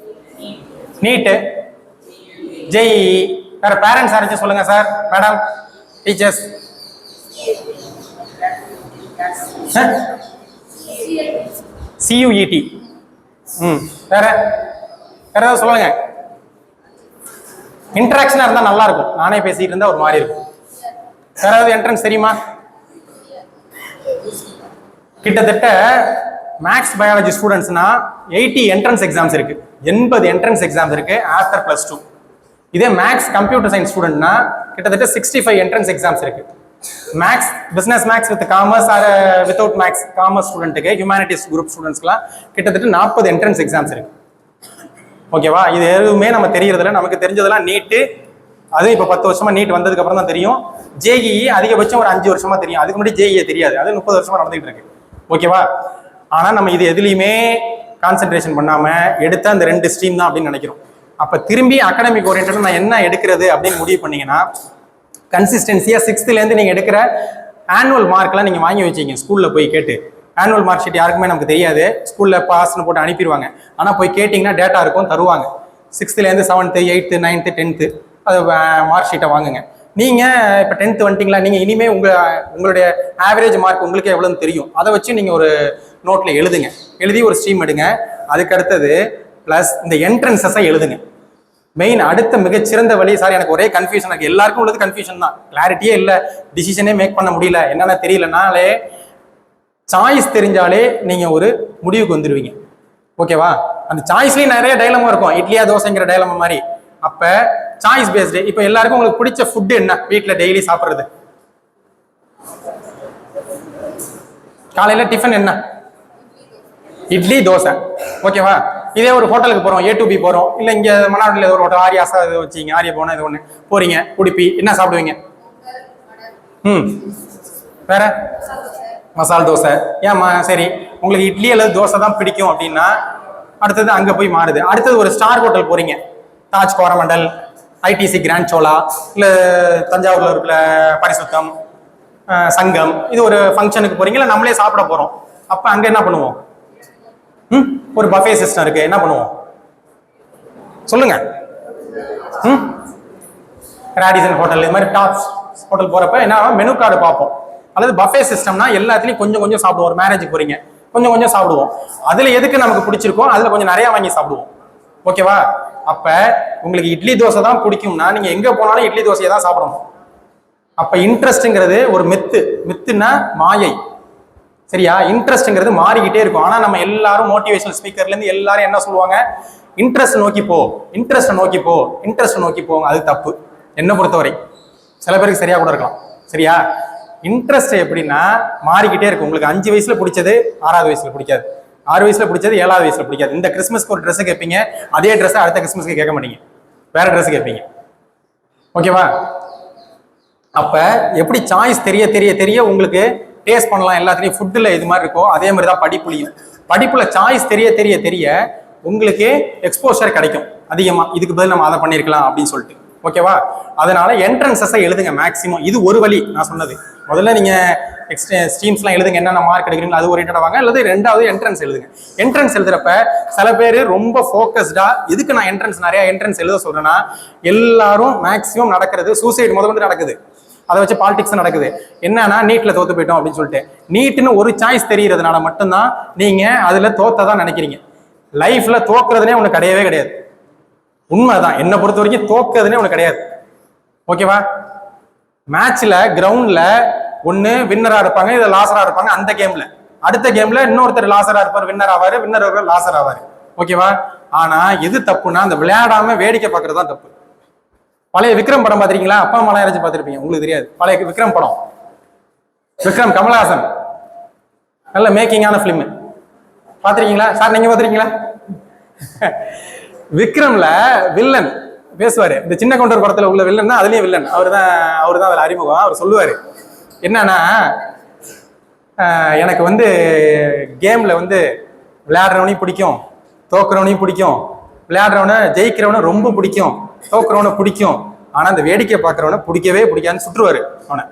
நீட்டு, ஜேஇ, வேற பேரண்ட்ஸ் யாராச்சும் சொல்லுங்க சார், மேடம், டீச்சர்ஸ். CUET. வேற வேற ஏதாவது சொல்லுங்க. இன்டராக்ஷனா இருந்தா நல்லா இருக்கும். நானே பேசிட்டு இருந்தா ஒரு மாதிரி இருக்கும். வேற ஏதாவது என்ட்ரன்ஸ் தெரியுமா? கிட்டத்தட்ட மேக்ஸ் பயாலஜி ஸ்டூடெண்ட்ஸ்னா 80 என்ட்ரன்ஸ் எக்ஸாம்ஸ் இருக்கு. 80 என்ட்ரன்ஸ் எக்ஸாம்ஸ் இருக்கு ஆஃப்டர் +2. இதே மேக்ஸ் கம்ப்யூட்டர் சயின்ஸ் ஸ்டூடெண்ட்னா கிட்டத்தட்ட 65 என்ட்ரன்ஸ் எக்ஸாம்ஸ் இருக்கு. Maths business maths with commerce or without maths commerce ஸ்டூடெண்ட்டுக்கு, ஹியூமனிட்டிஸ் குரூப் ஸ்டூடெண்ட்ஸ்க்குலாம் கிட்டத்தட்ட 40 என்ட்ரன்ஸ் எக்ஸாம்ஸ் இருக்கு. ஓகேவா? இது எதுவுமே நம்ம தெரியறதில்ல. நமக்கு தெரிஞ்சதெல்லாம் நீட்டு. அது இப்போ 10 வருஷமா நீட் வந்ததுக்கு அப்புறம் தான் தெரியும். ஜேஇ அதிகபட்சம் ஒரு 5 வருஷமா தெரியும். அதுக்கு முன்னாடி ஜேஇ தெரியாது. அது 30 வருஷமா நடந்துகிட்டு இருக்கு. ஓகேவா? ஆனா நம்ம இது எதுலையுமே கான்சென்ட்ரேஷன் பண்ணாம எடுத்த அந்த 2 ஸ்ட்ரீம் தான் அப்படின்னு நினைக்கிறோம். அப்ப திரும்பி அகாடமிக் ஓரியன்டா நான் என்ன எடுக்கிறது அப்படின்னு முடிவு பண்ணீங்கன்னா, கன்சிஸ்டன்சியா 6th இருந்து நீங்க எடுக்கிற ஆனுவல் மார்க்லாம் நீங்க வாங்கி வச்சீங்க. ஸ்கூல்ல போய் கேட்டு ஆனுவல் மார்க் ஷீட் யாருக்குமே நமக்கு தெரியாது. ஸ்கூல்ல பாஸ்ன்னு போட்டு அனுப்பிடுவாங்க. ஆனா போய் கேட்டீங்கன்னா டேட்டா இருக்கும், தருவாங்க. 6th இருந்து 7th 8th 9th 10th அது மார்க் ஷீட்டை வாங்குங்க. நீங்க இப்ப 10th வந்துட்டீங்களா, நீங்க இனிமே உங்களுடைய ஆவரேஜ் மார்க் உங்களுக்கு எவ்வளவுன்னு தெரியும். அதை வச்சு நீங்க ஒரு நோட்ல எழுதுங்க. எழுதி ஒரு ஸ்ட்ரீம் எடுங்க. அதுக்கு அடுத்தது பிளஸ் இந்த என்ட்ரன்ஸஸை எழுதுங்க. மெயின் அடுத்த மிகச்சிறந்த வழி. சார் எனக்கு ஒரே கன்ஃபியூஷன் இருக்கு. எல்லாருக்கும் உள்ளது கன்ஃபியூஷன் தான். கிளாரிட்டியே இல்லை, டிசிஷனே மேக் பண்ண முடியல, என்னென்ன தெரியலனாலே சாய்ஸ் தெரிஞ்சாலே நீங்க ஒரு முடிவுக்கு வந்துருவீங்க. ஓகேவா? அந்த சாய்ஸ்லயும் நிறைய டைலமா இருக்கும். இட்லியா தோசைங்கிற டைலமா மாதிரி. அப்ப சாய்ஸ் பேஸ்டு. இப்ப எல்லாருக்கும் உங்களுக்கு பிடிச்ச ஃபுட் என்ன வீட்டுல டெய்லி சாப்பிடுறது? காலையில டிஃபன் என்ன? இட்லி தோசை. ஓகேவா? இதே ஒரு ஹோட்டலுக்கு போறோம், A to B போறோம், இல்ல இங்க மன்னார்ல ஒரு ஹோட்டல் ஆரியாசா வச்சீங்க, ஆரியா போனா இது ஒண்ணு போறீங்க, உடுப்பி, என்ன சாப்பிடுவீங்க? வேற மசால் தோசை. ஏமா சரி, உங்களுக்கு இட்லி அல்லது தோசை தான் பிடிக்கும் அப்படின்னா அடுத்தது அங்க போய் மாறுது. அடுத்தது ஒரு ஸ்டார் ஹோட்டல் போறீங்க, தாஜ் கோரமண்டல், ITC கிராண்ட் சோலா, இல்ல தஞ்சாவூர்ல இருக்கிற பரிசுத்தம், சங்கம், இது ஒரு ஃபங்க்ஷனுக்கு போறீங்க, இல்ல நம்மளே சாப்பிட போறோம். அப்ப அங்க என்ன பண்ணுவோம்? ஒரு பஃபே சிஸ்டம் இருக்கு, என்ன பண்ணுவோம் சொல்லுங்க? ராடிசன் ஹோட்டல் இது மாதிரி டாப்ஸ் ஹோட்டல் போறப்ப என்ன மெனு கார்டு பார்ப்போம். அல்லது பஃபே சிஸ்டம்னா எல்லாத்துலயும் கொஞ்சம் கொஞ்சம் சாப்பிடுவோம். ஒரு மேரேஜுக்கு போறீங்க, கொஞ்சம் கொஞ்சம் சாப்பிடுவோம். அதுல எதுக்கு நமக்கு பிடிச்சிருக்கோ அதுல கொஞ்சம் நிறைய வாங்கி சாப்பிடுவோம். ஓகேவா? அப்ப உங்களுக்கு இட்லி தோசை தான் பிடிக்கும்னா நீங்க எங்க போனாலும் இட்லி தோசையை தான் சாப்பிடணும். அப்ப இன்ட்ரெஸ்ட்ங்கிறது ஒரு மித்துனா மாயை. சரியா? இன்ட்ரெஸ்ட்ங்கிறது மாறிக்கிட்டே இருக்கும். ஆனா நம்ம எல்லாரும் மோட்டிவேஷனல் ஸ்பீக்கர்ல இருந்து எல்லாரும் என்ன சொல்லுவாங்க? இன்ட்ரெஸ்ட் நோக்கி போ, இன்ட்ரெஸ்ட் நோக்கி போ, இன்ட்ரெஸ்ட் நோக்கி போங்க. அது தப்பு என்ன பொறுத்தவரை. சில பேருக்கு சரியா கூட இருக்கலாம். சரியா? இன்ட்ரெஸ்ட் எப்படின்னா மாறிக்கிட்டே இருக்கும். உங்களுக்கு 5 வயசுல பிடிச்சது 6வது வயசுல பிடிக்காது, 6 வயசுல பிடிச்சது 7வது வயசுல பிடிக்காது. இந்த கிறிஸ்மஸ்க்கு ஒரு ட்ரெஸ் கேட்பீங்க, அதே ட்ரெஸ் அடுத்த கிறிஸ்மஸ்க்கு கேட்க மாட்டீங்க, வேற ட்ரெஸ் கேட்பீங்க. ஓகேவா? அப்ப எப்படி சாய்ஸ் தெரிய தெரிய தெரிய உங்களுக்கு டேஸ்ட் பண்ணலாம் எல்லாத்துலயும். ஃபுட்டுல இது மாதிரி இருக்கோ அதே மாதிரி தான் படிப்புலையும். படிப்புல சாய்ஸ் தெரிய தெரிய தெரிய உங்களுக்கு எக்ஸ்போஷர் கிடைக்கும் அதிகமா. இதுக்கு பதில் நம்ம அதை பண்ணிருக்கலாம் அப்படின்னு சொல்லிட்டு. ஓகேவா? அதனால என்ட்ரன்ஸஸை எழுதுங்க மேக்ஸிமம். இது ஒரு வழி நான் சொன்னது. முதல்ல நீங்க ஸ்ட்ரீம்ஸ்லாம் எழுதுங்க, என்னென்ன மார்க் எடுக்கிறீங்களோ அது ஓரியன்டா வாங்க. அல்லது 2வது என்ட்ரன்ஸ் எழுதுங்க. என்ட்ரன்ஸ் எழுதுறப்ப சில பேர் ரொம்ப ஃபோக்கஸ்டா, எதுக்கு நான் நிறைய என்ட்ரன்ஸ் எழுத சொல்றேன்னா, எல்லாரும் மேக்ஸிமம் நடக்கிறது சூசைட் முதல்ல நடக்குது, அதை வச்சு பாலிடிக்ஸ் நடக்குது. என்னன்னா நீட்ல தோத்து போயிட்டோம் அப்படின்னு சொல்லிட்டு நீட்னு ஒரு சாய்ஸ் தெரியறதுனால மட்டும்தான் நீங்க அதுல தோத்ததான் நினைக்கிறீங்க. லைஃப்ல தோக்குறதுனே ஒண்ணு கிடையவே கிடையாது. உண்மைதான். என்ன பொறுத்த வரைக்கும் தோக்குறதுனே ஒண்ணு கிடையாது. ஓகேவா? மேட்ச்ல கிரவுண்ட்ல ஒண்ணு வின்னரா இருப்பாங்க, இதை லாசரா இருப்பாங்க. அந்த கேம்ல அடுத்த கேம்ல இன்னொருத்தர் லாசரா இருப்பார், வின்னர் ஆவாரு, வின்னர் லாசர் ஆவாரு. ஓகேவா? ஆனா எது தப்புன்னா அந்த விளையாடாம வேடிக்கை பார்க்கறது தான் தப்பு. பழைய விக்ரம் படம் பாத்திருக்கீங்களா? அப்பா அம்மா யாராச்சும் பார்த்திருப்பீங்க, உங்களுக்கு தெரியாது. பழைய விக்ரம் படம், விக்ரம் கமலஹாசன், நல்ல மேக்கிங்கான பிலிம். பாத்திருக்கீங்களா சார்? நீங்க பாத்திருக்கீங்களா? விக்ரம்ல வில்லன் பேசுவாரு. இந்த சின்ன கவுண்டர் படத்துல உள்ள வில்லன் தான் அதுலயும் வில்லன். அவர் தான் அதுல அறிமுகம். அவர் சொல்லுவாரு என்னன்னா, எனக்கு வந்து கேம்ல வந்து விளையாடுறவனையும் பிடிக்கும், தோக்குறவனையும் பிடிக்கும், விளையாடுறவனை ஜெயிக்கிறவனை ரொம்ப பிடிக்கும், தோக்குறவனை பிடிக்கும், ஆனா அந்த வேடிக்கை பார்க்கறவனை பிடிக்கவே பிடிக்காதுன்னு சுற்றுவாரு அவனை.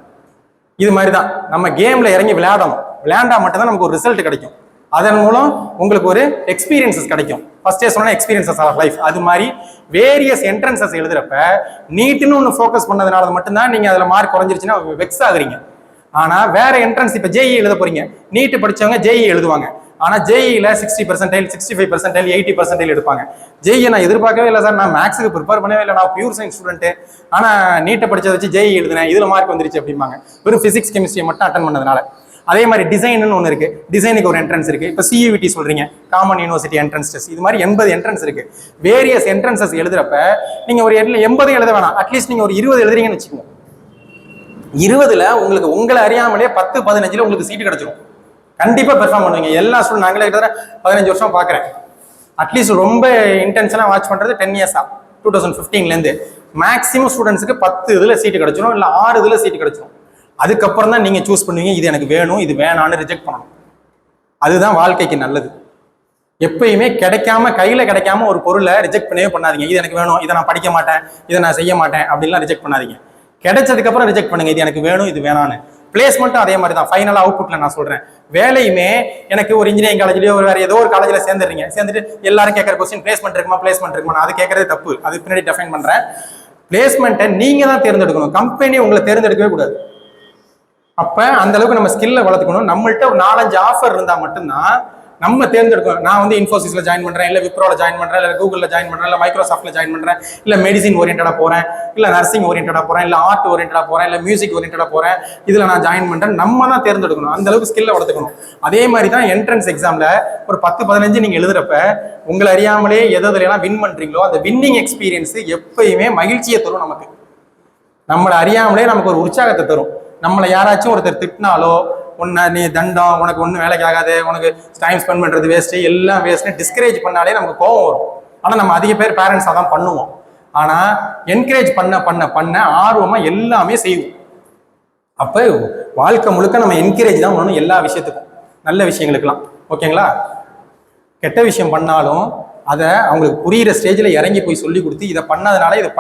இது மாதிரிதான் நம்ம கேம்ல இறங்கி விளையாண்டா மட்டும்தான் நமக்கு ஒரு ரிசல்ட் கிடைக்கும். அதன் மூலம் உங்களுக்கு ஒரு எக்ஸ்பீரியன்சஸ் கிடைக்கும். ஃபர்ஸ்டே சொன்னா எக்ஸ்பீரியன்சஸ் ஆஃப் லைஃப். அது மாதிரி வேரியஸ் என்ட்ரன்சஸ் எழுதுறப்ப நீட்டுன்னு ஒன்று ஃபோக்கஸ் பண்ணதுனால மட்டும்தான் நீங்க அதுல மார்க் குறைஞ்சிருச்சுன்னா வெக்ஸ் ஆகுறீங்க. ஆனா வேற என்ட்ரன்ஸ் இப்ப ஜேஇ எழுத போறீங்க, நீட்டு படிச்சவங்க ஜேஇ எழுதுவாங்க. ஆனா ஜேஇல 60%, 65%, 80% எடுப்பாங்க. ஜேஇ நான் எதிர்பார்க்கவே இல்லை சார், நான் மேக்ஸுக்கு ப்ரிப்பேர் பண்ணவே இல்லை, நான் பியூர் சயின்ஸ் ஸ்டூடெண்ட், ஆனா நீட்டை படிச்சதை வச்சு ஜேஇ எழுதுனேன், இதுல மார்க் வந்துருச்சு அப்படிம்பாங்க, வெறும் பிசிக்ஸ் கெமிஸ்ட்ரியை மட்டும் அட்டன் பண்ணதுனால. அதே மாதிரி டிசைன்னு ஒன்று இருக்கு, டிசைனுக்கு ஒரு என்ட்ரன்ஸ் இருக்கு. இப்போ சியூவிடி சொல்றீங்க, காமன் யூனிவர்சிட்டி என்ட்ரன்ஸ் டெஸ்ட், இது மாதிரி 80 என்ட்ரன்ஸ் இருக்கு. வேரியஸ் என்ட்ரன்சஸ் எழுதுறப்ப நீங்க ஒரு 80 எழுத வேணாம், அட்லீஸ்ட் நீங்க ஒரு 20 எழுதுறீங்கன்னு வச்சுக்கோங்க. 20ல உங்களுக்கு உங்களை அறியாமலே 10-15ல உங்களுக்கு சீட்டு கிடைச்சிடும். கண்டிப்பா பெர்ஃபார்ம் பண்ணுவீங்க. எல்லா ஸ்டூடெண்ட் நாங்களே கிட்ட 15 வருஷம் பாக்குறேன். அட்லீஸ்ட் ரொம்ப இன்டென்ஷனா வாட்ச் பண்றது 10 இயர்ஸா, 2015ல இருந்து மேக்ஸிமம் ஸ்டூடெண்ட்ஸுக்கு 10 இதுல சீட்டு கிடைச்சிடும், இல்ல 6 இதுல சீட்டு கிடைச்சிடும். அதுக்கப்புறம் தான் நீங்க சூஸ் பண்ணுவீங்க, இது எனக்கு வேணும், இது வேணான்னு ரிஜெக்ட் பண்ணணும். அதுதான் வாழ்க்கைக்கு நல்லது. எப்பயுமே கையில கிடைக்காம ஒரு பொருளை ரிஜெக்ட் பண்ணவே பண்ணாதீங்க. இது எனக்கு வேணும், இதை நான் படிக்க மாட்டேன், இதை நான் செய்ய மாட்டேன் அப்படின்லாம் ரிஜெக்ட் பண்ணாதீங்க. கிடைச்சதுக்கு அப்புறம் ரிஜெக்ட் பண்ணுங்க, இது எனக்கு வேணும், இது வேணான்னு. பிளேஸ்மெண்ட்டும் அதே மாதிரி தான். ஃபைனலா அவுட்புட்ல நான் சொல்றேன், வேலையுமே எனக்கு ஒரு இன்ஜினியரிங் காலேஜ்லயோ வேற ஏதோ ஒரு காலேஜ்ல சேர்ந்துட்டு எல்லாரும் கேட்கற கொஸ்டின் பிளேஸ்மெண்ட் இருக்குமா, அது கேட்கறதே தப்பு. அது பின்னாடி டிஃபைன் பண்றேன். பிளேஸ்மெண்ட்டை நீங்க தான் தேர்ந்தெடுக்கணும், கம்பெனி உங்களை தேர்ந்தெடுக்கவே கூடாது. அப்ப அந்த அளவுக்கு நம்ம ஸ்கில்ல வளர்த்துக்கணும். நம்மள்ட்ட ஒரு 4-5 ஆஃபர் இருந்தா மட்டும்தான் நம்ம தேர்ந்தெடுக்கணும். நான் வந்து இன்ஃபோசிஸ்ல ஜாயின் பண்றேன், இல்ல விப்ரோல ஜாயின் பண்றேன், இல்ல கூகுள்ல ஜாயின் பண்றேன், இல்ல மைக்ரோசாஃப்ட்ல ஜாயின் பண்றேன், இல்ல மெடிசின் ஓரியன்டா போறேன், இல்ல நர்சிங் ஓரியன்டா போறேன், இல்ல ஆர்ட் ஓரியன்டா போறேன், இல்ல மியூசிக் ஓரியன்டா போறேன், இதுல நான் ஜாயின் பண்றேன். நம்ம தான் தேர்ந்தெடுக்கணும். அந்த அளவுக்கு ஸ்கில்ல வளர்த்துக்கணும். அதே மாதிரி தான் என்ட்ரன்ஸ் எக்ஸாம்ல ஒரு 10-15 நீங்க எழுதுறப்ப உங்களை அறியாமலே எதெல்லாம் வின் பண்றீங்களோ அந்த வின்னிங் எக்ஸ்பீரியன்ஸ் எப்பயுமே மகிழ்ச்சியை தரும். நமக்கு நம்மளை அறியாமலே நமக்கு ஒரு உற்சாகத்தை தரும். நம்மளை யாராச்சும் ஒருத்தர் திட்டினாலோ, உன்னை நீ தண்டம், உனக்கு ஒன்றும் வேலைக்கு ஆகாது, உனக்கு டைம் ஸ்பெண்ட் பண்ணுறது வேஸ்ட்டு, எல்லாம் வேஸ்ட்டு டிஸ்கரேஜ் பண்ணாலே நமக்கு கோவம் வரும். ஆனால் நம்ம அதிக பேர் பேரண்ட்ஸாக தான் பண்ணுவோம். ஆனால் என்கரேஜ் பண்ண ஆர்வமாக எல்லாமே செய்வோம். அப்போ வாழ்க்கை முழுக்க நம்ம என்கரேஜ் தான் பண்ணணும் எல்லா விஷயத்துக்கும், நல்ல விஷயங்களுக்கெல்லாம். ஓகேங்களா? கெட்ட விஷயம் பண்ணாலும் அதை அவங்களுக்கு புரியிற ஸ்டேஜில் இறங்கி போய் சொல்லி கொடுத்து, இதை பண்ணதுனால இது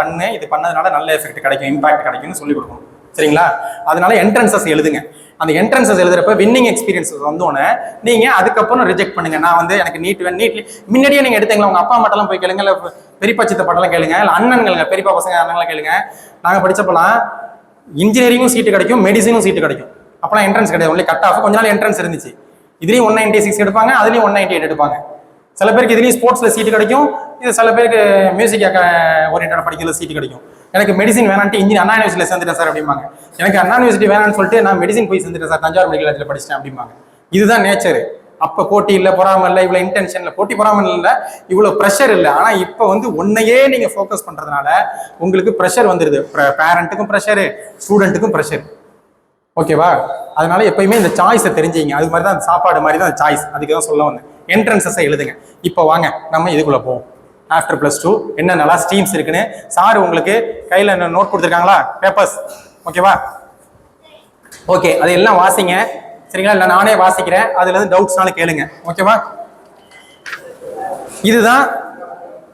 பண்ணதுனால நல்ல எஃபெக்ட் கிடைக்கும், இம்பாக்ட் கிடைக்கும்னு சொல்லி கொடுக்கணும். சரிங்களா? அதனால என்ட்ரன்சஸ் எழுதுங்க. அந்த என்ட்ரன்சஸ் எழுதுறப்ப வின்னிங் எக்ஸ்பீரியன்ஸஸ் வந்தோன்னே நீங்க அதுக்கப்புறம் ரிஜெக்ட் பண்ணுங்க. நான் வந்து எனக்கு நீட்லி முன்னாடியே நீங்க எடுத்தீங்களா, உங்க அப்பா மட்டும் போய் கேளுங்க, இல்லை பெரியப்பா சித்த பாட்டெல்லாம் கேளுங்க, இல்லை அண்ணன்களுங்க பெரியப்பா பசங்க அண்ணங்களாம் கேளுங்க. நாங்கள் படிச்சப்பெல்லாம் இன்ஜினியரிங்கும் சீட்டு கிடைக்கும், மெடிசனும் சீட்டு கிடைக்கும். அப்பெல்லாம் என்ட்ரன்ஸ் கிடையாது, ஒன்லி கட் ஆஃப். கொஞ்ச நாள் என்ட்ரன்ஸ் இருந்துச்சு. இதுலேயும் 196 எடுப்பாங்க, அதுலேயும் 198 எடுப்பாங்க. சில பேருக்கு இதுலேயும் ஸ்போர்ட்ஸ்ல சீட்டு கிடைக்கும், இது சில பேருக்கு மியூசிக் ஓரியன்டா படிக்கிறதுல சீட்டு கிடைக்கும். எனக்கு மெடிசின் வேணான்ட்டு அண்ணா யூனிவர்சிட்டியில் சேர்ந்துட்டேன் சார் அப்படிம்பாங்க. எனக்கு அண்ணா யூனிவர்சிட்டி வேணான்னு சொல்லிட்டு நான் மெடிசின் போய் சேர்ந்துட்டேன் சார், தஞ்சாவூர் மெடிக்கல் காலேஜில் படிச்சிட்டேன் அப்படிம்பாங்க. இதுதான் நேச்சர். அப்போ போட்டி இல்லை, பொறாமல் இல்லை, இவ்வளோ இன்டென்ஷன்ல போட்டி பொறாமல் இல்லை, இவ்வளோ ப்ரெஷர் இல்லை. ஆனால் இப்போ வந்து ஒன்னையே நீங்கள் ஃபோக்கஸ் பண்ணுறதுனால உங்களுக்கு ப்ரெஷர் வந்துடுது. பேரண்ட்டுக்கும் ப்ரெஷரு, ஸ்டூடெண்ட்டுக்கும் ப்ரெஷர். ஓகேவா? அதனால எப்பயுமே இந்த சாய்ஸை தெரிஞ்சுங்க. அது மாதிரி தான் சாப்பாடு மாதிரி தான் சாய்ஸ். அதுக்கு தான் சொல்ல வந்தேன். என்ட்ரன்ஸஸை எழுதுங்க. இப்போ வாங்க நம்ம இதுக்குள்ளே போவோம். ஆஃப்டர் +2 என்னென்னலாம் ஸ்ட்ரீம்ஸ் இருக்குன்னு சார் உங்களுக்கு கையில் நோட் கொடுத்துருக்காங்களா, பேப்பர்ஸ்? ஓகேவா? ஓகே, அது எல்லாம் வாசிங்க. சரிங்களா? இல்லை நானே வாசிக்கிறேன், அதுல இருந்து டவுட்ஸ்னாலும் கேளுங்க. ஓகேவா? இதுதான்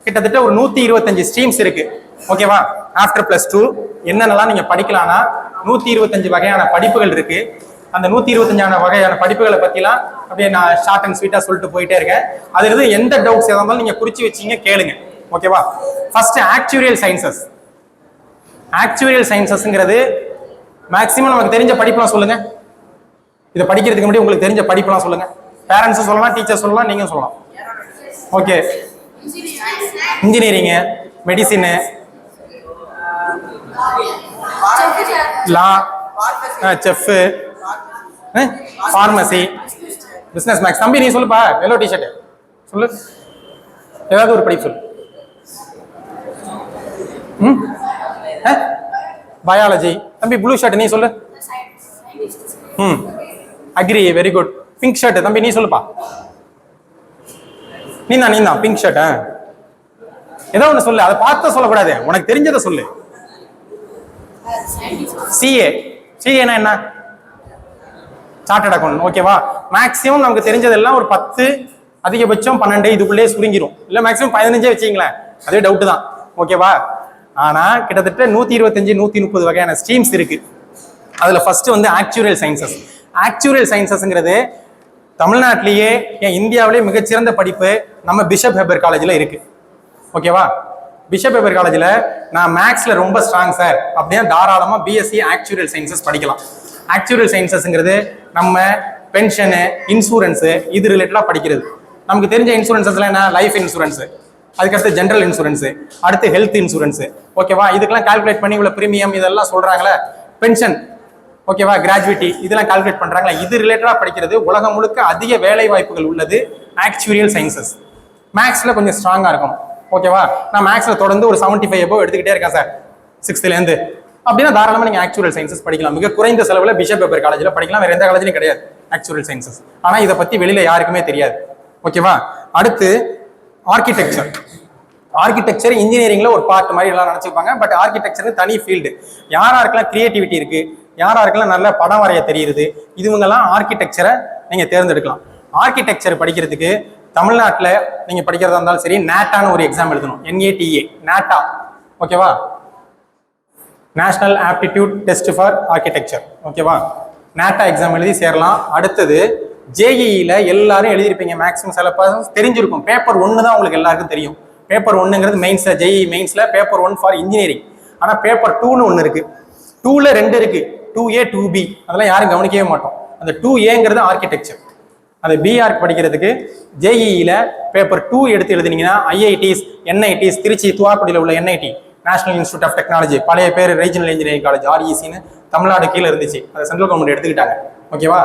கிட்டத்தட்ட ஒரு 125 ஸ்ட்ரீம்ஸ் இருக்கு. ஓகேவா? ஆஃப்டர் +2 என்னென்னலாம் நீங்க படிக்கலாம்னா 125 வகையான படிப்புகள் இருக்கு. அந்த 125 வகையான படிப்புகளை பத்திலாம் அப்படியே நான் ஷார்ட் அண்ட் ஸ்வீட்டா சொல்லிட்டு போயிட்டே இருக்கேன். அதுல இருந்து எந்த டவுட்ஸ் எதா இருந்தாலும் நீங்க குறிச்சு வச்சீங்க கேளுங்க. ஓகேவா? First actuarial sciences. ஆக்சுவரியல் சயின்சஸ்ங்கிறது மேக்ஸிமம் நமக்கு தெரிஞ்ச படிப்புலாம் சொல்லுங்க. இதை படிக்கிறதுக்கு முன்னாடி உங்களுக்கு தெரிஞ்ச படிப்புலாம் சொல்லுங்க. பேரண்ட்ஸும் சொல்லலாம், டீச்சர் சொல்லலாம், நீங்க சொல்லலாம். ஓகே, இன்ஜினியரிங்கு, மெடிசினு, லா, செஃப், ஃபார்மசி, பிசினஸ் மேக்ஸ். தம்பி நீ சொல்லுப்பா, எல்லோ டிஷர்ட் சொல்லு, ஏதாவது ஒரு படிப்பு சொல்லு. பயாலஜி. தம்பி ப்ளூ ஷர்ட் நீ சொல்லு. Agree, very good. Pink shirt தம்பி நீ சொல்லுப்பா. நீ தான் பிங்க் ஷர்ட். ஏதோ ஒண்ணு சொல்லு, அதை பார்த்து சொல்லக்கூடாது, உனக்கு தெரிஞ்சதை சொல்லு. சிஏ. சிஏனா என்ன? Chartered account. ஓகேவா? மேக்ஸிமம் நமக்கு தெரிஞ்சதெல்லாம் ஒரு 10, அதிகபட்சம் 12 இதுக்குள்ளே சுருங்கிரும். இல்ல மேக்ஸிமம் 15 வச்சுங்களேன், அதே டவுட் தான். ஓகேவா? ஆனா கிட்டத்தட்ட 125 130 வகையான ஸ்ட்ரீம்ஸ் இருக்கு. அதுல ஃபர்ஸ்ட் வந்து ஆக்சுவரியல் சயின்சஸ். ஆக்சுவரியல் சயின்சஸ்ங்கிறது தமிழ்நாட்டிலேயே ஏன் இந்தியாவிலேயே மிகச்சிறந்த படிப்பு நம்ம பிஷப் ஹெபர் காலேஜில் இருக்கு. ஓகேவா? பிஷப் ஹெபர் காலேஜில் நான் மேக்ஸ்ல ரொம்ப ஸ்ட்ராங் சார் அப்படின்னா தாராளமாக பிஎஸ்சி ஆக்சுவரியல் சயின்சஸ் படிக்கலாம். ஆக்சுவரியல் சயின்சஸ்ங்கிறது நம்ம பென்ஷனு, இன்சூரன்ஸு இது ரிலேட்டடாக படிக்கிறது. நமக்கு தெரிஞ்ச இன்சூரன்ஸஸ்லாம் என்ன? லைஃப் இன்சூரன்ஸு, அதுக்கடுத்து ஜென்ரல் இன்சூரன்ஸு, அடுத்து ஹெல்த் இன்சூரன்ஸு. ஓகேவா? இதுக்கெல்லாம் கால்குலேட் பண்ணி இவ்வளோ ப்ரீமியம் இதெல்லாம் சொல்கிறாங்களே. பென்ஷன், ஓகேவா, கிராஜுவிட்டி இதெல்லாம் கால்குலேட் பண்றாங்களா, இது ரிலேட்டடா படிக்கிறது. உலகம் முழுக்க அதிக வேலை வாய்ப்புகள் உள்ளது ஆக்சுவரியல் சயின்சஸ். மேக்ஸ்ல கொஞ்சம் ஸ்ட்ராங்கா இருக்கும். ஓகேவா? நான் மேக்ஸ்ல தொடர்ந்து ஒரு 75 above எடுத்துக்கிட்டே இருக்கேன் சார் 6th ல இருந்து அப்படின்னா தாராளமா நீங்க ஆக்சுவரியல் சயின்சஸ் படிக்கலாம். மிக குறைந்த செலவுல பிஷப் ஹெபர் காலேஜ்ல படிக்கலாம். வேற எந்த காலேஜ்லயும் கிடையாது ஆக்சுவரியல் சயின்சஸ். ஆனா இதை பத்தி வெளியில யாருக்குமே தெரியாது. ஓகேவா? அடுத்து ஆர்கிடெக்சர். ஆர்கிடெக்சர் இன்ஜினியரிங்ல ஒரு பார்ட் மாதிரி எல்லாம் நினைச்சுப்பாங்க. பட் ஆர்கிடெக்சர் தனி ஃபீல்டு. யாராருக்கெல்லாம் கிரியேட்டிவிட்டி இருக்கு, யாராருக்கெல்லாம் நல்ல படம் வரைய தெரியுது, இதுவங்கெல்லாம் ஆர்கிடெக்சரை நீங்க தேர்ந்தெடுக்கலாம். ஆர்கிடெக்சர் படிக்கிறதுக்கு தமிழ்நாட்டில் நீங்க படிக்கிறதா இருந்தாலும் சரி, நேட்டான்னு ஒரு எக்ஸாம் எழுதணும். NATA, NATO. ஓகேவா? National aptitude test for architecture. ஓகேவா? நேட்டா எக்ஸாம் எழுதி சேரலாம். அடுத்தது JEE-ல எல்லாரும் எழுதியிருப்பீங்க, மேக்ஸிமம் சில தெரிஞ்சிருக்கும். பேப்பர் 1 தான் உங்களுக்கு எல்லாருக்கும் தெரியும். பேப்பர் 1ங்கிறது மெயின்ஸ்ல, JEE மெயின்ஸ்ல பேப்பர் 1 ஃபார் இன்ஜினியரிங். ஆனா பேப்பர் 2ன்னு ஒன்று இருக்கு. 2ல 2 இருக்கு, 2A 2B. அதெல்லாம் யாரும் கவனிக்கவே மாட்டோம். அந்த 2Aங்கிறது ஆர்கிடெக்சர். அந்த பிஆர்க் படிக்கிறதுக்கு JEE-ல பேப்பர் 2 எடுத்து எழுதினீங்கன்னா IITs, NITs, திருச்சி துவாக்குடியில் உள்ள NIT, national institute of technology, பழைய பேர் ரீஜனல் இன்ஜினியரிங் காலேஜ் RECன்னு தமிழ்நாடு கீழே இருந்துச்சு, அதை சென்ட்ரல் கவர்மெண்ட் எடுத்துக்கிட்டாங்க. ஓகேவா?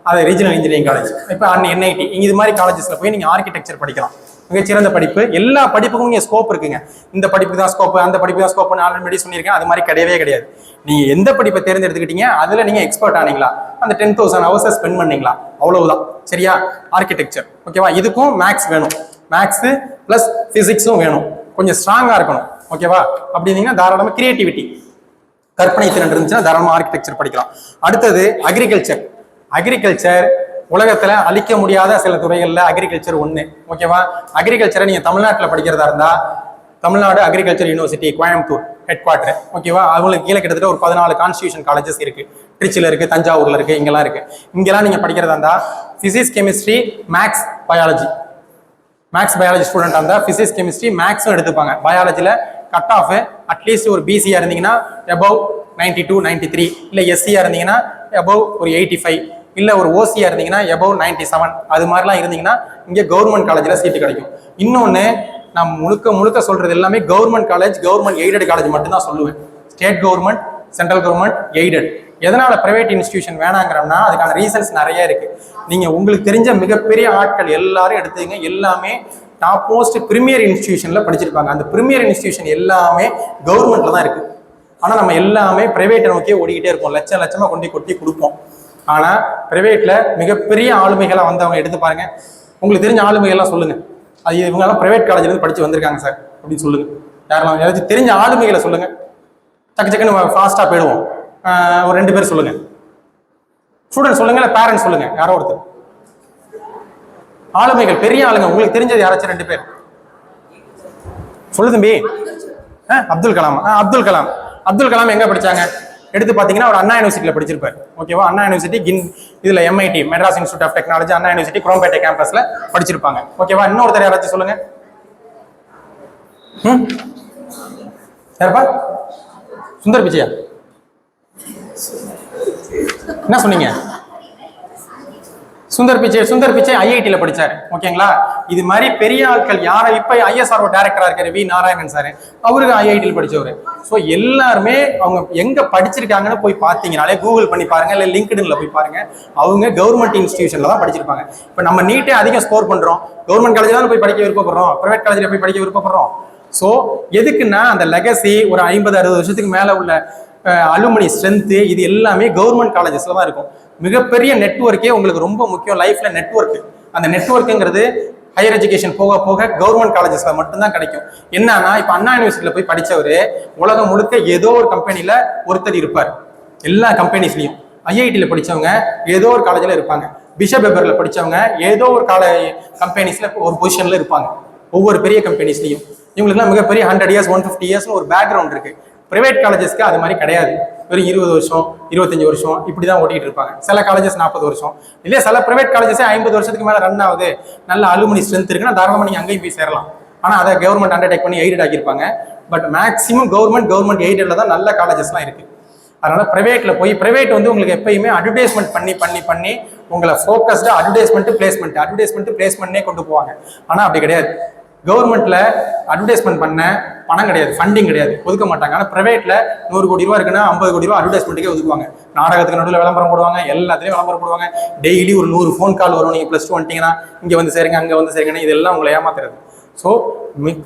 அது ரீஜனல் இன்ஜினியரிங் காலேஜ். இப்போ NIT இது மாதிரி காலேஜஸ்ல போய் நீங்க ஆர்கிடெக்சர் படிக்கலாம். மிகச்சிறந்த படிப்பு. எல்லா படிப்புக்கும் இங்கே ஸ்கோப் இருக்குங்க. இந்த படிப்புக்கு தான் ஸ்கோப், அந்த படிப்பு தான் ஸ்கோப் ஆல்ரெடி சொல்லியிருக்கேன். அது மாதிரி கிடையவே கிடையாது. நீங்க எந்த படிப்பை தேர்ந்தெடுத்துக்கிட்டீங்க அதுல நீங்க எக்ஸ்பர்ட் ஆனீங்களா, அந்த 10,000 ஹவர்ஸ் ஸ்பெண்ட் பண்ணீங்களா, அவ்வளவுதான். சரியா? ஆர்கிடெக்சர். ஓகேவா? இதுக்கும் மேக்ஸ் வேணும். மேக்ஸ் பிளஸ் பிசிக்ஸும் வேணும். கொஞ்சம் ஸ்ட்ராங்கா இருக்கணும். ஓகேவா? அப்படி இருந்தீங்கன்னா தாராளமா கிரியேட்டிவிட்டி, கற்பனை திறன் இருந்துச்சுன்னா தாராளமா ஆர்கிடெக்சர் படிக்கலாம். அடுத்தது அக்ரிகல்ச்சர். அக்ரிகல்ச்சர் உலகத்துல அழிக்க முடியாத சில துறைகள்ல அக்ரிகல்ச்சர் ஒண்ணு. ஓகேவா? அக்ரிகல்ச்சரை நீங்க தமிழ்நாட்டில் படிக்கிறதா இருந்தா Tamil Nadu agriculture university Coimbatore head quarter. ஓகேவா? அவங்களுக்கு கீழே கிட்டத்தட்ட ஒரு 14 கான்ஸ்டியூஷன் காலேஜஸ் இருக்கு. திருச்சியில இருக்கு, தஞ்சாவூர்ல இருக்கு, இங்கெல்லாம் இருக்கு. இங்கெல்லாம் நீங்க படிக்கிறதா இருந்தா physics, chemistry, maths, biology. Maths biology ஸ்டூடெண்டா இருந்தா பிசிக்ஸ், கெமிஸ்ட்ரி, மேக்ஸும் எடுத்துப்பாங்க. பயாலஜில கட் ஆஃப் அட்லீஸ்ட் ஒரு பிசியா இருந்தீங்கன்னா above 92 93, இல்ல எஸ்சியா இருந்தீங்கன்னா above ஒரு 85, இல்ல ஒரு ஓசியா இருந்தீங்கன்னா above 97. அது மாதிரிலாம் இருந்தீங்கன்னா இங்க கவர்மெண்ட் காலேஜ்ல சீட்டு கிடைக்கும். இன்னொன்னு நான் முழுக்க சொல்றது எல்லாமே government college, government aided college மட்டும் தான் சொல்லுவேன். State government, central government, aided. எதனால பிரைவேட் இன்ஸ்டிடியூஷன் வேணாங்கிறோம்னா அதுக்கான ரீசன்ஸ் நிறைய இருக்கு. நீங்க உங்களுக்கு தெரிஞ்ச மிகப்பெரிய ஆட்கள் எல்லாரும் எடுத்துங்க, எல்லாமே டாப் மோஸ்ட் பிரீமியர் இன்ஸ்டிடியூஷன்ல படிச்சிருப்பாங்க. அந்த பிரீமியர் இன்ஸ்டிடியூஷன் எல்லாமே கவர்மெண்ட்ல தான் இருக்கு. ஆனா நம்ம எல்லாமே பிரைவேட்டை நோக்கியே ஓடிக்கிட்டே இருப்போம். லட்சமா கொட்டி கொடுப்போம். ஆனா பிரைவேட்ல மிகப்பெரிய ஆளுமைகளை வந்தவங்க எடுத்து பாருங்க. உங்களுக்கு தெரிஞ்ச ஆளுமைகள்லாம் சொல்லுங்க. அது இவங்க எல்லாம் பிரைவேட் காலேஜ்ல இருந்து படிச்சு வந்திருக்காங்க சார் அப்படின்னு சொல்லுங்க. யாரெல்லாம் யாராச்சும் தெரிஞ்ச ஆளுமைகளை சொல்லுங்க. சக்குன்னு ஃபாஸ்டா போயிடுவோம். ஒரு 2 பேர் சொல்லுங்க. ஸ்டூடெண்ட் சொல்லுங்க, இல்ல பேரண்ட்ஸ் சொல்லுங்க, யாரோ ஒருத்தர். ஆளுமைகள் பெரிய ஆளுங்க உங்களுக்கு தெரிஞ்சது யாராச்சும் 2 பேர் சொல்லு தம்பி. அப்துல் கலாம். அப்துல் கலாம் எங்க படிச்சாங்க எடுத்து பாத்தீங்கன்னா ஒரு அண்ணா யூனிவர்சிட்டியில படிச்சிருப்பாரு. ஓகேவா? அண்ணா யூனிவர்சிட்டி இதுல MIT, Madras institute of technology, Anna university Chromepet கேம்பஸ்ல படிச்சிருப்பாங்க. ஓகேவா? இன்னொருத்தர் யாராச்சும் சொல்லுங்க. யாருப்பா? சுந்தர் பிச்சையா? என்ன சொன்னீங்க? சுந்தர் பிச்சை IIT-ல படிச்சாரு. ஓகேங்களா? இது மாதிரி பெரிய ஆட்கள் யாரை இப்ப ISRO டைரக்டரா இருக்காரு V நாராயணன் சார், அவருக்கு IIT-ல படிச்சவரு. ஸோ எல்லாருமே அவங்க எங்க படிச்சிருக்காங்கன்னு போய் பார்த்தீங்கனாலே கூகுள் பண்ணி பாருங்க, இல்லை லிங்க்டின்ல போய் பாருங்க. அவங்க கவர்மெண்ட் இன்ஸ்டிடியூஷன்ல தான் படிச்சிருப்பாங்க. இப்போ நம்ம நீட்டே அதிகம் ஸ்கோர் பண்றோம், கவர்மெண்ட் காலேஜ் தான் போய் படிக்க விருப்பப்படுறோம், பிரைவேட் காலேஜ்ல போய் படிக்க விருப்பப்படுறோம். ஸோ எதுக்குன்னா அந்த லெகசி ஒரு 50-60 வருஷத்துக்கு மேல உள்ள அலுமினி ஸ்ட்ரென்த் இது எல்லாமே கவர்மெண்ட் காலேஜஸ்ல தான் இருக்கும். மிகப்பெரிய நெட்வொர்க்கே உங்களுக்கு ரொம்ப முக்கியம் லைஃப்ல. நெட்வொர்க், அந்த நெட்வொர்க்குங்கிறது ஹையர் எஜுகேஷன் போக போக கவர்மெண்ட் காலேஜஸ்ல மட்டும்தான் கிடைக்கும். என்னன்னா இப்போ அண்ணா யூனிவர்சிட்டியில போய் படிச்சவரு உலகம் முழுக்க ஏதோ ஒரு கம்பெனில ஒருத்தர் இருப்பார். எல்லா கம்பெனிஸ்லயும் ஐஐடியில் படிச்சவங்க ஏதோ ஒரு காலேஜில் இருப்பாங்க. பிஷப் பேப்பர்ல படிச்சவங்க ஏதோ ஒரு கம்பெனிஸ்ல ஒரு பொசிஷன்ல இருப்பாங்க. ஒவ்வொரு பெரிய கம்பெனிஸ்லையும் இவங்களுக்குலாம் மிகப்பெரிய 100 இயர்ஸ் 150 இயர்ஸ்னு ஒரு பேக்ரவுண்ட் இருக்கு. பிரைவேட் காலேஜஸ்க்கு அது மாதிரி கிடையாது. வெறும் 20 வருஷம் 25 வருஷம் இப்படிதான் ஓட்டிட்டு இருப்பாங்க. சில காலேஜஸ் 40 வருஷம், இல்லையா சில பிரைவேட் காலேஜஸே 50 வருஷத்துக்கு மேல ரன் ஆகுது, நல்ல அலுமினி ஸ்ட்ரென்த் இருக்குன்னா தாராளமாக நீங்க அங்கேயும் போய் சேரலாம். ஆனா அதை கவர்மெண்ட் அண்டர்டேக் பண்ணி எய்டட் ஆக்கியிருப்பாங்க. பட் மேக்ஸிமம் கவர்மெண்ட் எய்டட்ல தான் நல்ல காலேஜஸ்லாம் இருக்கு. அதனால பிரைவேட்ல போய் பிரைவேட் வந்து உங்களுக்கு எப்பயுமே அட்வர்டைஸ்மெண்ட் பண்ணி உங்களை ஃபோக்கஸ்டா அட்வர்டைஸ்மெண்ட் பிளேஸ்மெண்ட்னே கொண்டு போவாங்க. ஆனா அப்படி கிடையாது. கவர்மெண்ட்ல அட்வர்டைஸ்மெண்ட் பண்ண பணம் கிடையாது, ஃபண்டிங் கிடையாது, ஒதுக்க மாட்டாங்க. ஆனால் பிரைவேட்ல 100 கோடி ரூபா இருக்குன்னா 50 கோடி ரூபா அட்வர்டைஸ்மெண்ட்டுக்கே ஒதுக்குவாங்க. நாடகத்துக்கு நடுவில் விளம்பரம் போடுவாங்க, எல்லாத்துலேயும் விளம்பரம் போடுவாங்க. டெய்லி ஒரு 100 ஃபோன் கால் வரும். நீங்கள் +2 வந்துட்டீங்கன்னா இங்கே வந்து சேருங்க, அங்கே வந்து சேருங்கன்னு இதெல்லாம் உங்களை ஏமாத்துறது. ஸோ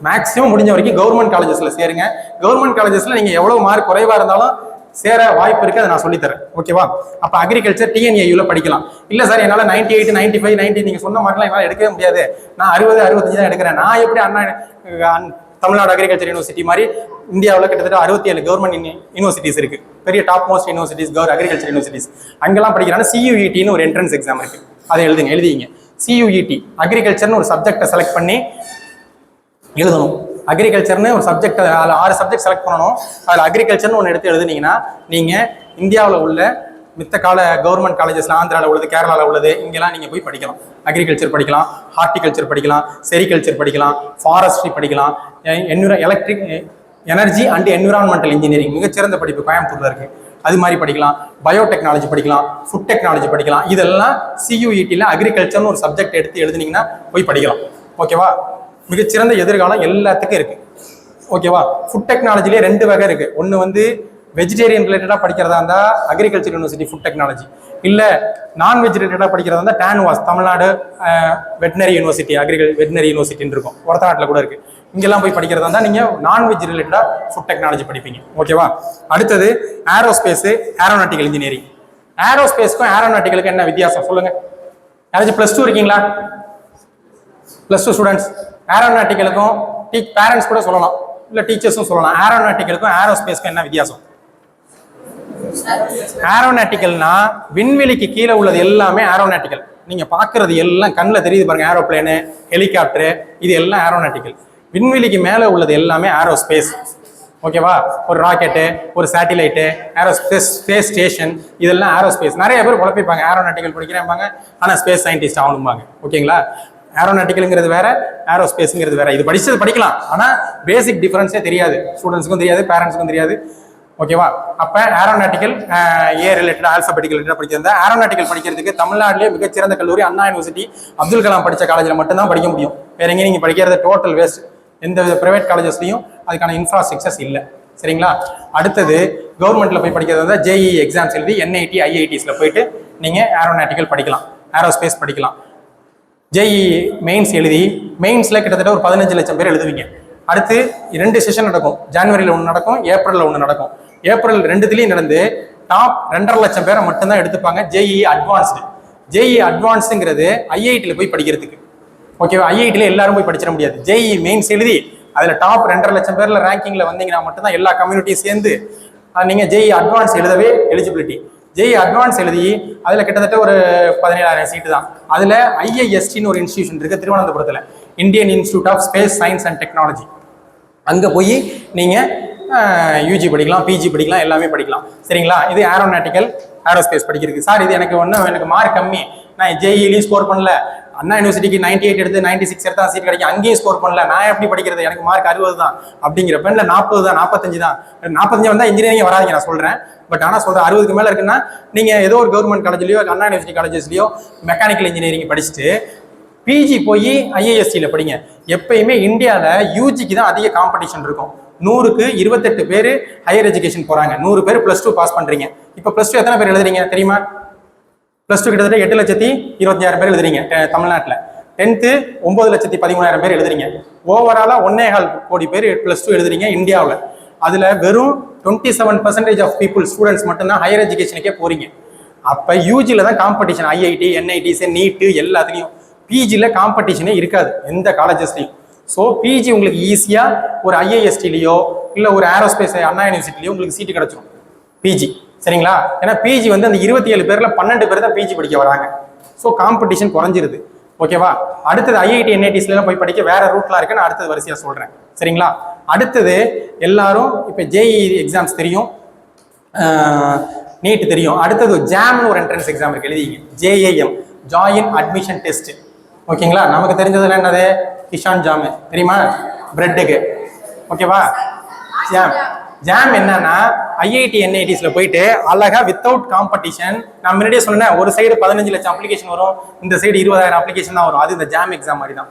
மேக்ஸிமம் முடிஞ்ச வரைக்கும் கவர்மெண்ட் காலேஜஸ்ல சேருங்க. கவர்மெண்ட் காலேஜஸ்ல நீங்கள் எவ்வளோ மார்க் குறைவா இருந்தாலும் சேர வாய்ப்பு இருக்கு, அதை நான் சொல்லித்தரேன். ஓகேவா? அப்ப அக்ரிகல்ச்சர் டிஎன்ஏயூல படிக்கலாம். இல்ல சார் என்னால 98 95 90 நீங்க சொன்ன மார்க்லாம் என்னால எடுக்கவே முடியாது, நான் 60 65 தான் எடுக்கிறேன். நான் எப்படி தமிழ்நாடு அக்ரிகல்ச்சர் யூனிவர்சிட்டி மாதிரி இந்தியாவில் கிட்டத்தட்ட 67 கவர்மெண்ட் யூனிவர்சிட்டிஸ் இருக்கு, பெரிய top most universities agriculture universities. அங்கெல்லாம் படிக்கிறாங்க. CUETன்னு ஒரு என்ட்ரன்ஸ் எக்ஸாம் இருக்கு, அதை எழுதிங்க. CUET அக்ரிகல்ச்சர்னு ஒரு சப்ஜெக்டை செலக்ட் பண்ணி எழுதணும். அக்ரிகல்ச்சர்னு ஒரு சப்ஜெக்ட், அதில் 6 சப்ஜெக்ட் செலக்ட் பண்ணணும். அதில் அக்ரிகல்ச்சர்னு ஒன்று எடுத்து எழுதுனீங்கன்னா நீங்கள் இந்தியாவில் உள்ள மித்த கவர்மெண்ட் காலேஜஸ்ல ஆந்திராவில் உள்ளது, கேரளாவில் உள்ளது, இங்கெல்லாம் நீங்கள் போய் படிக்கலாம். அக்ரிகல்ச்சர் படிக்கலாம், ஹார்டிகல்ச்சர் படிக்கலாம், செரிகல்ச்சர் படிக்கலாம், ஃபாரஸ்ட்ரி படிக்கலாம், electric energy and environmental engineering மிகச்சிறந்த படிப்பு கோயம்புத்தூர்ல இருக்கு, அது மாதிரி படிக்கலாம். பயோடெக்னாலஜி படிக்கலாம், ஃபுட் டெக்னாலஜி படிக்கலாம். இதெல்லாம் CUETல அக்ரிகல்ச்சர்னு ஒரு சப்ஜெக்ட் எடுத்து எழுதுனீங்கன்னா போய் படிக்கலாம். ஓகேவா? மிகச்சிறந்த எதிர்காலம் எல்லாத்துக்கும் இருக்கு. ஓகேவா? ஃபுட் டெக்னாலஜிலேயே 2 வகை இருக்கு. ஒன்று வந்து வெஜிடேரியன் ரிலேட்டடாக படிக்கிறதா இருந்தால் அக்ரிகல்ச்சர் யூனிவர்சிட்டி ஃபுட் டெக்னாலஜி, இல்லை நான்வெஜ் ரிலேட்டடாக படிக்கிறதா இருந்தால் TANUVAS Tamil Nadu veterinary university veterinary யூனிவர்சிட்டின்னு இருக்கும், ஒரத்தநாட்டில் கூட இருக்கு. இங்கெல்லாம் போய் படிக்கிறதா இருந்தால் நீங்கள் நான்வெஜ் ரிலேட்டடாக ஃபுட் டெக்னாலஜி படிப்பீங்க. ஓகேவா? அடுத்தது ஏரோஸ்பேஸ் ஏரோநாட்டிக்கல் இன்ஜினியரிங். ஏரோஸ்பேஸ்க்கும் ஏரோநாட்டிக்கலுக்கு என்ன வித்தியாசம் சொல்லுங்க? யாராச்சும் +2 இருக்கீங்களா? +2 ஸ்டூடெண்ட்ஸ். ஏரோநாட்டிக்கலுக்கும் பேரண்ட்ஸ் கூட சொல்லலாம், இல்லை டீச்சர்ஸும் சொல்லலாம். ஏரோநாட்டிக்கலுக்கும் ஏரோஸ்பேஸ்க்கும் என்ன வித்தியாசம்? ஏரோநாட்டிக்கல்னா விண்வெளிக்கு கீழே உள்ளது எல்லாமே ஏரோநாட்டிக்கல். நீங்க பாக்குறது எல்லாம் கண்ணில் தெரியுது பாருங்க, ஏரோப்ளேனு, ஹெலிகாப்டரு, இது எல்லாம் ஏரோநாட்டிக்கல். விண்வெளிக்கு மேலே உள்ளது எல்லாமே ஏரோஸ்பேஸ். ஓகேவா? ஒரு ராக்கெட்டு, ஒரு சேட்டிலைட்டு, ஸ்பேஸ் ஸ்டேஷன், இதெல்லாம் ஏரோஸ்பேஸ். நிறைய பேர் குழப்பிப்பாங்க, ஏரோநாட்டிக்கல் படிக்கிறேன்பாங்க ஆனால் ஸ்பேஸ் சயின்டிஸ்ட் ஆகணும்பாங்க. ஓகேங்களா? ஏரோநாட்டிக்கல்ங்கிறது வேற, ஏரோஸ்பேஸ்ங்கிறது வேற. இது படிச்சது படிக்கலாம், ஆனால் பேசிக் டிஃபரன்ஸே தெரியாது, ஸ்டூடெண்ட்ஸுக்கும் தெரியாது, பேரண்ட்ஸுக்கும் தெரியாது. ஓகேவா? அப்ப ஏரோநாட்டிக்கல் ரிலேட்டட் ஆல்பபெட்டிக்கல் ரிலேட்டட் படிக்கிறதா. ஏரோநாட்டிக்கல் படிக்கிறதுக்கு தமிழ்நாட்டிலே மிகச்சிறந்த கல்லூரி அண்ணா யூனிவர்சிட்டி, அப்துல் கலாம் படிச்ச காலேஜில் மட்டும்தான் படிக்க முடியும். வேற எங்கேயும் நீங்க படிக்கிறது டோட்டல் வேஸ்ட். எந்த பிரைவேட் காலேஜஸ்லையும் அதுக்கான இன்ஃப்ராஸ்ட்ரக்சர்ஸ் இல்லை. சரிங்களா? அடுத்தது கவர்மெண்ட்ல போய் படிக்கிறது வந்து JEE எக்ஸாம்ஸ் எழுதி NIT IITஸ்ல போயிட்டு நீங்க ஏரோநாட்டிக்கல் படிக்கலாம், ஏரோஸ்பேஸ் படிக்கலாம். JEE மெயின்ஸ் எழுதி மெயின்ஸ்ல கிட்டத்தட்ட ஒரு 15 லட்சம் பேர் எழுதுவீங்க. அடுத்து 2 செஷன் நடக்கும், ஜனவரியில் 1 நடக்கும், ஏப்ரலில் 1 நடக்கும். ஏப்ரல் 2த்துலையும் நடந்து டாப் 2.5 லட்சம் பேரை மட்டும்தான் எடுத்துப்பாங்க JEE அட்வான்ஸ்டு. JEE அட்வான்ஸுங்கிறது IITல போய் படிக்கிறதுக்கு. ஓகேவா? IITல எல்லாரும் போய் படிச்சிட முடியாது. JEE மெயின்ஸ் எழுதி அதில் டாப் 2.5 லட்சம் பேர்ல ரேங்கிங்ல வந்தீங்கன்னா மட்டும்தான் எல்லா கம்யூனிட்டியும் சேர்ந்து நீங்க JEE அட்வான்ஸ் எழுதவே எலிஜிபிலிட்டி. JEE அட்வான்ஸ் எழுதி அதில் கிட்டத்தட்ட ஒரு 17,000 சீட்டு தான். அதில் IISTன்னு ஒரு இன்ஸ்டிடியூஷன் இருக்கு திருவனந்தபுரத்தில், Indian institute of space science and technology. அங்கே போய் நீங்கள் UG படிக்கலாம், PG படிக்கலாம், எல்லாமே படிக்கலாம். சரிங்களா? இது ஏரோநாட்டிக்கல் ஏரோஸ்பேஸ் படிக்கிறதுக்கு. சார் இது எனக்கு மார்க் கம்மி, நான் JEEலையும் ஸ்கோர் பண்ணல, அண்ணா யூனிவர்சிட்டிக்கு 98 எடுத்து 96 எடுத்தா சீட் கிடைக்கும், அங்கேயும் ஸ்கோர் பண்ணல, நான் எப்படி படிக்கிறது, எனக்கு மார்க் 60 தான் அப்படிங்கிறப்ப, இல்லை 40 தான் 45 தான் 45 வந்தால் இன்ஜினியரிங் வராதிங்க நான் சொல்கிறேன். பட் ஆனால் சொல்கிறேன் 60க்கு மேலே இருக்குன்னா நீங்கள் ஏதோ ஒரு கவர்மெண்ட் காலேஜ்லையோ அண்ணா யூனிவர்சிட்டி காலேஜஸ்லையோ மெக்கானிக்கல் இன்ஜினியரிங் படிச்சுட்டு PG போய் IISTல படிங்க. எப்பயுமே இந்தியாவில் UGக்கு தான் அதிக காம்படிஷன் இருக்கும். 100க்கு 28 பேர் ஹையர் எஜுகேஷன் போகிறாங்க, 100 பேர் +2 பாஸ் பண்ணுறீங்க. இப்போ +2 எத்தனை பேர் எழுதுறீங்க தெரியுமா? +2 கிட்டத்தட்ட 8,25,000 பேர் எழுதுறீங்க தமிழ்நாட்டில். 10th 9,13,000 பேர் எழுதுறீங்க. ஓவராலாக 1.25 கோடி பேர் +2 எழுதுறீங்க இந்தியாவில். அதில் வெறும் 27% ஆஃப் பீப்புள் ஸ்டூடெண்ட்ஸ் மட்டும்தான் ஹையர் எஜுகேஷனுக்கே போறீங்க. அப்போ UGல தான் காம்படிஷன், IIT NITs NEET எல்லாத்துலேயும். பிஜியில் காம்படிஷனே இருக்காது எந்த காலேஜஸ்லையும். ஸோ பிஜி உங்களுக்கு ஈஸியாக ஒரு ஐஐஎஸ்டிலேயோ இல்லை ஒரு ஏரோஸ்பேஸ் அண்ணா யூனிவர்சிட்டிலையோ உங்களுக்கு சீட்டு கிடச்சிரும் பிஜி. சரிங்களா? ஏன்னா பிஜி வந்து அந்த 27 பேரில் 12 பேர் தான் பிஜி படிக்க வராங்க. ஸோ காம்படிஷன் குறைஞ்சிருது. ஓகேவா? அடுத்தது ஐஐடி என்ஐடிஸ்லாம் போய் படிக்க வேற ரூட்லாம் இருக்கு, நான் அடுத்தது வரிசையாக சொல்கிறேன். சரிங்களா? அடுத்தது எல்லாரும் இப்போ ஜேஇ எக்ஸாம்ஸ் தெரியும், நீட் தெரியும். அடுத்தது ஜாம்னு ஒரு என்ட்ரன்ஸ் எக்ஸாம் இருக்கு, எழுதிங்க. JAM, join admission test. ஓகேங்களா? நமக்கு தெரிஞ்சதுல என்னது? கிஷான் ஜாம் தெரியுமா? பிரெட்டுக்கு. ஓகேவா? ஜாம். ஜாம் என்னன்னா ஐஐடி என்ஐடிஸ்ல போயிட்டு அழகா வித்தவுட் காம்படிஷன், நான் முன்னாடியே சொன்னேன், ஒரு சைடு 15 லட்சம் அப்ளிகேஷன் வரும், இந்த சைடு 20,000 அப்ளிகேஷன் தான் வரும். அது இந்த ஜாம் எக்ஸாம் மாதிரி தான்.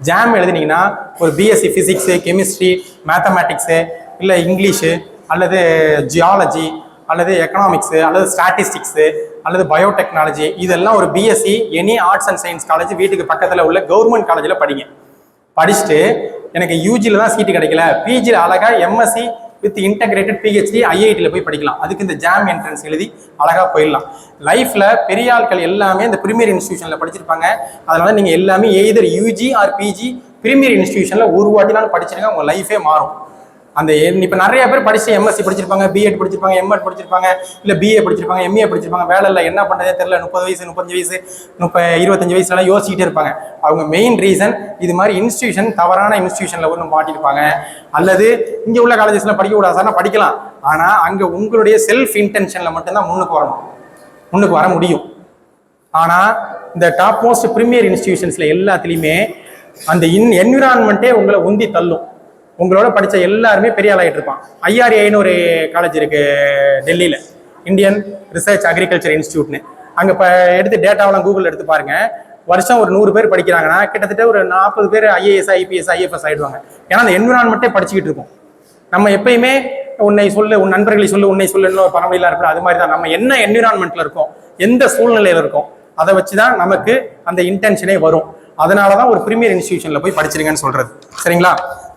ஜாம் எழுதினீங்கன்னா ஒரு பிஎஸ்சி ஃபிசிக்ஸு, கெமிஸ்ட்ரி, மேத்தமேட்டிக்ஸு, இல்லை இங்கிலீஷு, அல்லது ஜியாலஜி, அல்லது எக்கனாமிக்ஸு, அல்லது ஸ்டாட்டிஸ்டிக்ஸு, அல்லது பயோடெக்னாலஜி, இதெல்லாம் ஒரு BSc any arts and science college வீட்டுக்கு பக்கத்தில் உள்ள கவர்மெண்ட் காலேஜில் படிங்க. படிச்சுட்டு எனக்கு யூஜியில் தான் சீட்டு கிடைக்கல, பிஜியில் அழகா எம்எஸ்சி வித் இன்டகிரேட்டட் பிஹெச்டி ஐஐடியில் போய் படிக்கலாம். அதுக்கு இந்த ஜாம் என்ட்ரன்ஸ் எழுதி அழகாக போயிடலாம். லைஃப்பில் பெரிய ஆட்கள் எல்லாமே இந்த பிரீமியர் இன்ஸ்டியூஷனில் படிச்சிருப்பாங்க. அதனால நீங்கள் எல்லாமே either UG or PG premier இன்ஸ்டியூஷனில் ஒரு வாட்டினாலும் படிச்சிருங்க, உங்கள் லைஃபே மாறும். அந்த இப்போ நிறைய பேர் படிச்சு எம்எஸ்சி படிச்சிருப்பாங்க, பிஎட் படிச்சிருப்பாங்க, எம்எட் படிச்சிருப்பாங்க, இல்லை பிஏ படிச்சிருப்பாங்க, எம்ஏ படிச்சிருப்பாங்க, வேலை இல்லை, என்ன பண்ணுறதே தெரியல, 30 வயசு 35 வயசு 25 வயசுலாம் யோசிச்சுட்டே இருப்பாங்க. அவங்க மெயின் ரீசன் இது மாதிரி இன்ஸ்டியூஷன், தவறான இன்ஸ்டியூஷனில் ஒன்று மாட்டிருப்பாங்க. அல்லது இங்கே உள்ள காலேஜஸ்லாம் படிக்க கூடாது சார்னா படிக்கலாம், ஆனால் அங்கே உங்களுடைய செல்ஃப் இன்டென்ஷனில் மட்டும்தான் முன்னுக்கு வர முடியும். ஆனால் இந்த டாப் மோஸ்ட் பிரீமியர் இன்ஸ்டியூஷன்ஸில் எல்லாத்துலேயுமே அந்த என்விரான்மெண்ட்டே உங்களை உந்தி தள்ளும். உங்களோட படித்த எல்லாருமே பெரிய ஆளாகிட்டு இருப்பான். ஐஆர்ஏன்னு ஒரு காலேஜ் இருக்கு டெல்லியில், இந்தியன் ரிசர்ச் அக்ரிகல்ச்சர் இன்ஸ்டியூட்னு. அங்கே இப்போ எடுத்து டேட்டாவெல்லாம் கூகுள் எடுத்து பாருங்க. வருஷம் ஒரு 100 பேர் படிக்கிறாங்கன்னா கிட்டத்தட்ட ஒரு 40 பேர் ஐஏஎஸ், ஐபிஎஸ், ஐஎஃப்எஸ் ஆயிடுவாங்க. ஏன்னா அந்த என்விரான்மெண்ட்டே படிச்சுக்கிட்டு இருக்கும். நம்ம எப்பயுமே உன்னை சொல்லு, உன் நண்பர்களை சொல்லு, உன்னை சொல்லுன்னு ஒரு பரவலாம் இருப்போம். அது மாதிரி தான் நம்ம என்ன என்விரான்மெண்ட்ல இருக்கோம், எந்த சூழ்நிலையில இருக்கோம், அதை வச்சு தான் நமக்கு அந்த இன்டென்ஷனே வரும். அதனால தான் ஒரு பிரீமியர் இன்ஸ்டியூஷன்ல போய் படிச்சிருங்கன்னு சொல்றது. சரிங்களா?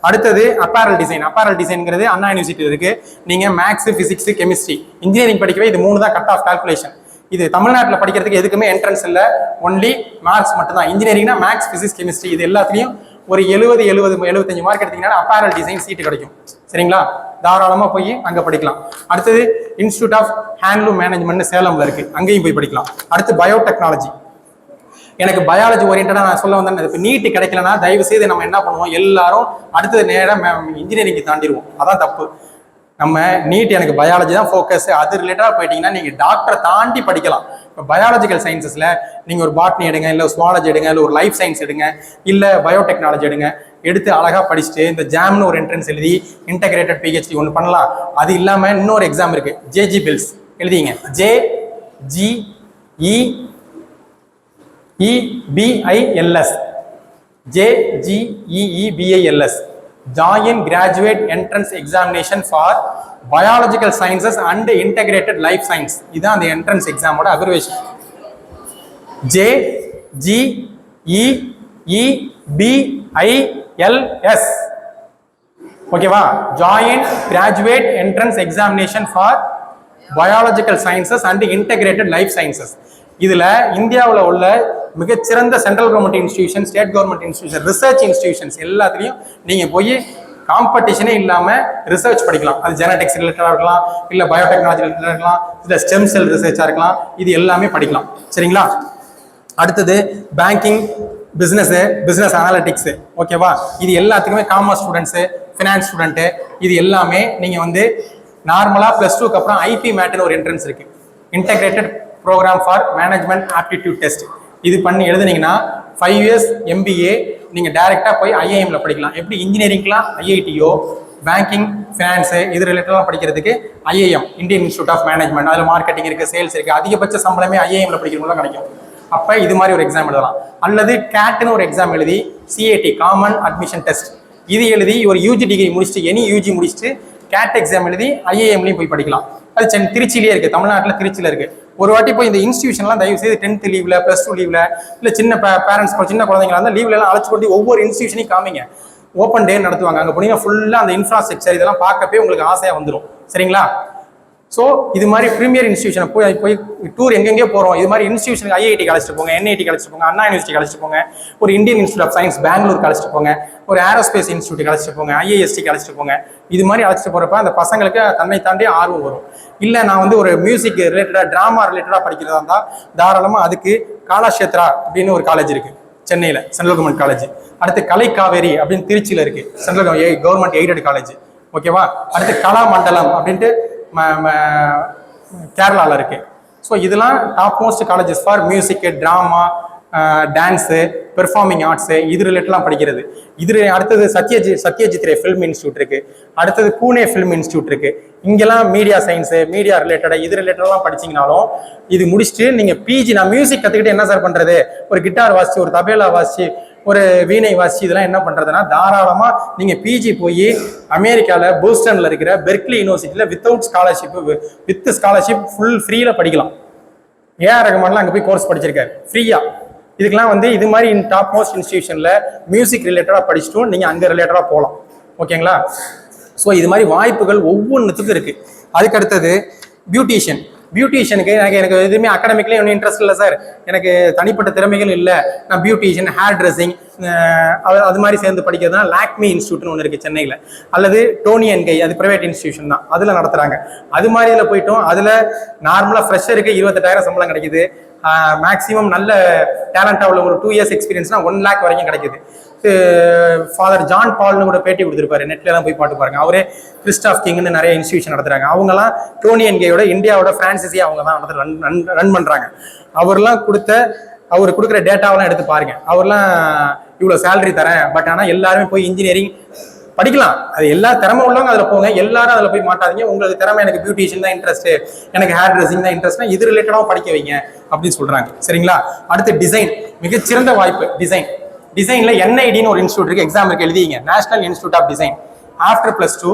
அடுத்தது அப்பேரல் டிசைன். அப்பேரல் டிசைன்ங்கிறது அண்ணா யூனிவர்சிட்டி இருக்கு. நீங்க மேக்ஸ், பிசிக்ஸ், கெமிஸ்ட்ரி, இன்ஜினியரிங் படிக்கவே இது 3 தான் கட் ஆஃப் கால்குலேஷன். இது தமிழ்நாட்டில் படிக்கிறதுக்கு எதுக்குமே என்ட்ரன்ஸ் இல்லை, ஒன்லி மார்க்ஸ் மட்டும் தான். இன்ஜினியரிங்னா மேக்ஸ், பிசிக்ஸ், கெமிஸ்ட்ரி, இது எல்லாத்துலையும் ஒரு 75 மார்க் எடுத்தீங்கன்னா அப்பேரல் டிசைன் சீட்டு கிடைக்கும். சரிங்களா? தாராளமாக போய் அங்கே படிக்கலாம். அடுத்தது இன்ஸ்டியூட் ஆஃப் ஹேண்ட்லூம் மேனேஜ்மெண்ட் சேலம்ல இருக்கு, அங்கேயும் போய் படிக்கலாம். அடுத்து பயோடெக்னாலஜி. எனக்கு பயாலஜி ஓரியன்டா நான் சொல்ல வந்தேன். இப்போ நீட்டு கிடைக்கலன்னா தயவு செய்து நம்ம என்ன பண்ணுவோம், எல்லாரும் அடுத்தது நேராக இன்ஜினியரிங்கு தாண்டிடுவோம். அதான் தப்பு. நம்ம நீட் எனக்கு பயாலஜி தான் ஃபோக்கஸ், அது ரிலேட்டடாக போயிட்டீங்கன்னா நீங்கள் டாக்டரை தாண்டி படிக்கலாம். இப்போ பயாலஜிக்கல் சயின்சஸில் நீங்கள் ஒரு பாட்னி எடுங்க, இல்லை சுவாலஜி எடுங்க, இல்லை ஒரு லைஃப் சயின்ஸ் எடுங்க, இல்லை பயோடெக்னாலஜி எடுங்க. எடுத்து அழகாக படிச்சுட்டு இந்த ஜாம்னு ஒரு என்ட்ரன்ஸ் எழுதி இன்டகிரேட்டட் பிஹெச்டி ஒன்று பண்ணலாம். அது இல்லாமல் இன்னொரு எக்ஸாம் இருக்குது, ஜேஜி பில்ஸ் எழுதிங்க. JGEBILS, JGEEBILS, Joint Graduate Entrance Examination for Biological Sciences and Integrated Life Science. இதுதான் அந்த என்ட்ரன்ஸ் எக்ஸாமோட அப்ரிவேஷன். JGEEBILS. ஓகேவா? Joint Graduate Entrance Examination for Biological Sciences and Integrated Life Sciences. இதுல இந்தியாவில் உள்ள மிகச்சிறந்த central government institution, state government institution, research institutions எல்லாத்துலேயும் நீங்கள் போய் காம்படிஷனே இல்லாமல் ரிசர்ச் படிக்கலாம். அது ஜெனடிக்ஸ் ரிலேட்டடாக இருக்கலாம், இல்லை பயோடெக்னாலஜி ரிலேட்டடாக இருக்கலாம், இல்லை ஸ்டெம் செல் ரிசர்ச்சாக இருக்கலாம். இது எல்லாமே படிக்கலாம். சரிங்களா? அடுத்தது பேங்கிங், பிஸ்னஸ் அனாலிட்டிக்ஸு. ஓகேவா? இது எல்லாத்துக்குமே காமர்ஸ் ஸ்டூடெண்ட்ஸு, ஃபினான்ஸ் ஸ்டூடெண்ட்டு, இது எல்லாமே நீங்கள் வந்து நார்மலாக +2க்கு அப்புறம் ஐபி மேட்னு ஒரு என்ட்ரன்ஸ் இருக்குது, integrated programme for management aptitude test. இது பண்ணி எழுதுனீங்கன்னா 5 years MBA நீங்கள் டைரெக்டாக போய் ஐஏஎம்ல படிக்கலாம். எப்படி இன்ஜினியரிங்லாம் ஐஐடியோ, பேங்கிங், ஃபினான்ஸு இது ரிலேட்டடாக படிக்கிறதுக்கு IAM, Indian institute of management, அதில் மார்க்கெட்டிங் இருக்குது, சேல்ஸ் இருக்குது. அதிகபட்ச சம்பளமே ஐஏஎம்ல படிக்கிறவங்களும் கிடைக்கும். அப்போ இது மாதிரி ஒரு எக்ஸாம் எழுதலாம். அல்லது கேட்னு ஒரு எக்ஸாம் எழுதி CAT, காமன் அட்மிஷன் டெஸ்ட், இது எழுதி ஒரு யூஜி டிகிரி முடிச்சுட்டு, எனி யூஜி முடிச்சுட்டு கேட் எக்ஸாம் எழுதி ஐஏஎம்லையும் போய் படிக்கலாம். அது திருச்சியிலே இருக்குது, தமிழ்நாட்டில் திருச்சியில் இருக்குது. ஒரு வாட்டி போய் இந்த இன்ஸ்டியூஷன்லாம் தயவு செய்து 10th லீவ்ல, +2 லீவ்ல, இல்லை சின்ன பேரண்ட்ஸ் சின்ன குழந்தைங்களா இருந்தால் லீவ்லாம் அழைச்சி கொண்டு ஒவ்வொரு இன்ஸ்டியூஷனையும் காமிங்க. ஓப்பன் டே நடத்துவாங்க, அங்கே போனீங்கன்னா ஃபுல்லாக அந்த இன்ஃப்ராஸ்ட்ரக்சர் இதெல்லாம் பார்க்கப்பே உங்களுக்கு ஆசையாக வந்துடும். சரிங்களா? ஸோ இது மாதிரி ப்ரீமியர் இன்ஸ்டியூஷனை போய் டூர் எங்கெங்கே போகிறோம், இது மாதிரி இன்ஸ்டியூஷனுக்கு ஐஐடி அழைச்சிட்டு போங்க, என்ஐடி அழைச்சிட்டு போங்க, அண்ணா யூனிவர்சிட்டி அழைச்சிட்டு போங்க, ஒரு இந்தியன் இன்ஸ்டியூட் ஆஃப் சயின்ஸ் பெங்களூருக்கு அழைச்சிட்டு போங்க, ஒரு ஏரோஸ்பேஸ் இன்ஸ்டியூட்டுக்கு அழைச்சிட்டு போங்க, ஐஏஎஸ்டிக்கு அழைச்சிட்டு போங்க. இது மாதிரி அழைச்சிட்டு போகிறப்ப அந்த பசங்களுக்கு தன்னை தாண்டி ஆர்வம் வரும். இல்லை நான் வந்து ஒரு மியூசிக் ரிலேட்டடாக ட்ராமா ரிலேட்டடாக படிக்கிறதா இருந்தால் தாராளமாக அதுக்கு கலாஷேத்ரா அப்படின்னு ஒரு காலேஜ் இருக்குது சென்னையில், சென்ட்ரல் கவர்மெண்ட் காலேஜ். அடுத்து கலை காவேரி அப்படின்னு திருச்சியில் இருக்குது, சென்ட்ரல் கவர்மெண்ட் எய்டட் காலேஜ். ஓகேவா? அடுத்து கலா மண்டலம் அப்படின்ட்டு கேரளாவில் இருக்கு. ஸோ இதெல்லாம் top most colleges for music, drama, dance, performing arts, இது ரிலேட்டட்லாம் படிக்கிறது. இது அடுத்தது சத்யஜித் ரே ஃபிலிம் இன்ஸ்டியூட் இருக்கு, அடுத்தது பூனே ஃபிலிம் இன்ஸ்டியூட் இருக்கு. இங்கெல்லாம் மீடியா சயின்ஸு, மீடியா ரிலேட்டடாக இது ரிலேட்டடெல்லாம் படிச்சிங்கனாலும் இது முடிச்சுட்டு நீங்கள் பிஜி நான் மியூசிக் கற்றுக்கிட்டு என்ன சார் பண்ணுறது, ஒரு கிட்டார் வாசிச்சு, ஒரு தபேலா வாசிச்சு, ஒரு வீணை வாசிச்சு இதெல்லாம் என்ன பண்ணுறதுன்னா தாராளமாக நீங்கள் பிஜி போய் அமெரிக்காவில் போஸ்டனில் இருக்கிற பெர்க்லி யூனிவர்சிட்டியில் வித் ஸ்காலர்ஷிப் ஃபுல் ஃப்ரீயில் படிக்கலாம். ஏஆர் ரஹ்மான்லாம் அங்கே போய் கோர்ஸ் படிச்சிருக்காரு ஃப்ரீயாக. இதுக்கெல்லாம் வந்து இது மாதிரி டாப் மோஸ்ட் இன்ஸ்டியூஷனில் மியூசிக் ரிலேட்டடாக படிச்சுட்டும் நீங்கள் அங்கே ரிலேட்டடாக போகலாம். ஓகேங்களா? ஸோ இது மாதிரி வாய்ப்புகள் ஒவ்வொன்றுத்துக்கும் இருக்குது. அதுக்கு அடுத்தது பியூட்டிஷியனுக்கு எனக்கு எதுவுமே அகாடமிக்லேயே ஒன்றும் இன்ட்ரெஸ்ட் இல்லை சார், எனக்கு தனிப்பட்ட திறமைகள் இல்லை, நான் பியூட்டிஷியன், ஹேர் ட்ரெஸ்ஸிங் அது மாதிரி சேர்ந்து படிக்கிறதுனா லாக்மி இன்ஸ்டியூட்னு ஒன்று இருக்குது சென்னையில், அல்லது டோனி அண்ட் கை, அது ப்ரைவேட் இன்ஸ்டியூஷன் தான், அதில் நடத்துகிறாங்க. அது மாதிரி இதில் போயிட்டோம். அதில் நார்மலாக ஃப்ரெஷருக்கு 28,000 சம்பளம் கிடைக்குது. மேக்ஸிமம் நல்ல டேலண்டாக உள்ள ஒரு 2 years எக்ஸ்பீரியன்ஸ்னா 1 lakh வரைக்கும் கிடைக்குது. ஃபாதர் ஜான் பால்னு கூட பேட்டி கொடுத்துருப்பாரு, நெட்ல எல்லாம் போய் பாட்டு பாருங்க. அவரே கிறிஸ்டாஃப் கிங்னு நிறைய இன்ஸ்டியூஷன் நடத்துறாங்க. அவங்கலாம் டோனி அண்ட் கேயோட இந்தியாவோட பிரான்சிஸே அவங்க தான் ரன் பண்றாங்க. அவர் கொடுக்குற டேட்டாவெல்லாம் எடுத்து பாருங்க. அவர்லாம் இவ்வளோ சேலரி தரேன், பட் ஆனால் எல்லாருமே போய் இன்ஜினியரிங் படிக்கலாம். அது எல்லா திறமை உள்ளவங்க அதில் போங்க, எல்லாரும் அதில் போய் மாட்டாதீங்க. உங்களுக்கு திறமை எனக்கு பியூட்டிஷியன் தான் இன்ட்ரெஸ்ட், எனக்கு ஹேர் ட்ரெஸ்ஸிங் தான் இன்ட்ரெஸ்ட்னா இது ரிலேட்டடாகவும் படிக்க வைங்க அப்படின்னு சொல்றாங்க. சரிங்களா? அடுத்து டிசைன், மிகச்சிறந்த வாய்ப்பு டிசைன்ல என்ஐடின்னு ஒரு இன்ஸ்டியூட் இருக்கு, எக்ஸாம் இருக்கு, எழுதிங்க. National institute of design. After +2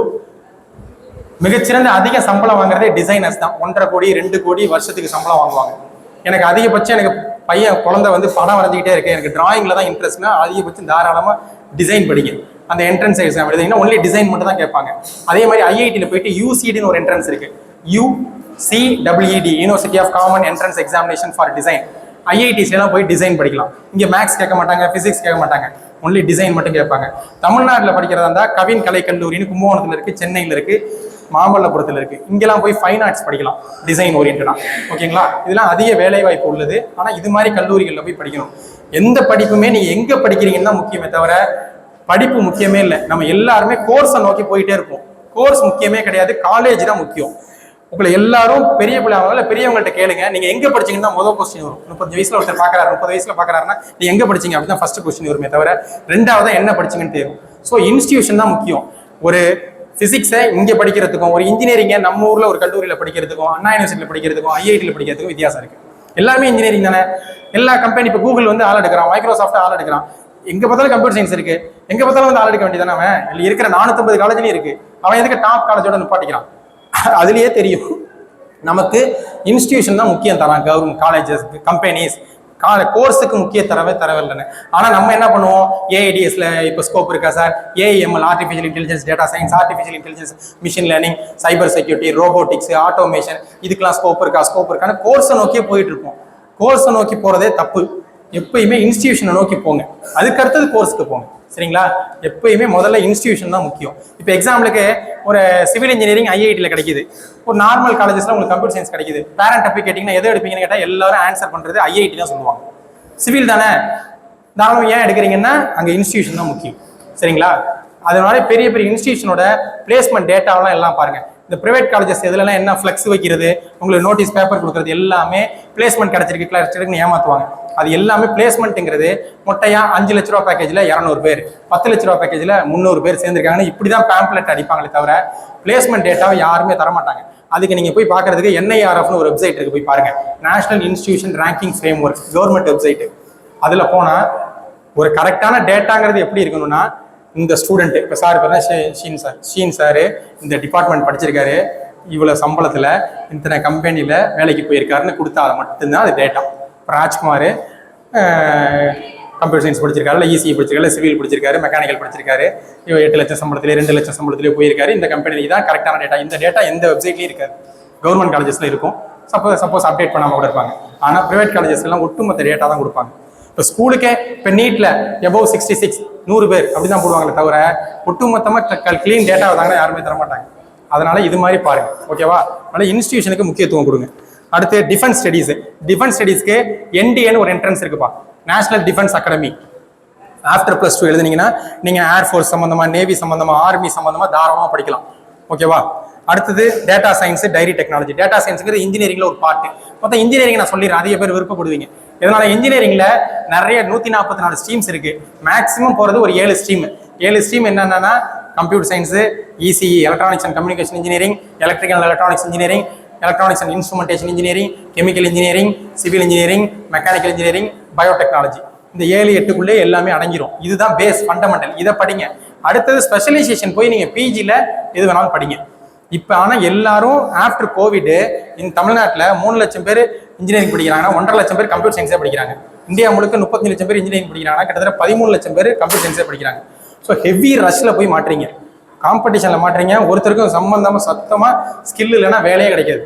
மிகச்சிறந்த அதிக சம்பளம் வாங்குறதே டிசைனர்ஸ் தான். 1.5 கோடி 2 கோடி வருஷத்துக்கு சம்பளம் வாங்குவாங்க. எனக்கு அதிகபட்சம் எனக்கு குழந்தை வந்து படம் வரைஞ்சிக்கிட்டே இருக்கு, எனக்கு டிராயிங்ல தான் இன்ட்ரெஸ்ட்னா அதிகபட்சம் தாராளமாக டிசைன் படிங்க. அந்த என்ட்ரன்ஸ் எக்ஸாம் எழுதிங்கன்னா ஒன்லி டிசைன் மட்டும் தான் கேட்பாங்க. அதே மாதிரி ஐஐடியில் போயிட்டு யூசிடின்னு ஒரு என்ட்ரன்ஸ் இருக்கு, UCED, university of common entrance examination for design. ஐஐடிஸ்லாம் போய் டிசைன் படிக்கலாம். இங்கே மேக்ஸ் கேட்க மாட்டாங்க, பிசிக்ஸ் கேட்க மாட்டாங்க, ஒன்லி டிசைன் மட்டும் கேட்பாங்க. தமிழ்நாட்டில் படிக்கிறதா இருந்தால் கவின் கலை கல்லூரின்னு கும்பகோணத்தில் இருக்குது, சென்னையில் இருக்குது, மாமல்லபுரத்தில் இருக்குது. இங்கெல்லாம் போய் ஃபைன் ஆர்ட்ஸ் படிக்கலாம் டிசைன் ஓரியன்டாக. ஓகேங்களா? இதெல்லாம் அதிக வேலை வாய்ப்பு உள்ளது. ஆனால் இது மாதிரி கல்லூரிகளில் போய் படிக்கணும். எந்த படிப்புமே நீங்கள் எங்கே படிக்கிறீங்கன்னு தான் முக்கியமே தவிர படிப்பு முக்கியமே இல்லை. நம்ம எல்லாருமே கோர்ஸை நோக்கி போயிட்டே இருப்போம். கோர்ஸ் முக்கியமே கிடையாது, காலேஜ் தான் முக்கியம். உங்களை எல்லாரும் பெரிய பிள்ளைங்க பெரியவங்கள்ட்ட கேளுங்க, நீங்க எங்க படிச்சீங்கன்னா முதல் கொஸ்டின் வரும். 30 வயசுல ஒருத்தர் பாக்குறாரு, 30 வயசுல பாக்குறாருன்னா நீ எங்க படிச்சீங்க அப்படிதான் ஃபர்ஸ்ட் கொஸ்டின் வருமே தவிர ரெண்டாவது என்ன படிச்சீங்கன்னு தெரியும். ஸோ இன்ஸ்டியூஷன் தான் முக்கியம். ஒரு பிசிக்ஸை இங்கே படிக்கிறதுக்கும், ஒரு இன்ஜினியரிங்கை நம்ம ஊர்ல ஒரு கல்லூரியில் படிக்கிறதுக்கும், அண்ணா யூனிவர்சிட்டியில் படிக்கிறதுக்கும், ஐஐடியில் படிக்கிறதுக்கும் வித்தியாசம் இருக்கு. எல்லாமே இன்ஜினியரிங் தானே. எல்லா கம்பெனி இப்போ கூகுள் வந்து ஆள் எடுக்கிறான், மைக்ரோசாஃப்ட் ஆள் எடுக்கிறான். எங்க பார்த்தாலும் கம்ப்யூட்டர் சயின்ஸ் இருக்கு, எங்க பார்த்தாலும் வந்து ஆள் எடுக்க வேண்டியதானே. அவன் இல்லை இருக்கிற 450 காலேஜ்லயும் இருக்கு, அவன் எதுக்கு டாப் காலேஜோட நிப்பாட்டிக்கிறான்? அதுலயே தெரியும் நமக்கு இன்ஸ்டிடியூஷன் தான் முக்கியம் தரான். கவர்மெண்ட் காலேஜஸ், கம்பெனிஸ் கோர்ஸுக்கு முக்கிய தரவில்லைன்னு. ஆனால் நம்ம என்ன பண்ணுவோம், ஏஐடிஎஸ்ல இப்போ ஸ்கோப் இருக்கா sir, AIML, artificial intelligence, data science, artificial intelligence, machine learning, cyber security, robotics, automation, இதுக்கெல்லாம் ஸ்கோப் இருக்கான்னு கோர்ஸை நோக்கியே போயிட்டு இருப்போம். கோர்ஸை நோக்கி போறதே தப்பு. எப்பயுமே இன்ஸ்டிடியூஷனை நோக்கி போங்க, அதுக்கு அடுத்தது கோர்ஸுக்கு போங்க. சரிங்களா? எப்பயுமே முதல்ல இன்ஸ்டிடியூஷன் தான் முக்கியம். இப்போ எக்ஸாம்பிளுக்கு ஒரு சிவில் இன்ஜினியரிங் ஐஐடியில் கிடைக்குது, ஒரு நார்மல் காலேஜஸ்ல உங்களுக்கு கம்ப்யூட்டர் சயின்ஸ் கிடைக்குது. பேரண்ட் போய் கேட்டிங்கன்னா எதை எடுப்பீங்கன்னு கேட்டால் எல்லாரும் ஆன்சர் பண்ணுறது ஐஐடி தான் சொல்லுவாங்க. சிவில் தானே, தாராளம் ஏன் எடுக்கிறீங்கன்னா அங்கே இன்ஸ்டிடியூஷன் தான் முக்கியம். சரிங்களா? அதனால பெரிய பெரிய இன்ஸ்டிடியூஷனோட பிளேஸ்மெண்ட் டேட்டாவெல்லாம் எல்லாம் பாருங்க. இந்த பிரைவேட் காலேஜஸ் எதுலலாம் என்ன ஃப்ளெக்ஸ் வைக்கிறது, உங்களுக்கு நோட்டீஸ் பேப்பர் கொடுக்குறது எல்லாமே பிளேஸ்மெண்ட் கிடைச்சிருக்குன்னு ஏமாத்துவாங்க. அது எல்லாமே பிளேஸ்மெண்ட்டுங்கிறது மொட்டையா 5 லட்ச ரூபா பேக்கேஜில் 200 பேர், 10 லட்ச ரூபா பேக்கேஜில் 300 பேர் சேர்ந்துருக்காங்கன்னு இப்படி தான் பேம்ப்ளெட் அடிப்பாங்களே தவிர பிளேஸ்மெண்ட் டேட்டாவை யாருமே தரமாட்டாங்க. அதுக்கு நீங்கள் போய் பார்க்கறதுக்கு NIRFன்னு ஒரு வெப்சைட் இருக்குது, போய் பாருங்க. National institution ranking frame work, government website. அதில் போனால் ஒரு கரெக்டான டேட்டாங்கிறது எப்படி இருக்கணும்னா, இந்த ஸ்டூடெண்ட் இப்போ சார் பேர் ஷீன் சார் இந்த டிபார்ட்மெண்ட் படிச்சிருக்காரு, இவ்வளோ சம்பளத்தில் இத்தனை கம்பெனியில் வேலைக்கு போயிருக்காருன்னு கொடுத்தா அது மட்டும்தான் அது டேட்டா. ராஜ்குமார் கம்ப்யூட்டர் சயின்ஸ் படிச்சிருக்காரு, இல்லை இசிஇ படிச்சிருக்காரு, சிவில் படிச்சிருக்காரு, மெக்கானிக்கல் படிச்சிருக்காரு, 8 லட்சம் சம்பளத்திலே 2 லட்சம் சம்பளத்திலே போயிருக்காரு இந்த கம்பெனி. தான் கரெக்டான டேட்டா. இந்த டேட்டா எந்த வெப்சைட்லையும் இருக்காது. கவர்மெண்ட் காலேஜஸ்ல இருக்கும், சப்போஸ் அப்டேட் பண்ணாமல் கூட இருப்பாங்க. ஆனால் ப்ரைவேட் காலேஜஸ்லாம் ஒட்டுமொத்த டேட்டா தான் கொடுப்பாங்க. இப்போ ஸ்கூலுக்கே இப்போ நீட்டில் எபோவ் 66 100 பேர் அப்படி தான் போடுவாங்களே தவிர ஒட்டுமொத்தமாக க்ளீன் டேட்டா வந்தாங்கன்னா யாருமே தர மாட்டாங்க. அதனால இது மாதிரி பாருங்க, ஓகேவா? அதனால இன்ஸ்டிடியூஷனுக்கு முக்கியத்துவம் கொடுங்க. அடுத்து டிஃபென்ஸ் ஸ்டடீஸ். டிஃபென்ஸ் ஸ்டடீஸ்க்கு என்டிஏன்னு ஒரு என்ட்ரன்ஸ் இருக்குப்பா, நேஷனல் டிஃபென்ஸ் அகாடமி. ஆஃப்டர் +2 எழுதுனீங்கன்னா நீங்கள் ஏர்ஃபோர்ஸ் சம்மந்தமாக, நேவி சம்மந்தமாக, ஆர்மி சம்மந்தமாக தாராளமாக படிக்கலாம், ஓகேவா? அடுத்தது data science, dairy technology. Data சயின்ஸுங்கிறது இன்ஜினியரிங்ல ஒரு பார்ட். மொத்தம் இன்ஜினியரிங் நான் சொல்லிடுறேன், அதிக பேர் விருப்பப்படுவீங்க. இதனால இன்ஜினியரிங்ல நிறைய 144 ஸ்ட்ரீம்ஸ் இருக்கு. மேக்ஸிமம் போகிறது ஒரு 7 ஸ்ட்ரீம். 7 ஸ்ட்ரீம் என்னென்னா computer science, ECE electronics and communication engineering, electrical electronics engineering, electronics and instrumentation engineering, chemical engineering, civil engineering, mechanical engineering, biotechnology. இந்த 7-8க்குள்ளே எல்லாமே அடங்கிடும். இதுதான் பேஸ், ஃபண்டமெண்டல். இதை படிங்க. அடுத்தது ஸ்பெஷலைசேஷன் போய் நீங்கள் பிஜியில் எது வேணாலும் படிங்க. இப்போ ஆனால் எல்லாரும் ஆஃப்டர் கோவிட் இந்த தமிழ்நாட்டில் 3 லட்சம் பேர் இன்ஜினியரிங் படிக்கிறாங்கன்னா 1.5 லட்சம் பேர் கம்ப்யூட்டர் சயின்ஸே படிக்கிறாங்க. இந்தியா முழுக்க 35 லட்சம் பேர் இன்ஜினியரிங் படிக்கிறாங்கன்னா கிட்டத்தட்ட 13 லட்சம் பேர் கம்ப்யூட்டர் சயின்ஸே படிக்கிறாங்க. ஸோ ஹெவி ரஷ்ல போய் மாட்டுறீங்க, காம்படிஷனில் மாட்டுறீங்க. ஒருத்தருக்கும் சம்பந்தமாக சத்தமாக ஸ்கில் இல்லைன்னா வேலையே கிடைக்காது.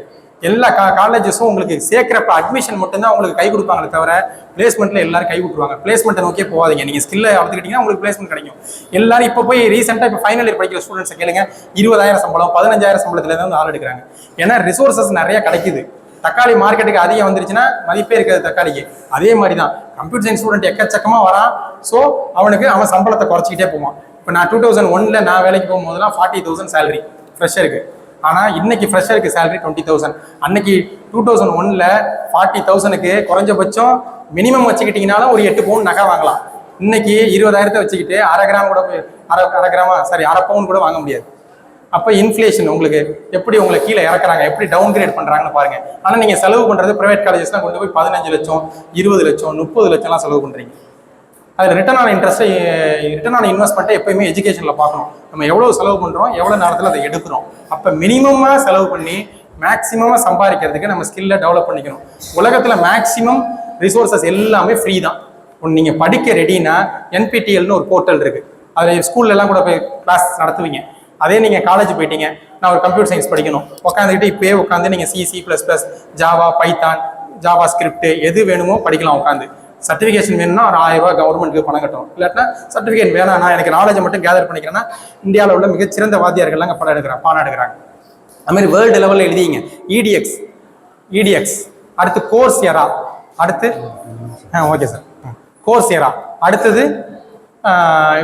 எல்லா காலேஜஸும் உங்களுக்கு சேர்க்கிறப்ப அட்மிஷன் மட்டும்தான் உங்களுக்கு கை கொடுப்பாங்களே தவிர பிளேஸ்மெண்ட்ல எல்லாரும் கை விட்டுருவாங்க. பிளேஸ்மெண்ட்டை நோக்கியே போகாதீங்க. நீங்க ஸ்கில்லை வளர்த்துக்கிட்டீங்கன்னா உங்களுக்கு பிளேஸ்மெண்ட் கிடைக்கும். எல்லாரும் இப்போ போய் ரீசெண்டாக இப்போ ஃபைனல் இயர் படிக்கிற ஸ்டூடெண்ட்ஸை கேளுங்க, 20,000 சம்பளம் 15,000 சம்பளத்துல இருந்து ஆள் எடுக்கிறாங்க. ஏன்னா ரிசோர்சஸ் நிறைய கிடைக்குது. தக்காளி மார்க்கெட்டுக்கு அதிகம் வந்துருச்சுன்னா மதிப்பே இருக்காது தக்காளிக்கு. அதே மாதிரி தான் கம்ப்யூட்டர் சயின்ஸ் ஸ்டூடெண்ட் எக்கச்சக்கமா வரான். ஸோ அவன் சம்பளத்தை குறைச்சிக்கிட்டே போவான். இப்போ நான் 2001 நான் வேலைக்கு போகும்போதெல்லாம் 40,000 சேலரி ஃப்ரெஷருக்கு. ஆனால் இன்னைக்கு ஃப்ரெஷருக்கு சேலரி 20,000. அன்னைக்கு 2001 40,000க்கு குறைஞ்சபட்சம் மினிமம் வச்சுக்கிட்டீங்கனாலும் ஒரு 8 பவுன் நகை வாங்கலாம். இன்னைக்கு 20,000 வச்சுக்கிட்டு அரை பவுன் கூட வாங்க முடியாது. அப்போ இன்ஃப்ளேஷன் உங்களுக்கு எப்படி உங்களை கீழே இறக்குறாங்க, எப்படி டவுன் கிரேட் பண்ணுறாங்கன்னு பாருங்க. ஆனால் நீங்கள் செலவு பண்ணுறது ப்ரைவேட் காலேஜஸ்லாம் கொண்டு போய் 15 லட்சம் 20 லட்சம் 30 லட்சம்லாம் செலவு பண்ணுறீங்க. அதில் ரிட்டர்ன் ஆன் இன்வெஸ்ட்மெண்ட்டை எப்பயுமே எஜுகேஷனில் பார்க்கணும். நம்ம எவ்வளோ செலவு பண்ணுறோம், எவ்வளோ நேரத்தில் அதை எடுக்கிறோம். அப்போ மினிமமாக செலவு பண்ணி மேக்ஸிமமாக சம்பாதிக்கிறதுக்கு நம்ம ஸ்கில்லை டெவலப் பண்ணிக்கணும். உலகத்தில் மேக்ஸிமம் ரிசோர்ஸஸ் எல்லாமே ஃப்ரீ தான். ஒன்று நீங்கள் படிக்க ரெடினா NPTELனு ஒரு போர்ட்டல் இருக்குது. அதில் ஸ்கூல்லலாம் கூட போய் கிளாஸ் நடத்துவீங்க. அதே நீங்கள் காலேஜ் போயிட்டீங்க, நான் ஒரு கம்ப்யூட்டர் சயின்ஸ் படிக்கணும் உட்காந்துக்கிட்டு இப்போயே உட்காந்து நீங்கள் C++, Java, Python, Java script எது வேணுமோ படிக்கலாம் உட்காந்து. சர்டிஃபிகேஷன் வேணும்னா ஒரு 1000 ரூபாய் கவர்மெண்ட்டுக்கு பணம் கட்டணும். இல்லாட்டினா சர்டிஃபிகேட் வேணாம், நான் எனக்கு நாலேஜை மட்டும் கேதர் பண்ணிக்கிறேன்னா இந்தியாவில் உள்ள மிகச்சிறந்த வாத்தியார்கள்லாம் பாடம் எடுக்கிறாங்க. அது மாதிரி வேர்ல்டு லெவலில் எழுதிங்க. EDX அடுத்து கோர்ஸ்யரா, அடுத்து ஓகே சார் கோர்ஸ்யரா, அடுத்தது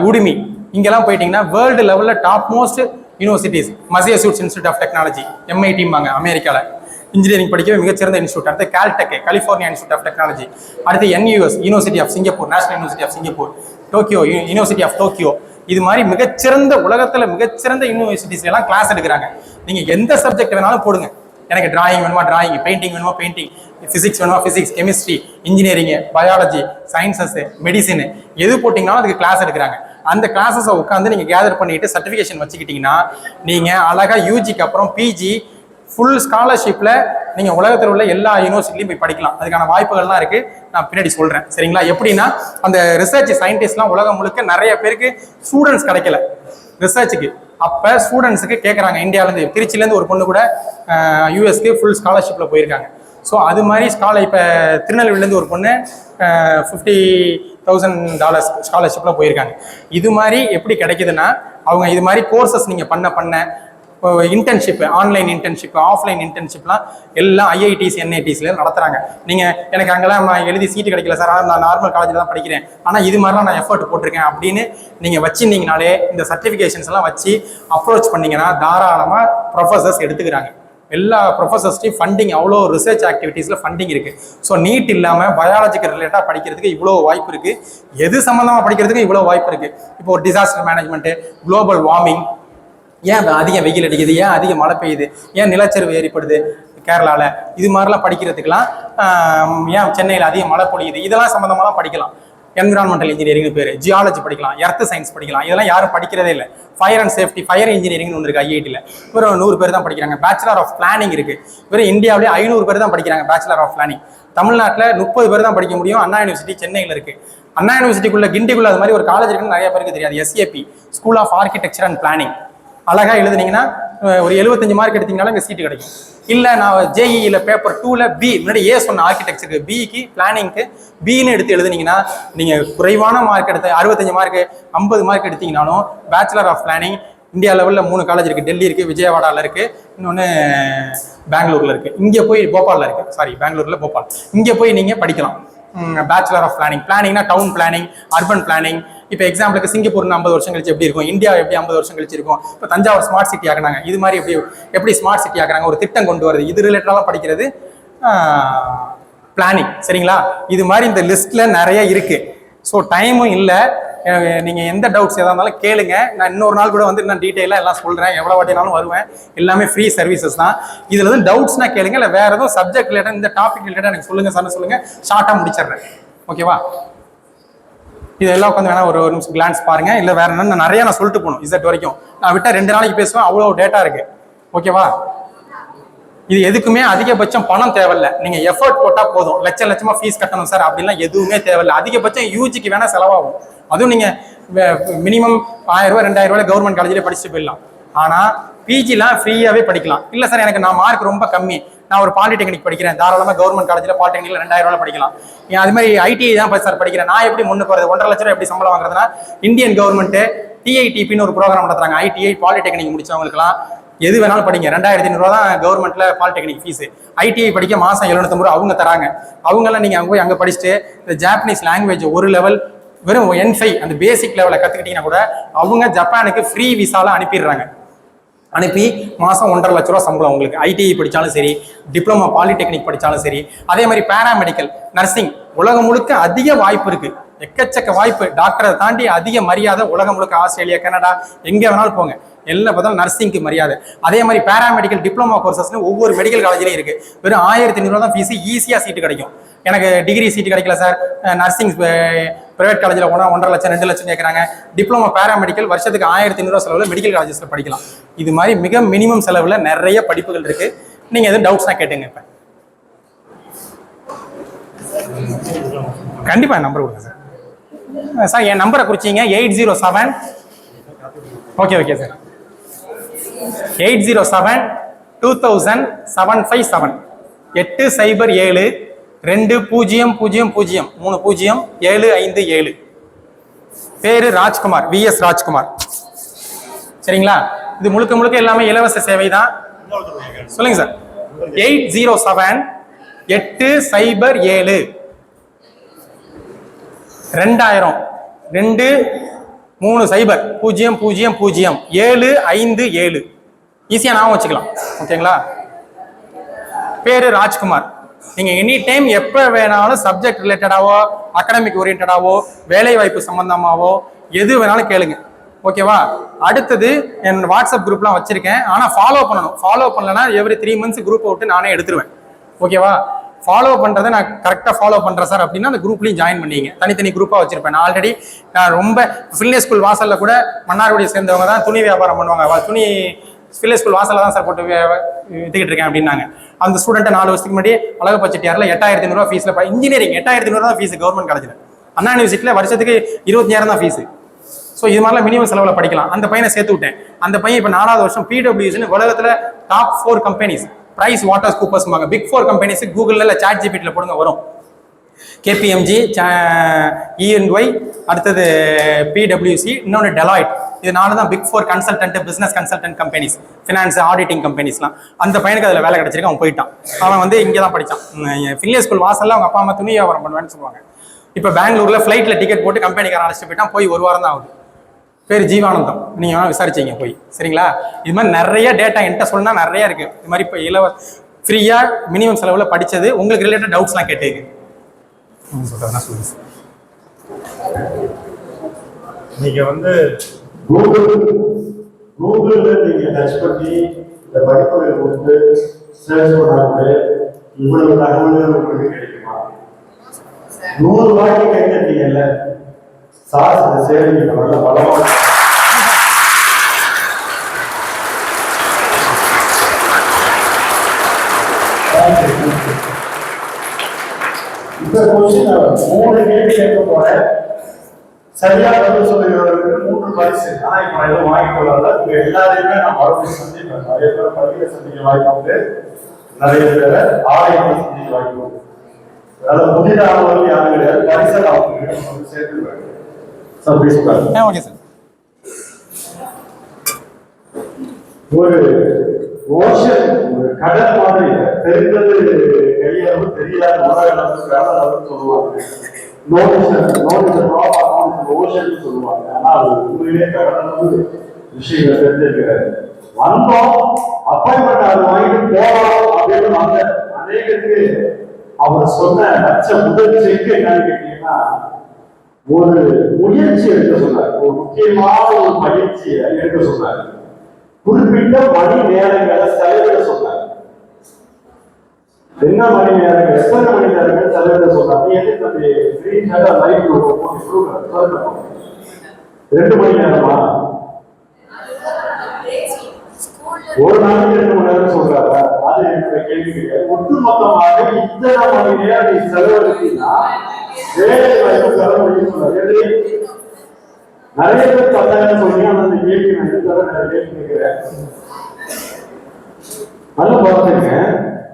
உடுமி. இங்கெல்லாம் போயிட்டீங்கன்னா வேர்ல்டு லெவலில் டாப் மோஸ்ட் யூனிவர்சிட்டிஸ், மசேச்சூட்ஸ் இன்ஸ்டியூட் ஆஃப் டெக்னாலஜி MITம்பாங்க அமெரிக்காவில் இன்ஜினியரிங் படிக்கவே மிகச்சிறந்த இன்ஸ்டியூட். அடுத்து Caltech, California institute of technology. அடுத்து NUS, university of Singapore, national university of Singapore. Tokyo, university of Tokyo. இது மாதிரி மிகச்சிறந்த உலகத்தில் மிகச்சிறந்த யூனிவர்சிட்டிஸ்ல எல்லாம் கிளாஸ் எடுக்கிறாங்க. நீங்க எந்த சப்ஜெக்ட் வேணாலும் போடுங்க. எனக்கு டிராயிங் வேணுமா டிராயிங், பெயிண்டிங் வேணுமா பெயிண்டிங், பிசிக்ஸ் வேணுமா physics, chemistry, engineering, biology, sciences, medicine எது போட்டிங்கனாலும் அதுக்கு கிளாஸ் எடுக்கிறாங்க. அந்த கிளாஸஸை உட்காந்து நீங்கள் கேதர் பண்ணிட்டு சர்டிஃபிகேஷன் வச்சுக்கிட்டீங்கன்னா நீங்கள் அழகாக யூஜிக்கு அப்புறம் PG ஃபுல் ஸ்காலர்ஷிப்பில் நீங்கள் உலகத்தில் உள்ள எல்லா யூனிவர்சிட்டிலையும் போய் படிக்கலாம். அதுக்கான வாய்ப்புகள்லாம் இருக்குது, நான் பின்னாடி சொல்கிறேன். சரிங்களா? எப்படின்னா அந்த ரிசர்ச் சயின்டிஸ்ட்லாம் உலகம் முழுக்க நிறைய பேருக்கு ஸ்டூடெண்ட்ஸ் கிடைக்கல ரிசர்ச்சுக்கு. அப்போ ஸ்டூடெண்ட்ஸுக்கு கேட்குறாங்க. இந்தியாவிலேருந்து திருச்சியிலேருந்து ஒரு பொண்ணு கூட US ஃபுல் ஸ்காலர்ஷிப்பில் போயிருக்காங்க. ஸோ அது மாதிரி இப்போ திருநெல்வேலியிலேருந்து ஒரு பொண்ணு $50,000 ஸ்காலர்ஷிப்பில் போயிருக்காங்க. இது மாதிரி எப்படி கிடைக்குதுன்னா அவங்க இது மாதிரி கோர்சஸ் நீங்கள் பண்ண இன்டர்ன்ஷிப், ஆன்லைன் இன்டர்ன்ஷிப், ஆஃப்லைன் இன்டர்ன்ஷிப்லாம் எல்லாம் IITs NITஸ்ல நடத்துகிறாங்க. நீங்கள் எனக்கு அங்கெல்லாம் நான் எழுதி சீட்டு கிடைக்கல சார், ஆனால் நான் நார்மல் காலேஜில் தான் படிக்கிறேன், ஆனால் இது மாதிரிலாம் நான் எஃபர்ட் போட்டிருக்கேன் அப்படின்னு நீங்கள் வச்சுருந்தீங்கனாலே இந்த சர்டிஃபிகேஷன்ஸ் எல்லாம் வச்சு அப்ரோச் பண்ணிங்கன்னா தாராளமாக ப்ரொஃபஸர்ஸ் எடுத்துக்கிறாங்க. எல்லா ப்ரொஃபஸர்ஸ்டையும் ஃபண்டிங், அவ்வளோ ரிசர்ச் ஆக்டிவிட்டீஸில் ஃபண்டிங் இருக்குது. ஸோ நீட் இல்லாமல் பயாலஜிக்கு ரிலேட்டாக படிக்கிறதுக்கு இவ்வளோ வாய்ப்பு இருக்குது. எது சம்மந்தமாக படிக்கிறதுக்கு இவ்வளோ வாய்ப்பு இருக்குது. இப்போ ஒரு டிசாஸ்டர் மேனேஜ்மெண்ட்டு, குளோபல் வார்மிங், ஏன் அதிக வெயில் அடிக்குது, ஏன் அதிக மழை பெய்யுது, ஏன் நிலச்சரிவு ஏற்படுது கேரளாவில், இது மாதிரிலாம் படிக்கிறதுக்கெலாம், ஏன் சென்னையில் அதிக மழை பொழியுது, இதெல்லாம் சம்மந்தமாலாம் படிக்கலாம். என்விரான்மெண்டல் இன்ஜினியரிங் பேர், ஜியாலஜி படிக்கலாம், எர்த் சயின்ஸ் படிக்கலாம். இதெல்லாம் யாரும் படிக்கிறதே இல்லை. ஃபயர் அண்ட் சேஃப்டி, ஃபயர் இன்ஜினியரிங்னு ஒன்று இருக்குது IITயில், வெறும் 100 பேர் தான் படிக்கிறாங்க. பேச்சுலர் ஆஃப் பிளானிங் இருக்குது, வெறும் இந்தியாவிலே 500 பேர் தான் படிக்கிறாங்க பேச்சுலர் ஆஃப் பிளானிங். தமிழ்நாட்டில் 30 பேர் தான் படிக்க முடியும். அண்ணா யூனிவர்சிட்டி சென்னையில் இருக்குது. அண்ணா யூனிவர்சிட்டிக்குள்ள கிண்டிக்குள்ள அது மாதிரி ஒரு காலேஜ் இருக்குன்னு நிறைய பேருக்கு தெரியாது. SAP, school of architecture and planning. அழகாக எழுதுனீங்கன்னா ஒரு 75 மார்க் எடுத்தீங்கனாலும் இங்கே சீட்டு கிடைக்கும். இல்லை நான் ஜேஇயில் பேப்பர் 2ல் பி முன்னாடி ஏ சொன்ன ஆர்கிடெக்சருக்கு பிக்கு பிளானிங்க்கு பின்னு எடுத்து எழுதுனீங்கன்னா நீங்கள் குறைவான மார்க் எடுத்து 65 மார்க்கு 50 மார்க் எடுத்தீங்கனாலும் பேச்சுலர் ஆஃப் பிளானிங் இந்தியா லெவலில் 3 காலேஜ் இருக்குது. டெல்லி இருக்குது, விஜயவாடாவில் இருக்குது, இன்னொன்று பெங்களூரில் இருக்குது. இங்கே போய் போபாலில் இருக்குது, சாரி பெங்களூரில் போபால். இங்கே போய் நீங்கள் படிக்கலாம். Bachelor of planning. பிளானிங்னா டவுன் பிளானிங், அர்பன் பிளானிங். இப்போ எக்ஸாம்பிளுக்கு சிங்கப்பூர் 50 வருஷம் கழிச்சு எப்படி இருக்கும், இந்தியா எப்படி 50 வருஷம் கழிச்சு இருக்கும். இப்போ தஞ்சாவூர் ஸ்மார்ட் சிட்டி ஆக்குனாங்க, இது மாதிரி எப்படி ஸ்மார்ட் சிட்டி ஆக்குறாங்க, ஒரு திட்டம் கொண்டு வருது. இது ரிலேட்டடாக படிக்கிறது பிளானிங். சரிங்களா? இது மாதிரி இந்த லிஸ்ட்ல நிறைய இருக்கு. ஸோ டைமும் இல்லை. நீங்கள் எந்த டவுட்ஸ் எதாக இருந்தாலும் கேளுங்க. நான் இன்னொரு நாள் கூட வந்து இன்னும் டீட்டெயிலாக எல்லாம் சொல்கிறேன். எவ்வளோ வாட்டினாலும் வருவேன். எல்லாமே ஃப்ரீ சர்வீசஸ் தான். இதில் வந்து டவுட்ஸ்னா கேளுங்க. இல்லை வேறு எதுவும் சப்ஜெக்ட் ரிலேட்டட் இந்த டாபிக் ரிலேட்டட் எனக்கு சொல்லுங்கள் சார்னு சொல்லுங்கள். ஷார்ட்டாக முடிச்சிடுறேன். ஓகேவா? இதெல்லாம் உட்காந்து வேணா ஒரு நிமிஷம் கிளான்ஸ் பாருங்க. இல்லை வேற என்ன நிறைய நான் சொல்லிட்டு போகணும். இசட் வரைக்கும் நான் விட்டால் 2 நாளைக்கு பேசுவேன். அவ்வளோ டேட்டா இருக்கு. ஓகேவா? இது எதுக்குமே அதிகபட்சம் பணம் தேவையில்ல. நீங்க எஃபர்ட் போட்டா போதும். லட்சமா ஃபீஸ் கட்டணும் சார் அப்படின்லாம் எதுவுமே தேவையில்லை. அதிகபட்சம் யூஜிக்கு வேணா செலவாகும். அதுவும் நீங்க மினிமம் 1000 ரூபாய் 2000 ரூபாய் கவர்மெண்ட் காலேஜில் படிச்சுட்டு போயிடலாம். ஆனா பிஜிலாம் ஃப்ரீயாவே படிக்கலாம். இல்லை சார் எனக்கு நான் மார்க் ரொம்ப கம்மி, நான் ஒரு பாலிடெக்னிக் படிக்கிறேன், தாராளமாக கவர்மெண்ட் காலேஜில் பாலிடெக்னிக்ல 2000 ரூபாய் படிக்கலாம். அது மாதிரி ஐடிஐ தான் சார் படிக்கிறேன், நான் எப்படி முன்னுக்கு வருது, 1.5 லட்சம் ரூபாய் எப்படி சம்பளம் வாங்குறதுனா, இந்தியன் கவர்மெண்ட் டிஐடிபின்னு ஒரு ப்ரோக்ராம் நடத்துறாங்க. ஐடிஐ பாலிடெக்னிக் முடிச்சவங்களுக்குலாம் எது வேணாலும் படிங்க. 2500 ரூபா தான் கவர்மெண்ட்ல பாலிடெக்னிக் ஃபீஸ். ஐடிஐ படிக்க மாசம் 750 ரூபா அவங்க தராங்க. அவங்கெல்லாம் நீங்க அங்கே போய் அங்கே படிச்சுட்டு இந்த ஜாப்பனீஸ் லாங்குவேஜ் ஒரு லெவல் வெறும் N5 அந்த பேசிக் லெவலில் கற்றுக்கிட்டீங்கன்னா கூட அவங்க ஜப்பானுக்கு ஃப்ரீ விசால அனுப்பிடுறாங்க. அனுப்பி மாதம் 1.5 லட்ச ரூபா சம்பளம் உங்களுக்கு. ஐடிஐ படித்தாலும் சரி, டிப்ளமா பாலிடெக்னிக் படித்தாலும் சரி. அதே மாதிரி பேராமெடிக்கல், நர்சிங் உலகம் முழுக்க அதிக வாய்ப்பு இருக்குது. எக்கச்சக்க வாய்ப்பு. டாக்டரை தாண்டி அதிக மரியாதை உலகம் முழுக்க. ஆஸ்திரேலியா, கனடா எங்கே வேணாலும் போங்க, எல்லாம் பார்த்தாலும் நர்சிங்க்கு மரியாதை. அதே மாதிரி பேராமெடிக்கல் டிப்ளமா கோர்சஸ்னு ஒவ்வொரு மெடிக்கல் காலேஜ்லையும் இருக்கு. வெறும் 1500 ரூபா தான் ஃபீஸ். ஈஸியாக சீட்டு கிடைக்கும். எனக்கு டிகிரி சீட்டு கிடைக்கல சார், நர்சிங் பிரைவேட் காலேஜில் போனால் 1.5 லட்சம் 2 லட்சம் கேட்குறாங்க. டிப்ளமா பேராமெடிக்கல் வருஷத்துக்கு 1500 ரூபா செலவில் மெடிக்கல் காலேஜஸில் படிக்கலாம். இது மாதிரி மிக மினிமம் செலவில் நிறைய படிப்புகள் இருக்கு. நீங்கள் எதுவும் டவுட்ஸ்னா கேட்டுங்க. இப்போ கண்டிப்பாக என் நம்பர் கொடுங்க சார். சார் என் நம்பரை குறிச்சிங்க 807. Okay sir, 807-2000-757 807-2000-30757. பேரு ராஜ்குமார், VS ராஜ்குமார். சரிங்களா? இது முழுக்க முழுக்க எல்லாமே இலவச சேவை தான். சொல்லுங்க சார். 807-827-230-000-757. ஈஸியா ஞாபகம் வச்சுக்கலாம். ஓகேங்களா? பேரு ராஜ்குமார். நீங்க எனி டைம் எப்ப வேணாலும் சப்ஜெக்ட் ரிலேட்டடாவோ, அகாடமிக் ஓரியன்டாவோ, வேலை வாய்ப்பு சம்பந்தமாவோ எது வேணாலும் கேளுங்க. ஓகேவா? அடுத்தது என் வாட்ஸ்அப் குரூப்லாம் வச்சிருக்கேன். ஆனா ஃபாலோ பண்ணணும். ஃபாலோ பண்ணலன்னா எவ்ரி 3 மந்த்ஸ் குரூப் விட்டு நானே எடுத்துருவேன். ஓகேவா? ஃபாலோ பண்றதை நான் கரெக்டாக ஃபாலோ பண்றேன் சார் அப்படின்னா அந்த குரூப்லையும் ஜாயின் பண்ணிங்க. தனித்தனி குரூப்பாக வச்சிருப்பேன். நான் ஆல்ரெடி ரொம்ப ஃபில்னஸ் ஸ்கூல் வாசல்ல கூட மன்னார்குடியை சேர்ந்தவங்க தான் துணி வியாபாரம் பண்ணுவாங்க. துணி ஃபில்னஸ் ஸ்கூல் வாசல்ல தான் சார் போட்டு வித்துக்கிட்டு இருக்கேன் அப்படின்னாங்க. அந்த ஸ்டூடெண்ட்டை 4 வருஷத்துக்கு முன்னாடி அழகப்பா செட்டியாரில் 8500 ரூபா ஃபீஸ்ல இன்ஜினியரிங் 8500 தான் ஃபீஸ் கவர்மெண்ட் காலேஜில். அண்ணா யூனிவர்சிட்டியில் வருஷத்துக்கு 25000 தான் ஃபீஸ். ஸோ இது மாதிரிலாம் மினிமம் செலவில் படிக்கலாம். அந்த பையனை சேர்த்து விட்டேன். அந்த பையன் இப்போ 4வது வருஷம் PwCன்னு உலகத்தில் top 4 companies, Price Waters Coopers big 4 companies கூகுளில் இல்லை சாட் ஜிபிடியில் போடுங்க வரும். KPMG, EY, அடுத்தது PwC, இன்னொன்று டெலாய்ட். இது 4 தான் பிக் 4 கன்சல்டன்ட், பிசினஸ் கன்சல்டன்ட் கம்பெனிஸ், ஃபினான்ஸ் ஆடிட்டிங் கம்பெனிஸ்லாம். அந்த பையனுக்கு அதில் வேலை கிடைச்சிருக்கு. அவன் போயிட்டான். அவன் வந்து இங்கே தான் படித்தான். ஃபில்லியர் ஸ்கூல் வாசலில் அவங்க அப்பா அம்மா துணி வியாபாரம் பண்ணுவேன்னு சொல்லுவாங்க. இப்போ பெங்களூரில் ஃப்ளைட்டில் டிக்கெட் போட்டு கம்பெனிக்காரன் அழைச்சிட்டு போயிட்டான். போய் 1 வாரம் தான் ஆகுது. பேர் ஜீவானந்தம். நீங்கள் வேணால் விசாரிச்சிங்க போய். சரிங்களா? இது மாதிரி நிறைய டேட்டா என்கிட்ட சொன்னா நிறைய இருக்கு. இது மாதிரி இப்போ ஃப்ரீயாக மினிமம் செலவில் படித்தது. உங்களுக்கு ரிலேட்டட் டவுட்ஸ்லாம் கேட்டுங்க. நீங்க வந்து கூகுள்ல நீங்க டச் பண்ணி இந்த படிப்புகளை கொடுத்து சர்ச் பண்ணாலே இவ்வளவு தகவல்கள் உங்களுக்கு கிடைக்குமா? 100 வாட்டி கைத்தட்டீங்கல்ல சார், இந்த சேவைக்கு நல்ல பலமான இந்த கொஸ்டின் 3 கேள்வி கேட்க போறேன். சரியா பதில் சொல்லுகிறவர்களுக்கு 3 பரிசு. ஆனா இப்ப நான் எதுவும் வாங்கிட்டு வரல. உங்க எல்லாரையுமே நான் மறுபடியும் சந்திப்பேன். நிறைய பேர் பள்ளியை சந்திக்க வாய்ப்பு உண்டு, நிறைய பேர் ஆலயத்தை சந்திக்க வாய்ப்பு உண்டு. அதாவது புதிதானவர்கள் யாரும் கிடையாது, பரிசல் அவங்க சேர்த்து சார் பேசுவாங்க. Okay sir. ஒரு ஓஷன், ஒரு கடல் மாதிரி தெரிந்தது தெரியாது, தெரியாத உலக அளவு சொல்லுவாங்க. ஓஷன் சொல்லுவாங்க. ஆனா அது உண்மையிலே கடல் அளவு விஷயங்கள் தெரிஞ்சிருக்கிறாரு. வந்தோம், அப்பாயின்மெண்ட் அது வாங்கிட்டு போகலாம் அப்படின்னு வந்த அநேகருக்கு அவர் சொன்ன முதல் செக் என்னன்னு கேட்டீங்கன்னா, ஒரு முயற்சி எடுக்க சொன்னார். ஒரு முக்கியமான ஒரு பயிற்சியை எடுக்க சொன்னார். குறிப்பிட்ட மணி நேரங்களை செலவிட சொன்னார். என்ன மணி நேரங்கள், எத்தனை மணி நேரங்கள் செலவிட சொன்னார்? எனக்கு 2 மணி நேரமா? ஒரு நாளைக்கு 2 மணி நேரம் சொல்றாரா? அது என்னுடைய கேள்வி கிடையாது. ஒட்டுமொத்தமாக இத்தனை மணி நேரம் நீ செலவழித்தீங்கன்னா வேலை வாய்ப்பு செலவழிக்க சொன்னார். நிறைய பேர் 10,000 சொல்றீங்க. அந்த கேள்வி நான் நிறைய கேள்வி கேட்கிறேன். நல்லா பாத்துங்க.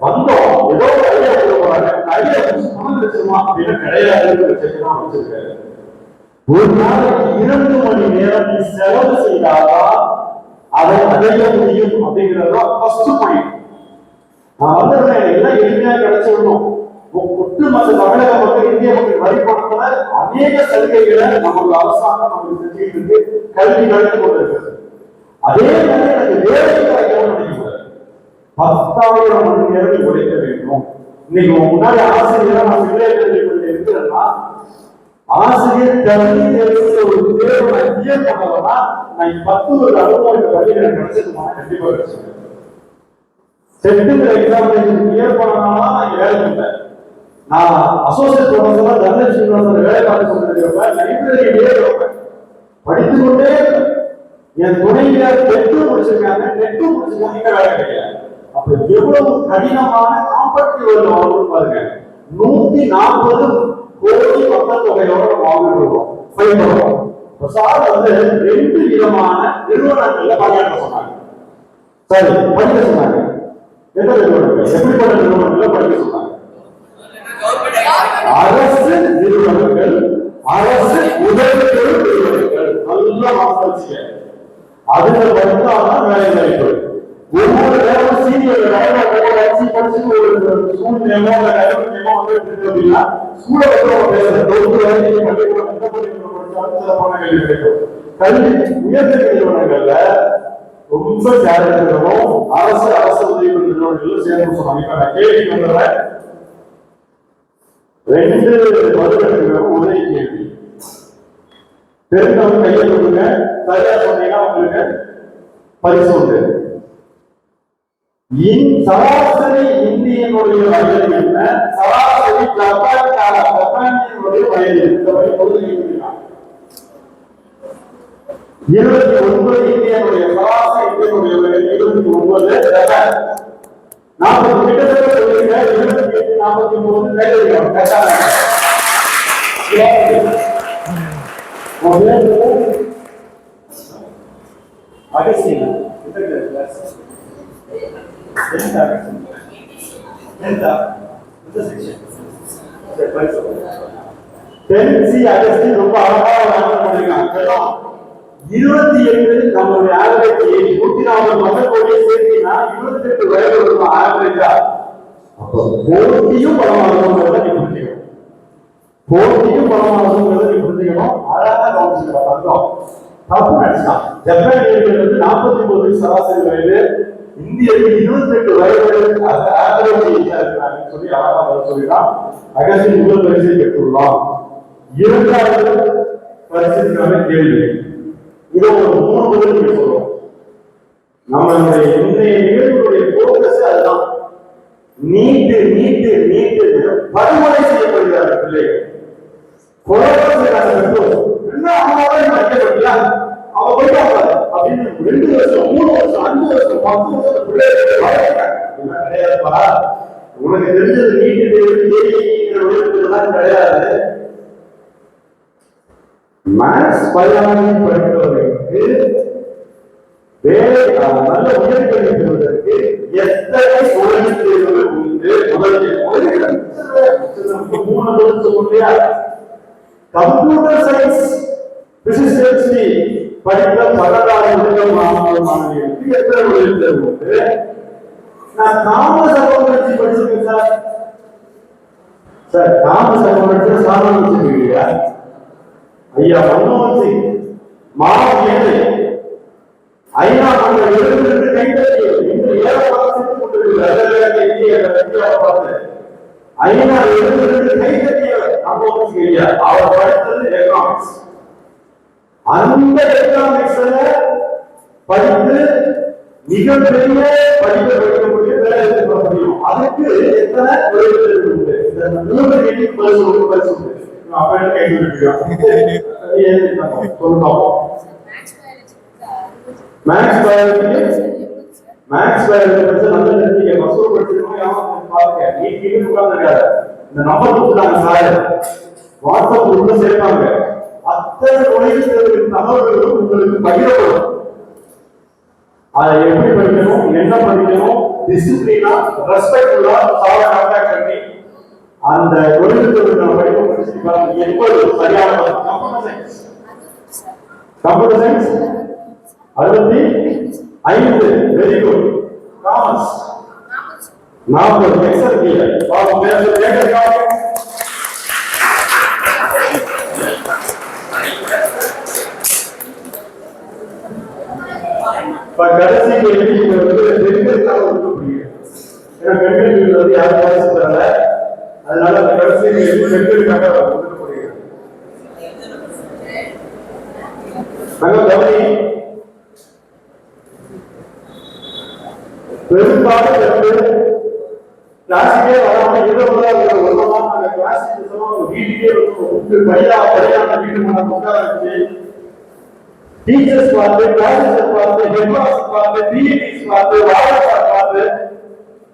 வந்தோம், ஏதோ ஐடியா கொடுப்பாங்க, ஐடியா வச்சிருமா அப்படின்னு கிடையாது வச்சிருக்காரு. ஒரு நாளைக்கு 2 மணி நேரம் நீ செலவு செய்தாதான் அதை அடைய முடியும் அப்படிங்கிறது ஃபர்ஸ்ட் பாயிண்ட். நான் வந்திருந்தேன், எல்லாம் எளிமையா கிடைச்சிடணும். ஒட்டுமொத்த தமிழக மக்கள், இந்திய மக்கள் வரி பணத்துல அநேக சலுகைகளை நமது அரசாங்கம் நமக்கு செஞ்சுட்டு இருக்கு, கல்வி நடத்தி கொண்டிருக்கிறது. அதே மாதிரி எனக்கு வேலை கிடைக்கவும் நினைக்கிறார். 10,000 மணி நேரம் உழைக்க வேண்டும். இன்னைக்கு முன்னாடி ஆசிரியர் நான் விளையாட்டு இருக்கிறேன்னா, ஆசிரியர் கல்வி தேர்வுல ஒரு தேர்வு நான் கிளியர் பண்ணலன்னா நான் 10 வருட அனுபவம் இந்த பள்ளியில் எனக்கு கிடைச்சதுமான கண்டிப்பா கிடைச்சது. செப்டம்பர் எக்ஸாம் கிளியர் பண்ணனால நான் வேலை இல்லை. நான் அசோசியேட் ப்ரொஃபஸரா தனலட்சுமி யூனிவர்சிட்டி வேலை பார்த்து கொண்டிருக்கிறப்ப லைப்ரரியிலேயே இருப்பேன், படித்துக் கொண்டே என் துணைவியார் நெட்டும் முடிச்சிருக்காங்க, நெட்டும் முடிச்சிருக்காங்க, வேலை கிடையாது. அப்ப எவ்வளவு கடினமான காம்படிட்டிவ் வாங்கணும் பாருங்க. 140 கோடி மக்கள் தொகையோட வாங்கிடுவோம். சார் வந்து 2 விதமான நிறுவனங்கள்ல பணியாற்ற சொன்னாங்க. சரி, படிக்க சொன்னாங்க. எந்த நிறுவனங்கள், எப்படிப்பட்ட நிறுவனங்கள்ல படிக்க சொன்னாங்க? அரசு நிறுவனங்கள், அரசு உதவி நிறுவனங்கள். நல்லா மாற்றி அதுல படித்தால்தான் வேலை வாய்ப்பு. ஒவ்வொரு நேரம் சீனியர் படிச்சு ஒரு ஸ்கூல் நேமோ நேமோ வந்து அப்படின்னா ஸ்கூலை பேசுறது கல்வி உயர்ந்த நிறுவனங்கள்ல ரொம்ப சேரணும். அரசு உதவி நிறுவனங்கள்ல சேர்ந்து சொன்னாங்க. நான் கேள்வி வந்துடுறேன். 2 பதினெட்டு ஒரே கேள்வி. தெரிந்தவங்க கையை கொடுங்க. சரியா சொன்னீங்கன்னா உங்களுக்கு பரிசு உண்டு. சராசரி இந்தியனுடைய வயது என்ன? சராசரி ஜப்பானியனுடைய வயது இந்த வயது 29 இந்தியனுடைய சராசரி இந்தியனுடைய வயது 29. 40 கிட்டத்தட்ட சொல்லுங்க. 28 49 அகசியம் ரொம்ப அழகாக 28 நம்மளுடைய ஆவரேஜ் ஏஜ் 140 மக்கள் கோடியை சேர்த்தீங்கன்னா 28 வயது இருக்கும் ஆவரேஜா. அப்போ போட்டியும் பலமானதுங்கிறத நீ புரிஞ்சுக்கணும். போட்டியும் பலமானதுங்கிறத நீ புரிஞ்சுக்கணும். அழகா கவனிச்சுக்கலாம். தப்பு நினைச்சான். ஜப்பானியர்கள் வந்து 49 சராசரி வயது, இந்தியர்கள் 28 வயது ஆவரேஜ் ஏஜா இருக்கிறாங்கன்னு சொல்லி அழகா சொல்லிடலாம். அகசின் முதல் பரிசை பெற்றுள்ளான். 2வது பரிசுக்கான கேள்வி இதை ஒரு 3 பதில் சொல்றோம். நம்மளுடைய இன்றைய நிகழ்வுடைய போக்கஸ் அதுதான். நீட்டு நீட்டு நீட்டு படுகொலை செய்யப்படுகிறார்கள் பிள்ளைகள். அவ போயிட்டாங்க அப்படின்னு 2 வருஷம் 3 வருஷம் 5 வருஷம் 10 வருஷம் பிள்ளைகள் கிடையாதுப்பா. உனக்கு தெரிஞ்சது நீட்டு தேர்வு கிடையாது. மேத்ஸ் பயாலஜி படித்தவர்களுக்கு வேலை நல்ல உயர்கல்வி பெறுவதற்கு எத்தனை நுழைவுத் தேர்வுகள் உண்டு? கம்ப்யூட்டர் சயின்ஸ் பிசிக்ஸ் கெமிஸ்ட்ரி படித்த 16 மாணவர்களுக்கு எத்தனை நுழைவுத் தேர்வு உண்டு? நான் காமர்ஸ் அக்கௌண்டன்சி படிச்சிருக்கேன் சார். சார் காமர்ஸ் அக்கௌண்டன்சி சாதாரண வச்சிருக்கீங்க ஐயா. மன்மோகன் சிங் மாநில ஐநா மன்ற எழுதிலிருந்து கைத்தறியது இன்று ஏழாவது கொண்டிருக்கிறார். இந்தியாவை பார்த்து ஐநா எழுதிலிருந்து கைத்தறியவர் மன்மோகன் சிங் ஐயா. அவர் படித்தது எக்கனாமிக்ஸ். அந்த எக்கனாமிக்ஸ்ல படித்து மிகப்பெரிய படிப்பை படிக்கக்கூடிய வேலை எடுத்துக்க முடியும். அதுக்கு எத்தனை நுழைவுத் உண்டு? இந்த 3 கேள்விக்கு பரிசு உண்டு. அப்ப கை சொல்லிருக்கோம். மேத்ஸ் பயாலஜி படிச்சா நல்ல நீங்க மசூர் படிச்சிருக்கோம். யாரும் பாருங்க நீ கீழே உட்கார்ந்துருக்காரு. இந்த நம்பர் கொடுத்தாங்க சார், வாட்ஸ்அப் உள்ள சேர்ப்பாங்க. அத்தனை நுழைவுத் தேர்வு தகவல்களும் உங்களுக்கு பகிரப்படும். அதை எப்படி படிக்கணும், என்ன படிக்கணும், டிசிப்ளினா ரெஸ்பெக்ட்ஃபுல்லா சார கான்டாக்ட் பண்ணி அந்த நுழைவுத் தேர்வு நம்ம படிக்க முடிச்சு பாருங்க. எப்போது சரியான computer science 65 very good. Commerce 40 excel பாவம் பேசுறதுக்காக கடைசி கேள்வி பெண்களுக்காக ஒதுக்கப்படுகிறது. ஏன்னா பெண்களுக்கு யாரும் பரிசு தரல, அதனால அந்த கடைசி கேள்வி பெண்களுக்காக ஒதுக்கப்படுகிறது. பெரும்பாலும் கிளாஸுக்கே வராம 20 வருஷமா நாங்க கிளாஸுக்கு வீட்டுக்கே வீட்டு உட்கார வச்சு டீச்சர்ஸ் பார்த்து, கிளாஸஸ் பார்த்து, ஹெட் மாஸ்டர் பார்த்து, பிஇடிஸ் பார்த்து, வாடகை பார்த்து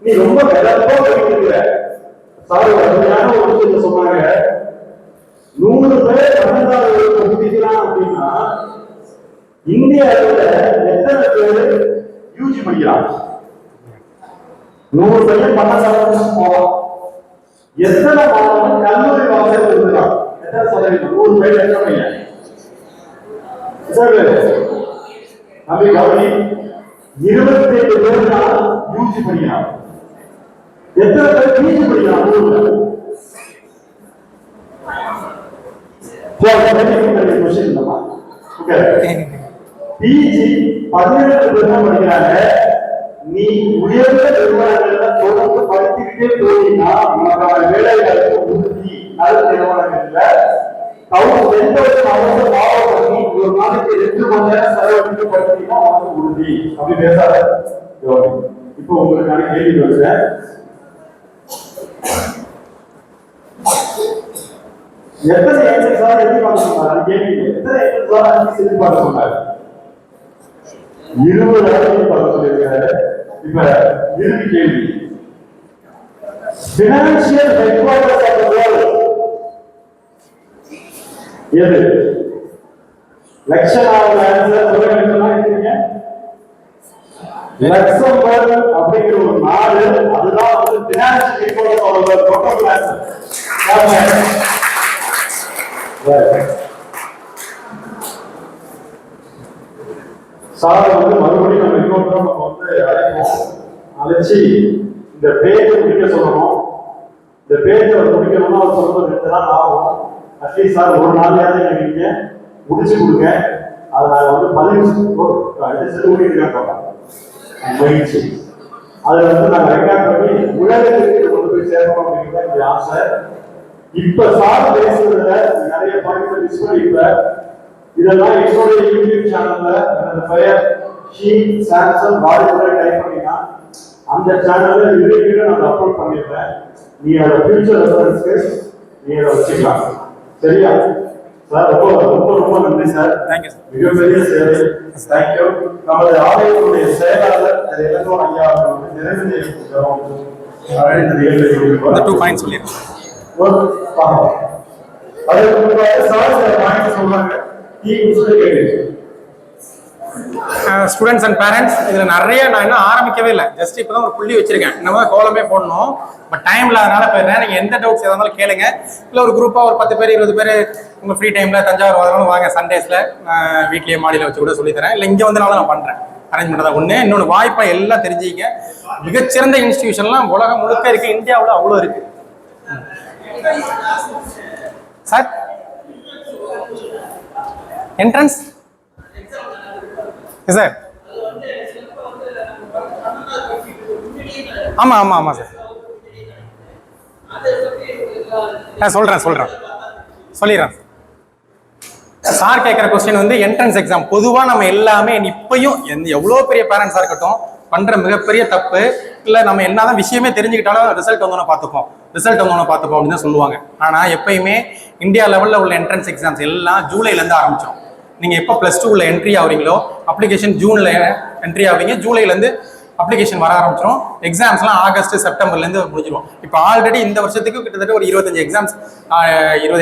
நீ ரொம்ப வெள்ளப்போ படிக்கிற சார். அருமையான ஒரு விஷயத்தை சொன்னாங்க. 100 பேர் 12வது வகுப்பு முடிக்கிறான் அப்படின்னா இந்தியாவில் எத்தனை பேர் யூஜி படிக்கிறான்? 100 பையன் 12 போவான். எத்தனை மாணவன் கல்லூரி வாசல் இருக்கிறான்? எத்தனை சதவீதம்? 100 பேர் எத்தனை பையன்? நம்பி கவனி. 27 பேர் தான் யூஜி படிக்கிறான். எத்தனை பேர் பிஜி படிக்கிறான்? பிஜி 17 பேர் தான் படிக்கிறாங்க. நீ உயர்ந்த நிறுவனங்கள்ல தொடர்ந்து படிச்சுக்கிட்டே போனீங்கன்னா உனக்கான வேலை வாய்ப்பு உறுதி. நல்ல நிறுவனங்கள்ல எந்த ஒரு அவசர பாவம் பண்ணி ஒரு நாளைக்கு 2 மணி நேரம் செலவழித்து படிச்சீங்கன்னா உனக்கு உறுதி. அப்படி பேசாத. இப்போ உங்களுக்கான கேள்வி வருகிறேன். எத்தனை எக்ஸாம் எதிர்பார்க்க சொன்னாங்க? கேள்வி எத்தனை எக்ஸாம் எதிர்பார்க்க சொன்னாங்க? 20 எதிர்பார்க்க சொல்லியிருக்காரு. இப்ப இறுதி கேள்வி. Financial headquarters of the world எது? லட்சம் ஆன்சர் சொல்லுங்க. லக்சம்பர்க் அப்படிங்கிற ஒரு நாடு, அதுதான் வந்து financial headquarters of the total answer. Sir வந்து மறுபடியும் நம்ம இன்னொரு நம்ம வந்து அழைச்சி இந்த பேஜை முடிக்க சொல்லணும். இந்த பேஜை முடிக்கணும்னா அவர் சொல்றது 2 நாள் ஆகும். அட்லீஸ்ட் சார் ஒரு நாளையாவது நீங்க முடிச்சு கொடுங்க. அதை நாங்கள் வந்து 15 ஊழியர்கள் முயற்சி அதை வந்து நாங்கள் ரெக்கார்ட் பண்ணி உலகத்திற்கு கொண்டு போய் சேர்க்கணும் அப்படிங்கிறத என்னுடைய ஆசை. இப்ப சார் பேசுறதுல நிறைய பாயிண்ட்ஸ் மிஸ் பண்ணிருப்பேன். இதெல்லாம் என்னுடைய யூடியூப் சேனல்ல எனது பெயர் ஷீ சாம்சன் வாடிப்பை டைப் பண்ணினா அந்த சேனல்ல இதுக்கு நான் அப்லோட் பண்ணிருப்பேன். நீ அதோட ஃபியூச்சர் ரெஃபரன்ஸ்க்கு நீ அதை வச்சுக்கலாம். சரியா சார்? ரொம்ப நன்றி சார். மிகப்பெரிய சேவை. தேங்க்யூ. நமது ஆலயத்தினுடைய செயலாளர் இளங்கோன் ஐயா நிறைவு the 2 points சொல்லிருக்கேன். அதற்கு முன்பாக சார் பாயிண்ட் சொல்லுவாங்க டீ குடிச்சிட்டு கேட்டு ஸ்டூடெண்ட்ஸ் அண்ட் பேரண்ட்ஸ் இதில் நிறைய நான் இன்னும் ஆரம்பிக்கவே இல்லை, ஜஸ்ட் இப்போ தான் ஒரு புள்ளி வச்சிருக்கேன். இன்னும் கோலமே போடணும், பட் டைம் இல்லாதனால போயிடுறேன். நீங்கள் எந்த டவுட்ஸ் எதாக இருந்தாலும் கேளுங்க, இல்லை ஒரு குரூப்பாக ஒரு 10 பேர் 20 பேர் உங்கள் ஃப்ரீ டைமில் தஞ்சாவூர் வரணும் வாங்க, சண்டேஸில் வீட்லேயே மாடியில் வச்சு கூட சொல்லித்தரேன், இல்லை இங்கே வந்தனால நான் பண்ணுறேன் அரேஞ்ச்மெண்ட் தான் ஒன்று. இன்னொன்று வாய்ப்பை எல்லாம் தெரிஞ்சுக்க, மிகச்சிறந்த இன்ஸ்டிடியூஷன்லாம் உலகம் முழுக்க இருக்குது, இந்தியாவில் அவ்வளோ இருக்குது சார். என்ட்ரன்ஸ் சார், ஆமாம் ஆமாம் ஆமாம் சார், சொல்கிறேன் சொல்லிடுறேன். சார் கேட்குற கொஸ்டின் வந்து என்ட்ரன்ஸ் எக்ஸாம். பொதுவாக நம்ம எல்லாமே இப்பயும் எவ்வளோ பெரிய பேரண்ட்ஸாக இருக்கட்டும் பண்ணுற மிகப்பெரிய தப்பு, இல்லை நம்ம என்னதான் விஷயமே தெரிஞ்சுக்கிட்டாலும் ரிசல்ட் வந்தோன்னு பார்த்துப்போம் அப்படின்னு தான் சொல்லுவாங்க. ஆனால் எப்பயுமே இந்தியா லெவலில் உள்ள என்ட்ரன்ஸ் எக்ஸாம்ஸ் எல்லாம் ஜூலைலேருந்து ஆரம்பித்தோம். நீங்கள் எப்போ +2 என்ட்ரி ஆகிறீங்களோ அப்ளிகேஷன் ஜூனில் என்ட்ரி ஆவீங்க, ஜூலைலேருந்து அப்ளிகேஷன் வர ஆரம்பிச்சிடும். எக்ஸாம்ஸ்லாம் ஆகஸ்ட் செப்டம்பர்லேருந்து முடிஞ்சிடும். இப்போ ஆல்ரெடி இந்த வருஷத்துக்கு கிட்டத்தட்ட ஒரு 20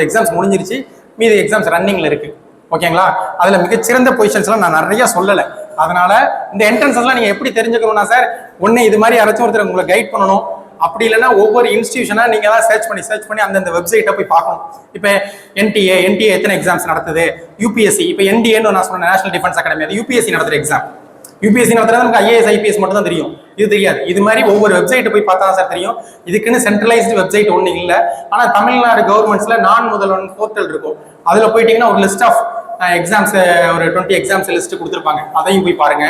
எக்ஸாம்ஸ் முடிஞ்சிருச்சு, மீதி எக்ஸாம்ஸ் ரன்னிங்கில் இருக்குது. ஓகேங்களா? அதில் மிகச்சிறந்த பொசிஷன்ஸ்லாம் நான் நிறைய சொல்லலை. அதனால் இந்த என்ட்ரன்ஸ்லாம் நீங்கள் எப்படி தெரிஞ்சுக்கணும்னா சார், ஒன்று இது மாதிரி யாராச்சும் ஒருத்தர் உங்களை கைட் பண்ணணும், அப்படி இல்லைன்னா ஒவ்வொரு இன்ஸ்டியூஷனாக நீங்கள் தான் சர்ச் பண்ணி அந்தந்த வெப்சைட்டை போய் பார்க்கணும். இப்போ என்டிஏ எத்தனை எக்ஸாம்ஸ் நடத்துது, யூபிஎஸ்சி இப்போ என்டிஏன்னு நான் சொன்னேன், நேஷனல் டிஃபென்ஸ் அகாடமி, அது யூபிஎஸ்சி நடத்துகிற எக்ஸாம். யூபிஎஸ்சி நடத்துறது நமக்கு ஐஏஎஸ் ஐபிஎஸ் மட்டும் தான் தெரியும், இது தெரியாது. இது மாதிரி ஒவ்வொரு வெப்சைட்டை போய் பார்த்தா தான் சார் தெரியும். இதுக்குன்னு சென்ட்ரலைஸ்டு வெப்சைட் ஒன்றும் இல்லை. ஆனால் தமிழ்நாடு கவர்மெண்ட்ஸில் நான் முதல்வன் போர்ட்டல் இருக்கும், அதில் போயிட்டீங்கன்னா ஒரு லிஸ்ட் ஆஃப் எக்ஸாம்ஸ், ஒரு 20 எக்ஸாம்ஸ் லிஸ்ட் கொடுத்துருப்பாங்க, அதையும் போய் பாருங்க.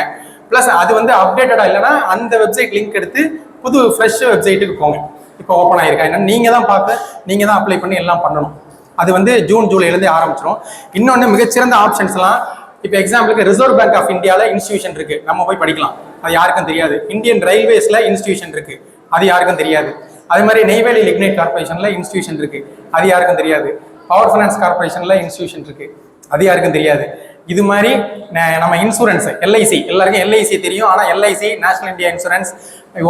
ப்ளஸ் அது வந்து அப்டேட்டடாக இல்லைன்னா அந்த வெப்சைட் லிங்க் எடுத்து புது ஃப்ரெஷ் வெப்சைட்டுக்கு போங்க. இப்போ ஓப்பன் ஆயிருக்கா என்ன நீங்கள் தான் பார்த்து நீங்கள் தான் அப்ளை பண்ணி எல்லாம் பண்ணணும். அது வந்து ஜூன் ஜூலைலேருந்து ஆரம்பிச்சிடும். இன்னொன்று மிகச்சிறந்த ஆப்ஷன்ஸ்லாம், இப்போ எக்ஸாம்பிளுக்கு ரிசர்வ் பேங்க் ஆஃப் இந்தியாவில் இன்ஸ்டியூஷன் இருக்குது, நம்ம போய் படிக்கலாம், அது யாருக்கும் தெரியாது. இந்தியன் ரயில்வேஸில் இன்ஸ்டியூஷன் இருக்குது, அது யாருக்கும் தெரியாது. அதே மாதிரி நெய்வேலி லிக்னைட் கார்பரேஷனில் இன்ஸ்டியூஷன் இருக்குது, அது யாருக்கும் தெரியாது. பவர் ஃபைனான்ஸ் கார்பரேஷனில் இன்ஸ்டியூஷன் இருக்குது, அது யாருக்கும் தெரியாது. இது மாதிரி நம்ம இன்சூரன்ஸ் எல்ஐசி, எல்லாருக்கும் எல்ஐசி தெரியும், ஆனால் LIC, national India insurance,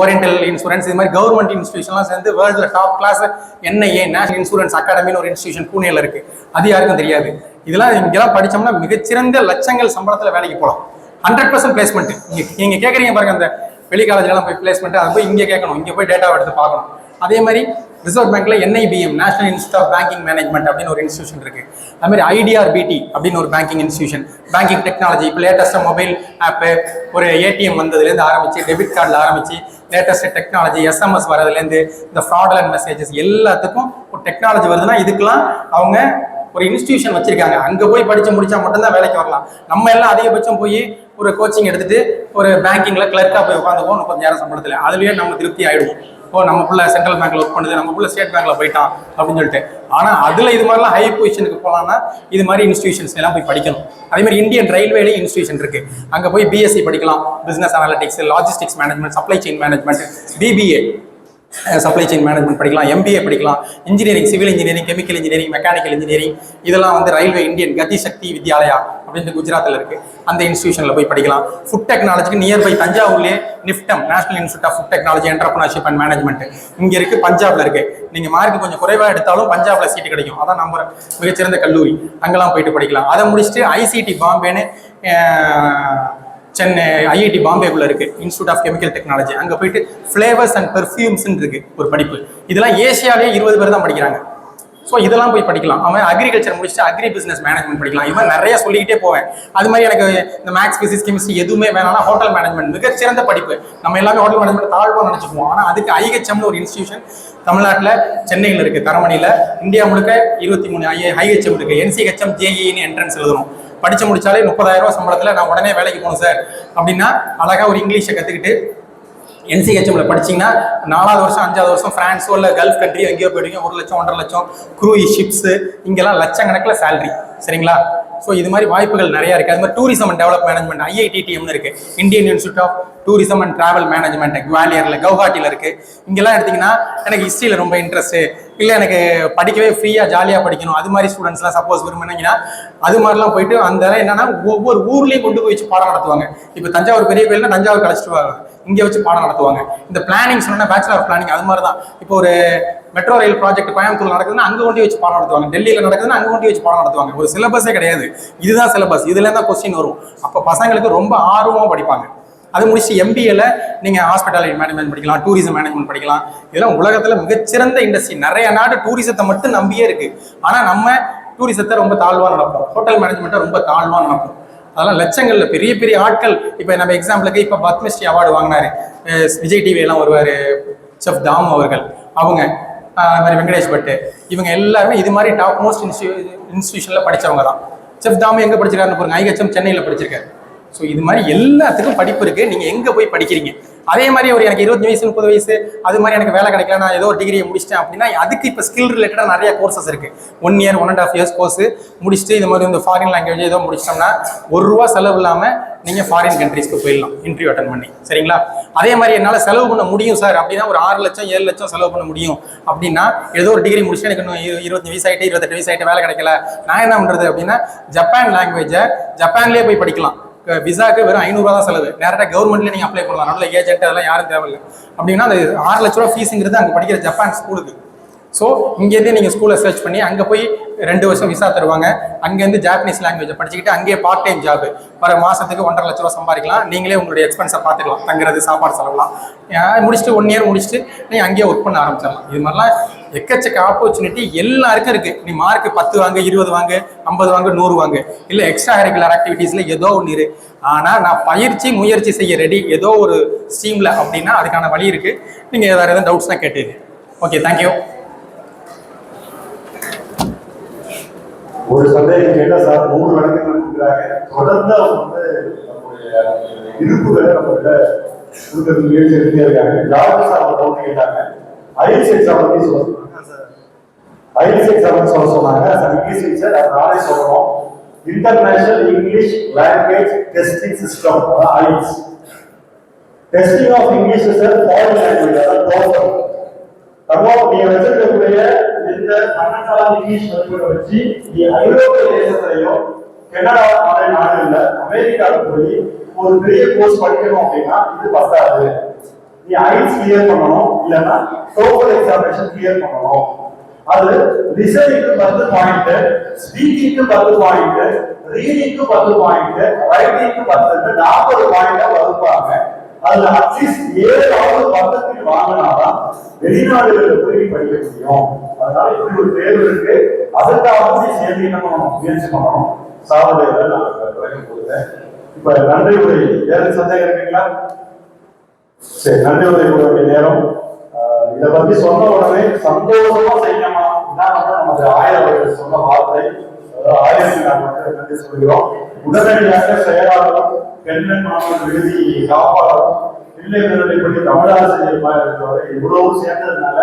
oriental insurance, இது மாதிரி கவர்மெண்ட் இன்ஸ்டியூஷன்லாம் சேர்ந்து வேர்ல்டில் top class NIA national insurance அகாடமின்னு ஒரு இன்ஸ்டியூஷன் பூனேல இருக்குது, அது யாருக்கும் தெரியாது. இதெல்லாம் இங்கெல்லாம் படித்தோம்னா மிகச்சிறந்த லட்சங்கள் சம்பளத்தில் வேலைக்கு போகலாம். 100% பிளேஸ்மெண்ட். நீங்கள் கேட்குறீங்க பாருங்க, அந்த வெளி காலேஜ்லாம் போய் பிளேஸ்மெண்ட், அது போய் இங்கே கேட்கணும், இங்கே போய் டேட்டாவை எடுத்து பார்க்கணும். அதே மாதிரி ரிசர்வ் பேங்க்ல NIBM, national institute of banking management அப்படின்னு ஒரு இன்ஸ்டியூஷன் இருக்கு. அது மாதிரி IDRBT அப்படின்னு ஒரு பேங்கிங் இன்ஸ்டியூஷன், பேங்கிங் டெக்னாலஜி. இப்போ லேட்டஸ்ட்டாக மொபைல் ஆப்பு, ஒரு ATM வந்ததுலேருந்து ஆரம்பிச்சு, டெபிட் கார்டில் ஆரம்பிச்சு, லேட்டஸ்ட் டெக்னாலஜி, SMS வரதுலேருந்து, இந்த ஃப்ராட்லண்ட் மெசேஜஸ் எல்லாத்துக்கும் ஒரு டெக்னாலஜி வருதுன்னா இதுக்கெல்லாம் அவங்க ஒரு இன்ஸ்டியூஷன் வச்சிருக்காங்க. அங்கே போய் படிச்சு முடிச்சா மட்டும்தான் வேலைக்கு வரலாம். நம்ம எல்லாம் அதிகபட்சம் போய் ஒரு கோச்சிங் எடுத்துட்டு ஒரு பேங்கிங்ல கிளர்க்காக போய் உட்காந்துப்போம் 30,000 சம்பளத்தில், அதுலேயே நம்ம திருப்தி ஆயிடுவோம். நம்ம புள்ள சென்ட்ரல் பேங்க்ல ஒர்க் பண்ணுது, நம்ம புள்ள ஸ்டேட் பேங்க்ல போயிட்டான் அப்படின்னு சொல்லிட்டு. ஆனால் அதில் இது மாதிரிலாம் ஹை பொசிஷனுக்கு போகலான்னா இது மாதிரி இன்ஸ்டியூஷன்ஸ் எல்லாம் போய் படிக்கணும். அதே மாதிரி இந்தியன் ரயில்வேலையும் இன்ஸ்டியூஷன் இருக்கு, அங்கே போய் BSc படிக்கலாம், business analytics, logistics management, supply chain management, BBA supply chain management படிக்கலாம், MBA படிக்கலாம், engineering, civil engineering, chemical engineering, mechanical engineering, இதெல்லாம் வந்து ரயில்வே இந்தியன் கதி சக்தி வித்யாலயா அப்படின்னு குஜராத்தில் இருக்கு, அந்த இன்ஸ்டியூஷனில் போய் படிக்கலாம். ஃபுட் டெக்னாலஜிக்கு நியர்பை தஞ்சாவூர்லேயே NIFTEM, national institute of food technology entrepreneurship and management இங்கே இருக்கு, பஞ்சாப்ல இருக்கு. நீங்கள் மார்க் கொஞ்சம் குறைவாக எடுத்தாலும் பஞ்சாப்ல சீட்டு கிடைக்கும், அதான் நம்ம மிகச்சிறந்த கல்லூரி, அங்கெல்லாம் போயிட்டு படிக்கலாம். அதை முடிச்சுட்டு ICT பாம்பேன்னு சென்னை IIT பாம்பேக்குள்ள இருக்கு, இன்ஸ்டியூட் ஆஃப் கெமிக்கல் டெக்னாலஜி, அங்கே போயிட்டு ஃப்ளேவர்ஸ் அண்ட் பெர்ஃப்யூம்ஸ்ன்னு இருக்கு ஒரு படிப்பு. இதெல்லாம் ஏசியாவிலேயே 20 பேர் தான் படிக்கிறாங்க. ஸோ இதெல்லாம் போய் படிக்கலாம். அவன் அக்ரிகல்ச்சர் முடிச்சுட்டு அக்ரி பிசினஸ் மேனேஜ்மெண்ட் படிக்கலாம். இது மாதிரி நிறைய சொல்லிக்கிட்டே போவேன். அது மாதிரி எனக்கு இந்த மேக்ஸ், பிசிக்ஸ், கெமிஸ்ட்ரி எதுவுமே வேணாம்னா ஹோட்டல் மேனேஜ்மெண்ட் மிகச்சிறந்த படிப்பு. நம்ம எல்லாமே ஹோட்டல் மேனேஜ்மெண்ட் தாழ்வாக நினச்சிக்குவோம், ஆனால் அதுக்கு IHMனு ஒரு இன்ஸ்டியூஷன் தமிழ்நாட்டில் சென்னையில் இருக்குது, தரமணியில். இந்தியா முழுக்க 23 IHM இருக்குது. NCHM JEEன்னு என்ட்ரன்ஸ் எழுதணும். படிச்சு முடிச்சாலே 30,000 ரூபா சம்பளத்தில் நான் உடனே வேலைக்கு போகணும் சார் அப்படின்னா அழகாக ஒரு இங்கிலீஷை கற்றுக்கிட்டு NCHMல படிச்சிங்கன்னா 4வது வருஷம் 5வது வருஷம் ஃப்ரான்ஸோ இல்லை கல்ஃப் கண்ட்ரியோ எங்கேயோ போயிடுங்க, 1 லட்சம் 1.5 லட்சம் க்ரூயிஸ் ஷிப்ஸு, இங்கெல்லாம் லட்சக்கணக்கில் சேலரி. சரிங்களா? ஸோ இது மாதிரி வாய்ப்புகள் நிறையா இருக்குது. அது மாதிரி டூரிசம் அண்ட் டெவலப் மேனேஜ்மெண்ட் IITTMனு இருக்குது, Indian institute of tourism and travel management, குவாலியரில், கவுஹாட்டியில் இருக்குது. இங்கெல்லாம் எடுத்திங்கன்னா எனக்கு ஹிஸ்ட்ரியில் ரொம்ப இன்ட்ரெஸ்ட்டு, இல்லை எனக்கு படிக்கவே ஃப்ரீயாக ஜாலியாக படிக்கணும், அது மாதிரி ஸ்டூடெண்ட்ஸ்லாம் சப்போஸ் விரும்பினீங்கன்னா அது மாதிரிலாம் போயிட்டு அந்த என்னன்னா ஒவ்வொரு ஊர்லேயும் கொண்டு போய் வச்சு பாடம் நடத்துவாங்க. இப்போ தஞ்சாவூர் பெரிய கோயில்னா தஞ்சாவூர் கழிச்சிட்டு வாங்க, இங்கே வச்சு பாடம் நடத்துவாங்க. இந்த பிளானிங் சொன்னா பேச்சுலர் ஆஃப் பிளானிங் அது மாதிரி தான். இப்போ ஒரு மெட்ரோ ரயில் ப்ராஜெக்ட் கோயம்புத்தூர் நடக்குதுன்னா அங்கே கொண்டு வச்சு பாடம் நடத்துவாங்க, டெல்லியில் நடக்குதுன்னா அங்கே கொண்டு வச்சு பாடம் நடத்துவாங்க. ஒரு சிலபஸே கிடையாது, இதுதான் சிலபஸ், இதுல தான் கொஸ்டின் வரும். அப்போ பசங்களுக்கு ரொம்ப ஆர்வமாக படிப்பாங்க. அது முடிச்சு எம்பிஏல நீங்கள் ஹாஸ்பிட்டாலிட்டி மேனேஜ்மெண்ட் படிக்கலாம், டூரிசம் மேனேஜ்மெண்ட் படிக்கலாம். இதெல்லாம் உலகத்தில் மிகச்சிறந்த இண்டஸ்ட்ரி. நிறைய நாடு டூரிசத்தை மட்டும் நம்பியே இருக்கு. ஆனால் நம்ம டூரிசத்தை ரொம்ப தாழ்வாக நடப்போம், ஹோட்டல் மேனேஜ்மெண்ட்டை ரொம்ப தாழ்வாக நடப்போம். அதெல்லாம் லட்சங்கள்ல பெரிய பெரிய ஆட்கள். இப்போ நம்ம எக்ஸாம்பிளுக்கு இப்போ பத்மஸ்ரீ அவார்டு வாங்கினாரு விஜய் டிவி எல்லாம் வருவார் செஃப் தாம் அவர்கள், அவங்க அது மாதிரி வெங்கடேஷ் பட்டு, இவங்க எல்லாருமே இது மாதிரி டாப் மோஸ்ட் இன்ஸ்டியூஷனில் படித்தவங்க தான். செஃப் தாம் எங்கே படிச்சிருக்காருன்னு பாருங்க, ஐஹெச்எம் சென்னையில் படிச்சிருக்காரு. ஸோ இது மாதிரி எல்லாத்துக்கும் படிப்பு இருக்குது, நீங்கள் எங்கே போய் படிக்கிறீங்க. அதே மாதிரி ஒரு எனக்கு 25 வயசு 30 வயசு அது மாதிரி எனக்கு வேலை கிடைக்கல, நான் ஏதோ ஒரு டிகிரியை முடிச்சிட்டேன் அப்படின்னா அதுக்கு இப்போ ஸ்கில் ரிலேட்டடாக நிறைய கோர்சஸ் இருக்குது. 1 இயர் 1.5 இயர்ஸ் கோர்ஸ் முடிச்சுட்டு இது மாதிரி இந்த ஃபாரின் லாங்குவேஜ் ஏதோ முடிச்சிட்டோம்னா ₹1 செலவு இல்லாமல் நீங்கள் ஃபாரின் கண்ட்ரீஸ்க்கு போயிடலாம் இன்டர்வியூ அட்டன் பண்ணி. சரிங்களா? அதே மாதிரி என்னால் செலவு பண்ண முடியும் சார் அப்படின்னா ஒரு 6 லட்சம் 7 லட்சம் செலவு பண்ண முடியும் அப்படின்னா, ஏதோ ஒரு டிகிரி முடிச்சுட்டு எனக்கு இன்னும் 25 வயசு ஆகிட்டு 28 வயசு ஆகிட்டு வேலை கிடைக்கல, நான் என்ன பண்ணுறது அப்படின்னா ஜப்பான் லாங்குவேஜை ஜப்பான்லேயே போய் படிக்கலாம். விசாக்கு வெறும் ₹500 தான் செலவு, டேரக்டாக கவர்மெண்ட்லேயே நீங்கள் அப்ளை பண்ணலாம், நல்ல ஏஜென்ட் அதெல்லாம் யாரும் தேவையில்லை. அப்படின்னா அந்த ₹6 லட்ச ஃபீஸுங்கிறது அங்கே படிக்கிற ஜப்பான் ஸ்கூலுக்கு. ஸோ இங்கேருந்து நீங்கள் ஸ்கூலை சர்ச் பண்ணி அங்கே போய் 2 வருஷம் விசா தருவாங்க. அங்கேருந்து ஜாப்பனீஸ் லாங்குவேஜை படிச்சுக்கிட்டு அங்கேயே பார்ட் டைம் ஜாப் வர மாதத்துக்கு ₹1.5 லட்சம் சம்பாதிக்கலாம். நீங்களே உங்களுடைய எக்ஸ்பென்ஸை பார்த்துக்கலாம், தங்குறது சாப்பாடு செலவுலாம் முடிச்சுட்டு 1 இயர் முடிச்சுட்டு நீங்கள் அங்கேயே ஒர்க் பண்ண ஆரம்பிச்சிடலாம். இது மாதிரிலாம் எக்கச்சக்க ஆப்பர்ச்சுனிட்டி எல்லாருக்கும் இருக்குது. நீ மார்க் 10 வாங்க, 20 வாங்க, 50 வாங்க, 100 வாங்க, இல்லை எக்ஸ்ட்ரா கரிக்குலர் ஆக்டிவிட்டீஸில் ஏதோ ஒன்று இரு. ஆனால் நான் முயற்சி செய்ய ரெடி ஏதோ ஒரு ஸ்ட்ரீமில் அப்படின்னா அதுக்கான வழி இருக்குது. நீங்கள் வேறு எதாவது டவுட்ஸ்னால் கேட்டுது. Okay, thank you. ஒரு சந்தேகம் கேட்டா சார் 3 விளக்கங்கள் கொடுக்குறாங்க. தொடர்ந்து அவங்க வந்து நம்மளுடைய இருப்புகளை நம்மகிட்ட கொடுக்கறதுக்கு முயற்சி எடுத்துட்டே இருக்காங்க. ஜார்ஜ் சார் ஒரு டவுட் கேட்டாங்க, ஐஎல்ஸ் எக்ஸாம் பத்தி சொல்லுவாங்க. ஐஎல்ஸ் எக்ஸாம் சொல்ல சொன்னாங்க. சார் இங்கிலீஷ் டீச்சர் அது நானே சொல்லணும். International English language testing system, IELTS. Testing of English sir foreign language, அதாவது டோஃபல். அப்போ நீங்க வச்சிருக்கக்கூடிய இந்த 12ஆம் இங்கிலீஷ் மதிப்பெண்ணை வச்சு நீ ஐரோப்பிய தேசத்திலையும் கனடா மாதிரி நாடுகள்ல அமெரிக்காவுல போய் ஒரு பெரிய கோர்ஸ் படிக்கணும் அப்படின்னா இது பத்தாது. நீ ஐஎல்ஸ் கிளியர் பண்ணணும், இல்லைன்னா டோஃபல் எக்ஸாமினேஷன் கிளியர் பண்ணணும். அது லிசனிங்க்கு 10 பாயிண்ட், ஸ்பீக்கிங்க்கு 10 பாயிண்ட், ரீடிங்க்கு 10 பாயிண்ட், ரைட்டிங்க்கு 10, 40 பாயிண்டா வகுப்பாங்க. அதுல அட்லீஸ்ட் 7ஆவது பக்கத்தில் வாங்கினாதான் வெளிநாடுகளில் போய் படிக்க முடியும். அதனால இப்படி ஒரு தேர்வு இருக்கு. அதுக்காக சேர்ந்து என்ன பண்ணணும், முயற்சி பண்ணணும். சாதனைகளை நான் விளக்கம் கொடுத்தேன். இப்ப நன்றி உரை வேற சந்தேகம் இருக்குங்களா? சரி, நன்றி உரை கொடுக்க நேரம். இதை பத்தி சொன்ன உடனே சந்தோஷமா செய்யணுமா இதான் வந்து நமது ஆயிரம் சொன்ன வார்த்தை. ஆயிரத்துக்கு நாம் வந்து நன்றி சொல்கிறோம். உடனடியாக செயலாளரும் பெண்கள் மாணவர் விடுதி காப்பாளரும் பிள்ளை பற்றி தமிழாசிரியர் இருக்கிறவரை இவ்வளவு சேர்ந்ததுனால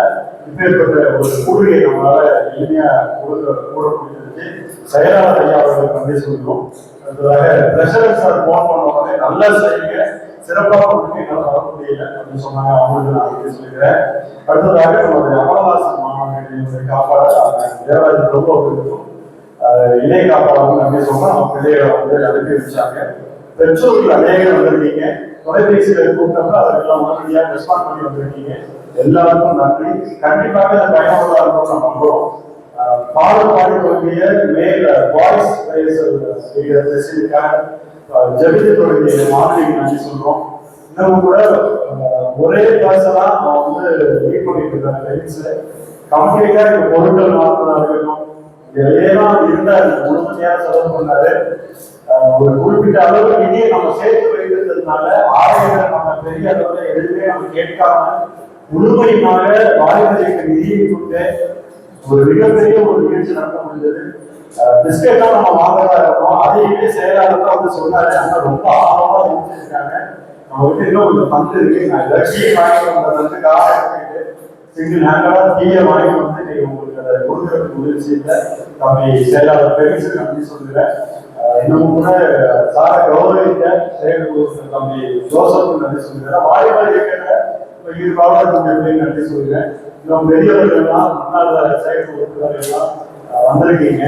இப்பேற்பட்ட ஒரு கூடுகையை நம்மளால எளிமையா கூட முடிஞ்சிருச்சு. செயலாளர் ஐயா அவர்களுக்கு நன்றி சொல்கிறோம். அடுத்ததாக பிரஷர் சார் போன் பண்ண நல்லா செய்யுங்க, சிறப்பாக கொடுத்து என்னால் வர முடியல அப்படின்னு சொன்னாங்க. அவங்களுக்கு நான் நன்றி சொல்லிக்கிறேன். அடுத்ததாக நம்மளுடைய அமலதாசன் மாணவர்களுடைய காப்பாளர் தேவராஜ் ரொம்ப இருக்கும் இணை காப்பாளர்கள் நன்றி சொன்னா அவங்க பிள்ளைகளை வந்து அனுப்பி வச்சாங்க. பெற்றோர்கள் அநேகம் வந்திருக்கீங்க, தொலைபேசியில கூப்பிட்டப்ப அதெல்லாம் உடனடியாக ரெஸ்பாண்ட் பண்ணி வந்திருக்கீங்க. எல்லாருக்கும் நன்றி. கண்டிப்பாக இந்த பயனுள்ளதா இருக்கும் நம்ம நம்புறோம். பாடல் தொடங்கிய மேல் வாய்ஸ் ஜெபித்து தொடங்கிய மாதிரி நன்றி சொல்றோம். இன்னும் கூட ஒரே பர்சனா நான் வந்து லீட் பண்ணிட்டு இருக்கேன் லைன்ஸ் கம்ப்ளீட்டா இந்த பொருட்கள் மாத்திரம் இருக்கணும். எல்லாம் இருந்தா முழுமையா செலவு பண்ணாரு. ஒரு குறிப்பிட்ட அளவு நிதியை நம்ம சேர்த்து வைத்திருந்ததுனால ஆலயங்களை நம்ம பெரிய அளவுல எதுவுமே நம்ம கேட்காம முழுமையாக வாலிபர்களுக்கு நிதியை கொண்டு ஒரு மிகப்பெரிய ஒரு நிகழ்ச்சி நடத்த முடிஞ்சது. பிஸ்கெட்டா நம்ம வாங்கறதா இருக்கோம், அதையுமே செயலாளர் தான் வந்து சொன்னாரு. ஆனா ரொம்ப ஆர்வமா இருந்துருக்காங்க. நம்ம வந்து இன்னும் கொஞ்சம் பந்து இருக்கு. நான் டீயை வாங்கி வந்தது கார எடுத்துக்கிட்டு சிங்கிள் ஹேண்டா டீயை வாங்கி வந்து நீங்க உங்களுக்கு அதை கொடுக்கறதுக்கு முயற்சி இல்லை. தம்பி செயலாளர் பெருசு நன்றி சொல்லுறேன். இன்னும் கூட சார கௌரவித்த செயல் தம்பி ஜோசப் நன்றி சொல்லுறேன். வாலிபர் இருக்கிற ஈடுபாடு நன்றி சொல்லுறேன். இன்னும் பெரியவர்கள்லாம் முன்னாள் செயல் எல்லாம் வந்திருக்கீங்க.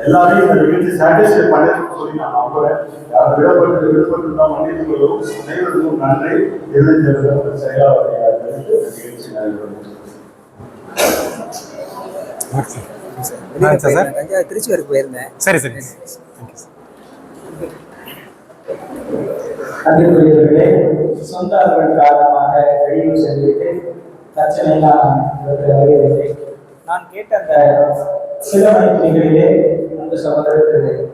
எல்லாரையும் இந்த நிகழ்ச்சி சாட்டிஸ்ஃபை பண்ணணும்னு சொல்லி நான் நம்புறேன். யார் விடப்பட்டு தான் மன்னித்துக் கொள்ளும். அனைவருக்கும் நன்றி. இறுதி செயலாளர் நிகழ்ச்சி நடைபெறும். தஞ்சாவூர் திருச்சி வரைக்கும் போயிருந்தேன். சரி சரி. அன்புக்குரியவர்களே, சொந்த அலுவல் காரணமாக வெளியூர் சென்றுவிட்டு பிரச்சனைலாம் வருகிறது. நான் கேட்ட அந்த சில மணித்துளிகளிலே அந்த சகோதரர்